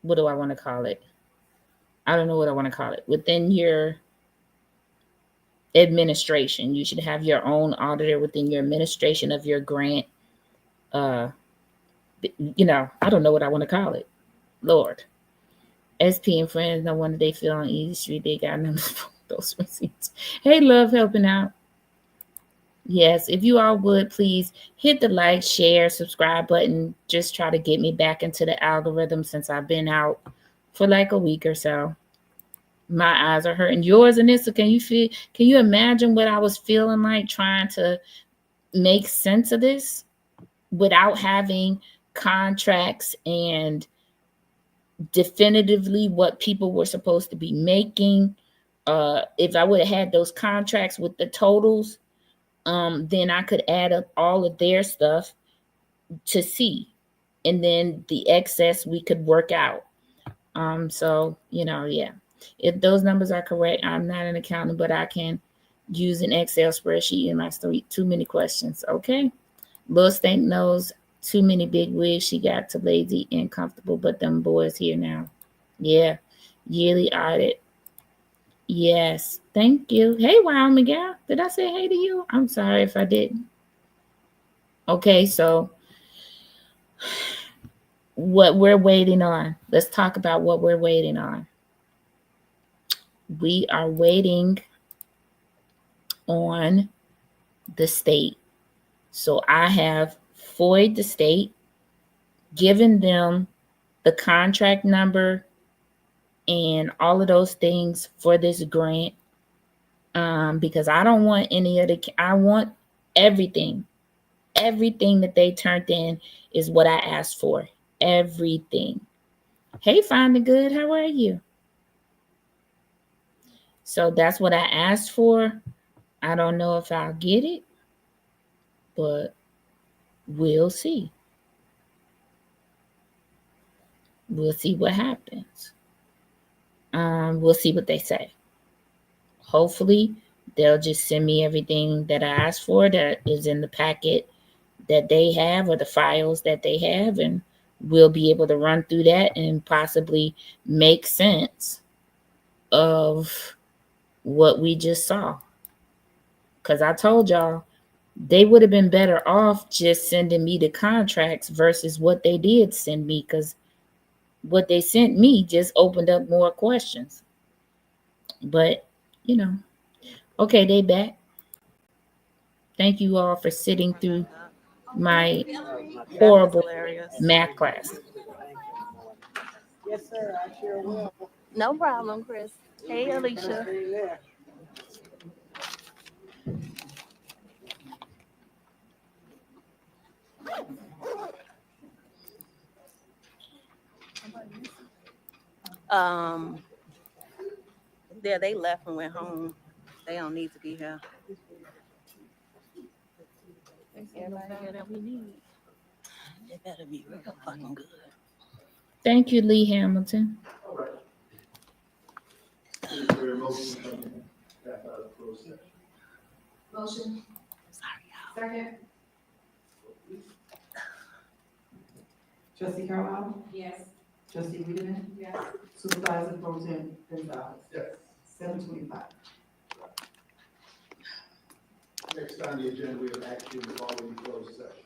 what do I want to call it? I don't know what I want to call it. Within your administration, you should have your own auditor within your administration of your grant. I don't know what I want to call it. Lord. SP and friends, no wonder they feel on Easy Street. They got numbers for those receipts. Hey, love, helping out. Yes, if you all would, please hit the like, share, subscribe button. Just try to get me back into the algorithm since I've been out for like a week or so. My eyes are hurting. Yours, Anissa, can you imagine what I was feeling like trying to make sense of this without having contracts and definitively what people were supposed to be making? If I would have had those contracts with the totals, then I could add up all of their stuff to see. and then the excess we could work out. So, yeah. If those numbers are correct, I'm not an accountant, but I can use an Excel spreadsheet in my story. Too many questions. Okay. Lil Stank knows too many big wigs. She got too lazy and comfortable, but them boys here now. Yeah. Yearly audit. Yes. Thank you. Hey, Wow Miguel. Did I say hey to you? I'm sorry if I didn't. Okay. So what we're waiting on. Let's talk about what we're waiting on. We are waiting on the state. So I have FOIA'd the state, given them the contract number and all of those things for this grant, because I don't want any of I want everything. Everything that they turned in is what I asked for. Everything. Hey, Finding Good, how are you? So that's what I asked for. I don't know if I'll get it, but we'll see. We'll see what happens. We'll see what they say. Hopefully, they'll just send me everything that I asked for that is in the packet that they have or the files that they have, and we'll be able to run through that and possibly make sense of what we just saw. Because I told y'all, they would have been better off just sending me the contracts versus what they did send me, because what they sent me just opened up more questions. But, okay, they back. Thank you all for sitting through my horrible math class. Yes, sir. I sure will. No problem, Chris. Hey, Alicia. Yeah, they left and went home. They don't need to be here. Everybody here that we need. They better be real fucking good. Thank you, Lee Hamilton. All right. Is there a motion coming back out of closed session? Motion. Sorry, y'all. Second. Trustee Carlisle? Yes. Trustee Wiedemann? Yes. Supervisor Pro Tem Gonzalez? Yes. 7:25. Next on the agenda, we have action involving closed session.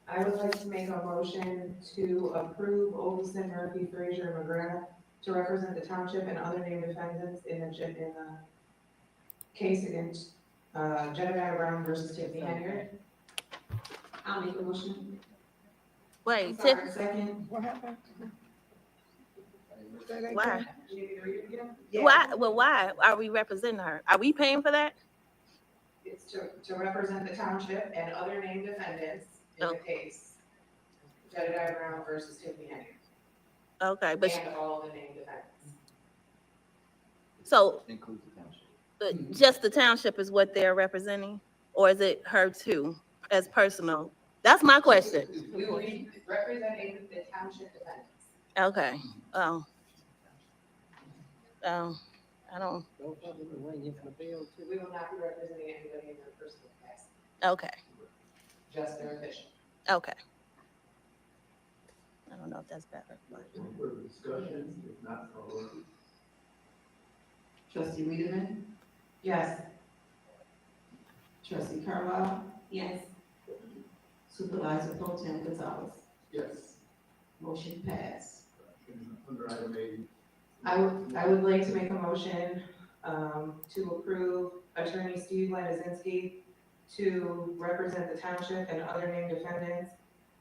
I would like to make a motion to approve Olson, Murphy, Frazier, and McGrath to represent the township and other named defendants in the case against Jedediah Brown versus Tiffany Henry. I'll make a motion. Wait, Sorry, second. What happened? why? You need me to read it again? Why? Well, why are we representing her? Are we paying for that? It's to represent the township and other named defendants in the case. Jedediah Brown versus Tiffany Henry. Okay, but And all the named defendants. so Includes the township. just the township is what they're representing, or is it her too, as personal? That's my question. We will be representing the township defendants. Okay. I don't. We will not be representing anybody in their personal capacity, Okay. just their official. Okay. I don't know if that's better. But. Any further discussion? If not, I'll vote. Trustee Wiedemann? Yes. Trustee Carlisle? Yes. Supervisor Pro Tem Gonzalez? Yes. Motion passed. And under item A. I would like to make a motion to approve Attorney Steve Landazinski to represent the township and other named defendants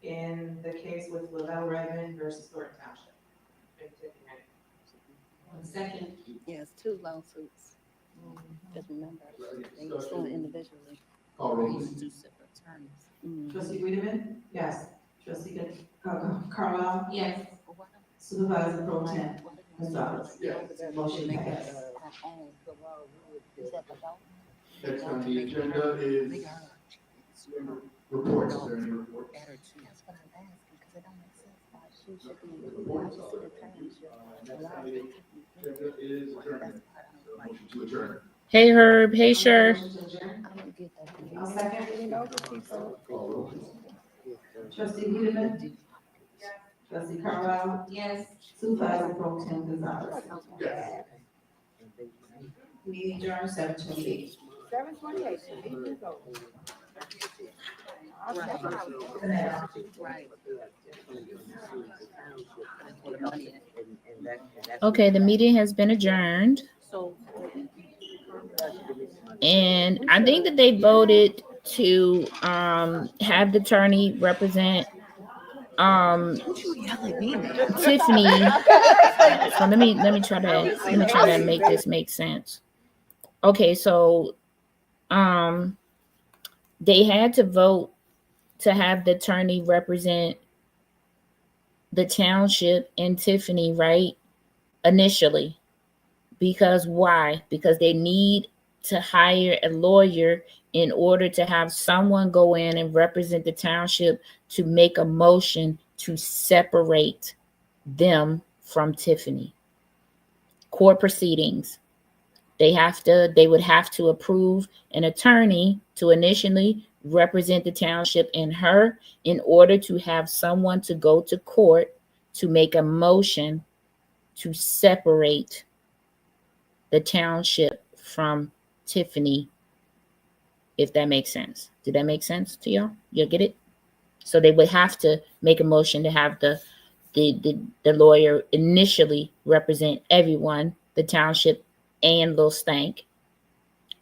in the case with Lavelle Redmond versus Thornton Township. Second. Yes, two lawsuits. Just remember, they Discussion. sue individually. Call roll, Two please. separate attorneys. Trustee Wiedemann? Yes. Trustee Carlisle? Yes. Supervisor Pro Tem Gonzalez? Yes. Motion passed. Next on the agenda is Reports, is there any reports? That's what I'm asking, because it don't make sense why she should be, I just see the township. Agenda is adjourned. Motion to adjourn. Hey Herb, hey Sher. Adjourn. I don't get that. I'll second. Call roll. Trustee Wiedemann. Trustee Carlisle. Yes. Supervisor Pro Tem Gonzalez. Yes. Meeting adjourned 7:28. 7:28. Okay, the meeting has been adjourned. And I think that they voted to have the attorney represent Tiffany. So let me try to make this make sense. Okay, so they had to vote to have the attorney represent the township and Tiffany, right? Initially. Because why? Because they need to hire a lawyer in order to have someone go in and represent the township to make a motion to separate them from Tiffany. Court proceedings. They would have to approve an attorney to initially represent the township and her in order to have someone to go to court to make a motion to separate the township from Tiffany, if that makes sense. Did that make sense to y'all? You get it? So they would have to make a motion to have the lawyer initially represent everyone, the township and Lil Stank.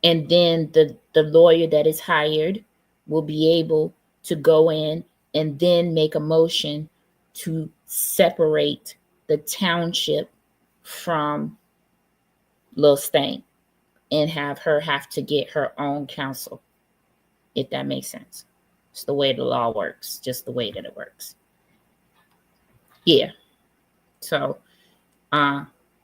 And then the lawyer that is hired will be able to go in and then make a motion to separate the township from Lil Stank and have to get her own counsel, if that makes sense. It's the way the law works, just the way that it works. Yeah. So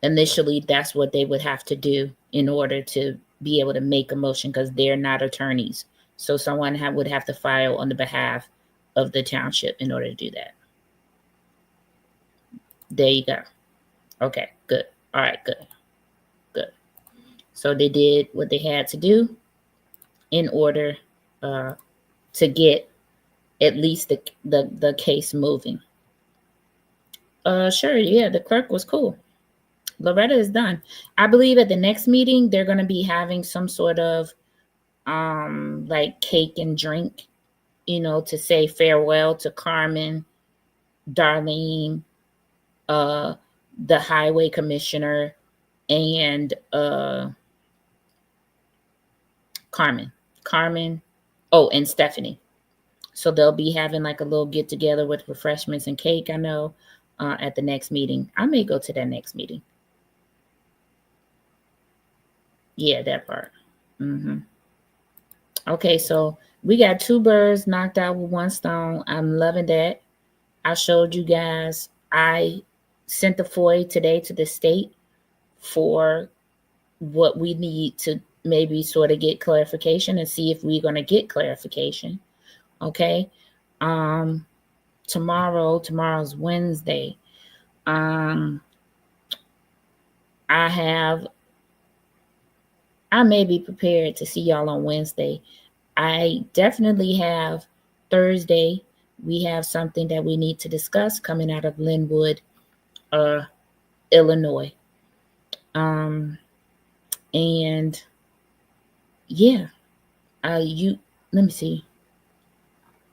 initially, that's what they would have to do in order to be able to make a motion, because they're not attorneys. So someone would have to file on the behalf of the township in order to do that. There you go. Okay, good. All right, good. Good. So they did what they had to do in order to get at least the case moving. Sure, yeah, the clerk was cool. Loretta is done. I believe at the next meeting, they're going to be having some sort of like cake and drink, to say farewell to Carmen, Darlene, the highway commissioner, and Carmen, and Stephanie. So they'll be having like a little get together with refreshments and cake, I know, at the next meeting. I may go to that next meeting. Yeah, that part. Okay, so we got 2 birds knocked out with 1 stone. I'm loving that. I showed you guys. I sent the FOIA today to the state for what we need to maybe sort of get clarification and see if we're going to get clarification. Okay. Tomorrow's Wednesday. I may be prepared to see y'all on Wednesday. I definitely have Thursday. We have something that we need to discuss coming out of Linwood, Illinois. And yeah, let me see.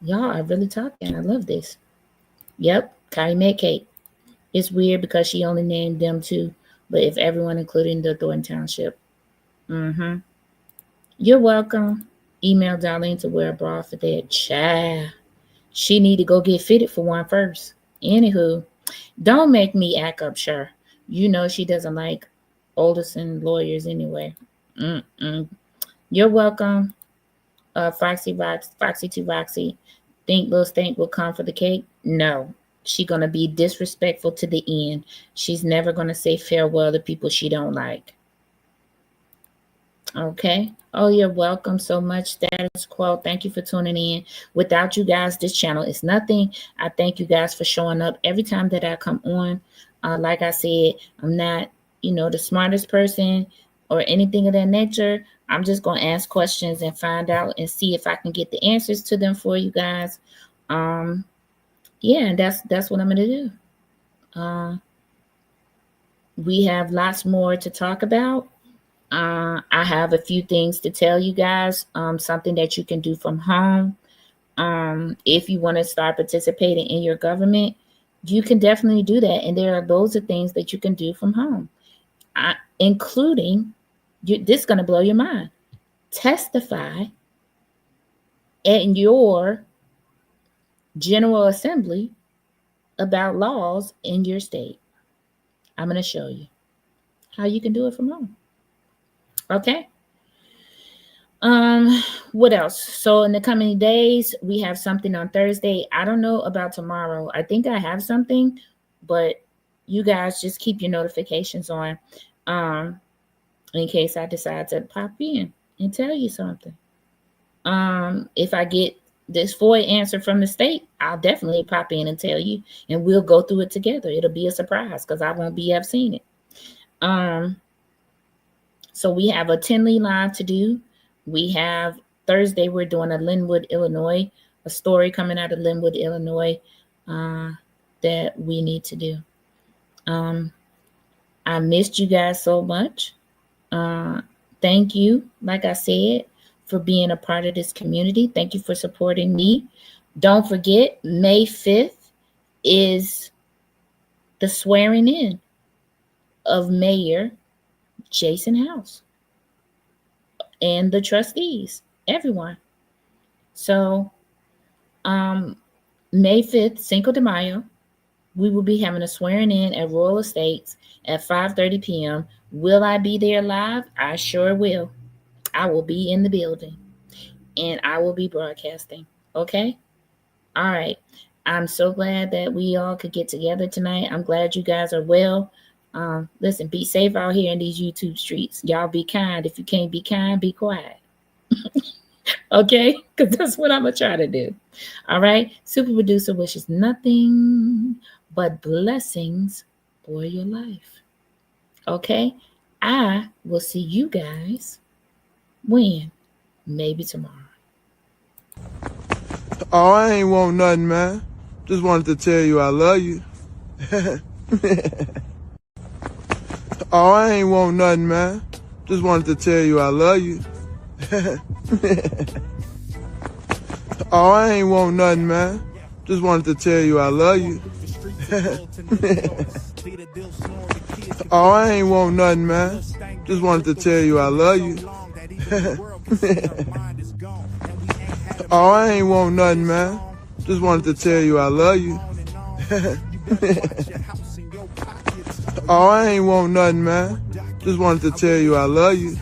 Y'all are really talking. I love this. Yep, Kylie made cake. It's weird because she only named them 2, but if everyone, including the Thornton Township. You're welcome. Email Darlene to wear a bra for that. Child. She need to go get fitted for one first. Anywho, don't make me act up, sure. You know she doesn't like Alderson lawyers anyway. You're welcome. Foxy to Roxy. Think Lil Stank will come for the cake? No. She gonna be disrespectful to the end. She's never gonna say farewell to people she don't like. Okay. Oh, you're welcome so much. Status Quo. Thank you for tuning in. Without you guys, this channel is nothing. I thank you guys for showing up every time that I come on. Like I said, I'm not, the smartest person or anything of that nature. I'm just going to ask questions and find out and see if I can get the answers to them for you guys. Yeah, and that's what I'm going to do. We have lots more to talk about. I have a few things to tell you guys, something that you can do from home. If you want to start participating in your government, you can definitely do that. And there are loads of things that you can do from home, including, this is going to blow your mind, testify at your General Assembly about laws in your state. I'm going to show you how you can do it from home. Okay. What else? So in the coming days, we have something on Thursday. I don't know about tomorrow. I think I have something, but you guys just keep your notifications on, in case I decide to pop in and tell you something. If I get this FOIA answer from the state, I'll definitely pop in and tell you, and we'll go through it together. It'll be a surprise because I won't have seen it. So we have a Tinley Live to do. We have Thursday, we're doing a Linwood, Illinois, a story coming out of Linwood, Illinois, that we need to do. I missed you guys so much. Thank you, like I said, for being a part of this community. Thank you for supporting me. Don't forget, May 5th is the swearing in of Mayor Jason House and the trustees, everyone. So May 5th, Cinco de Mayo, we will be having a swearing in at Royal Estates at 5:30 p.m. Will I be there live? I sure will. I will be in the building and I will be broadcasting. Okay? All right. I'm so glad that we all could get together tonight. I'm glad you guys are well. Listen, be safe out here in these YouTube streets. Y'all be kind. If you can't be kind, be quiet. Okay? Because that's what I'm going to try to do. All right? Super Producer wishes nothing but blessings for your life. Okay? I will see you guys when? Maybe tomorrow. Oh, I ain't want nothing, man. Just wanted to tell you I love you. Oh, I ain't want nothing, man. Just wanted to tell you I love you. Oh, I ain't want nothing, man. Just wanted to tell you I love you. Oh, I ain't want nothing, man. Just wanted to tell you I love you. Oh, I ain't want nothing, man. Just wanted to tell you I love you. Oh, I ain't want nothing, man. Just wanted to tell you I love you.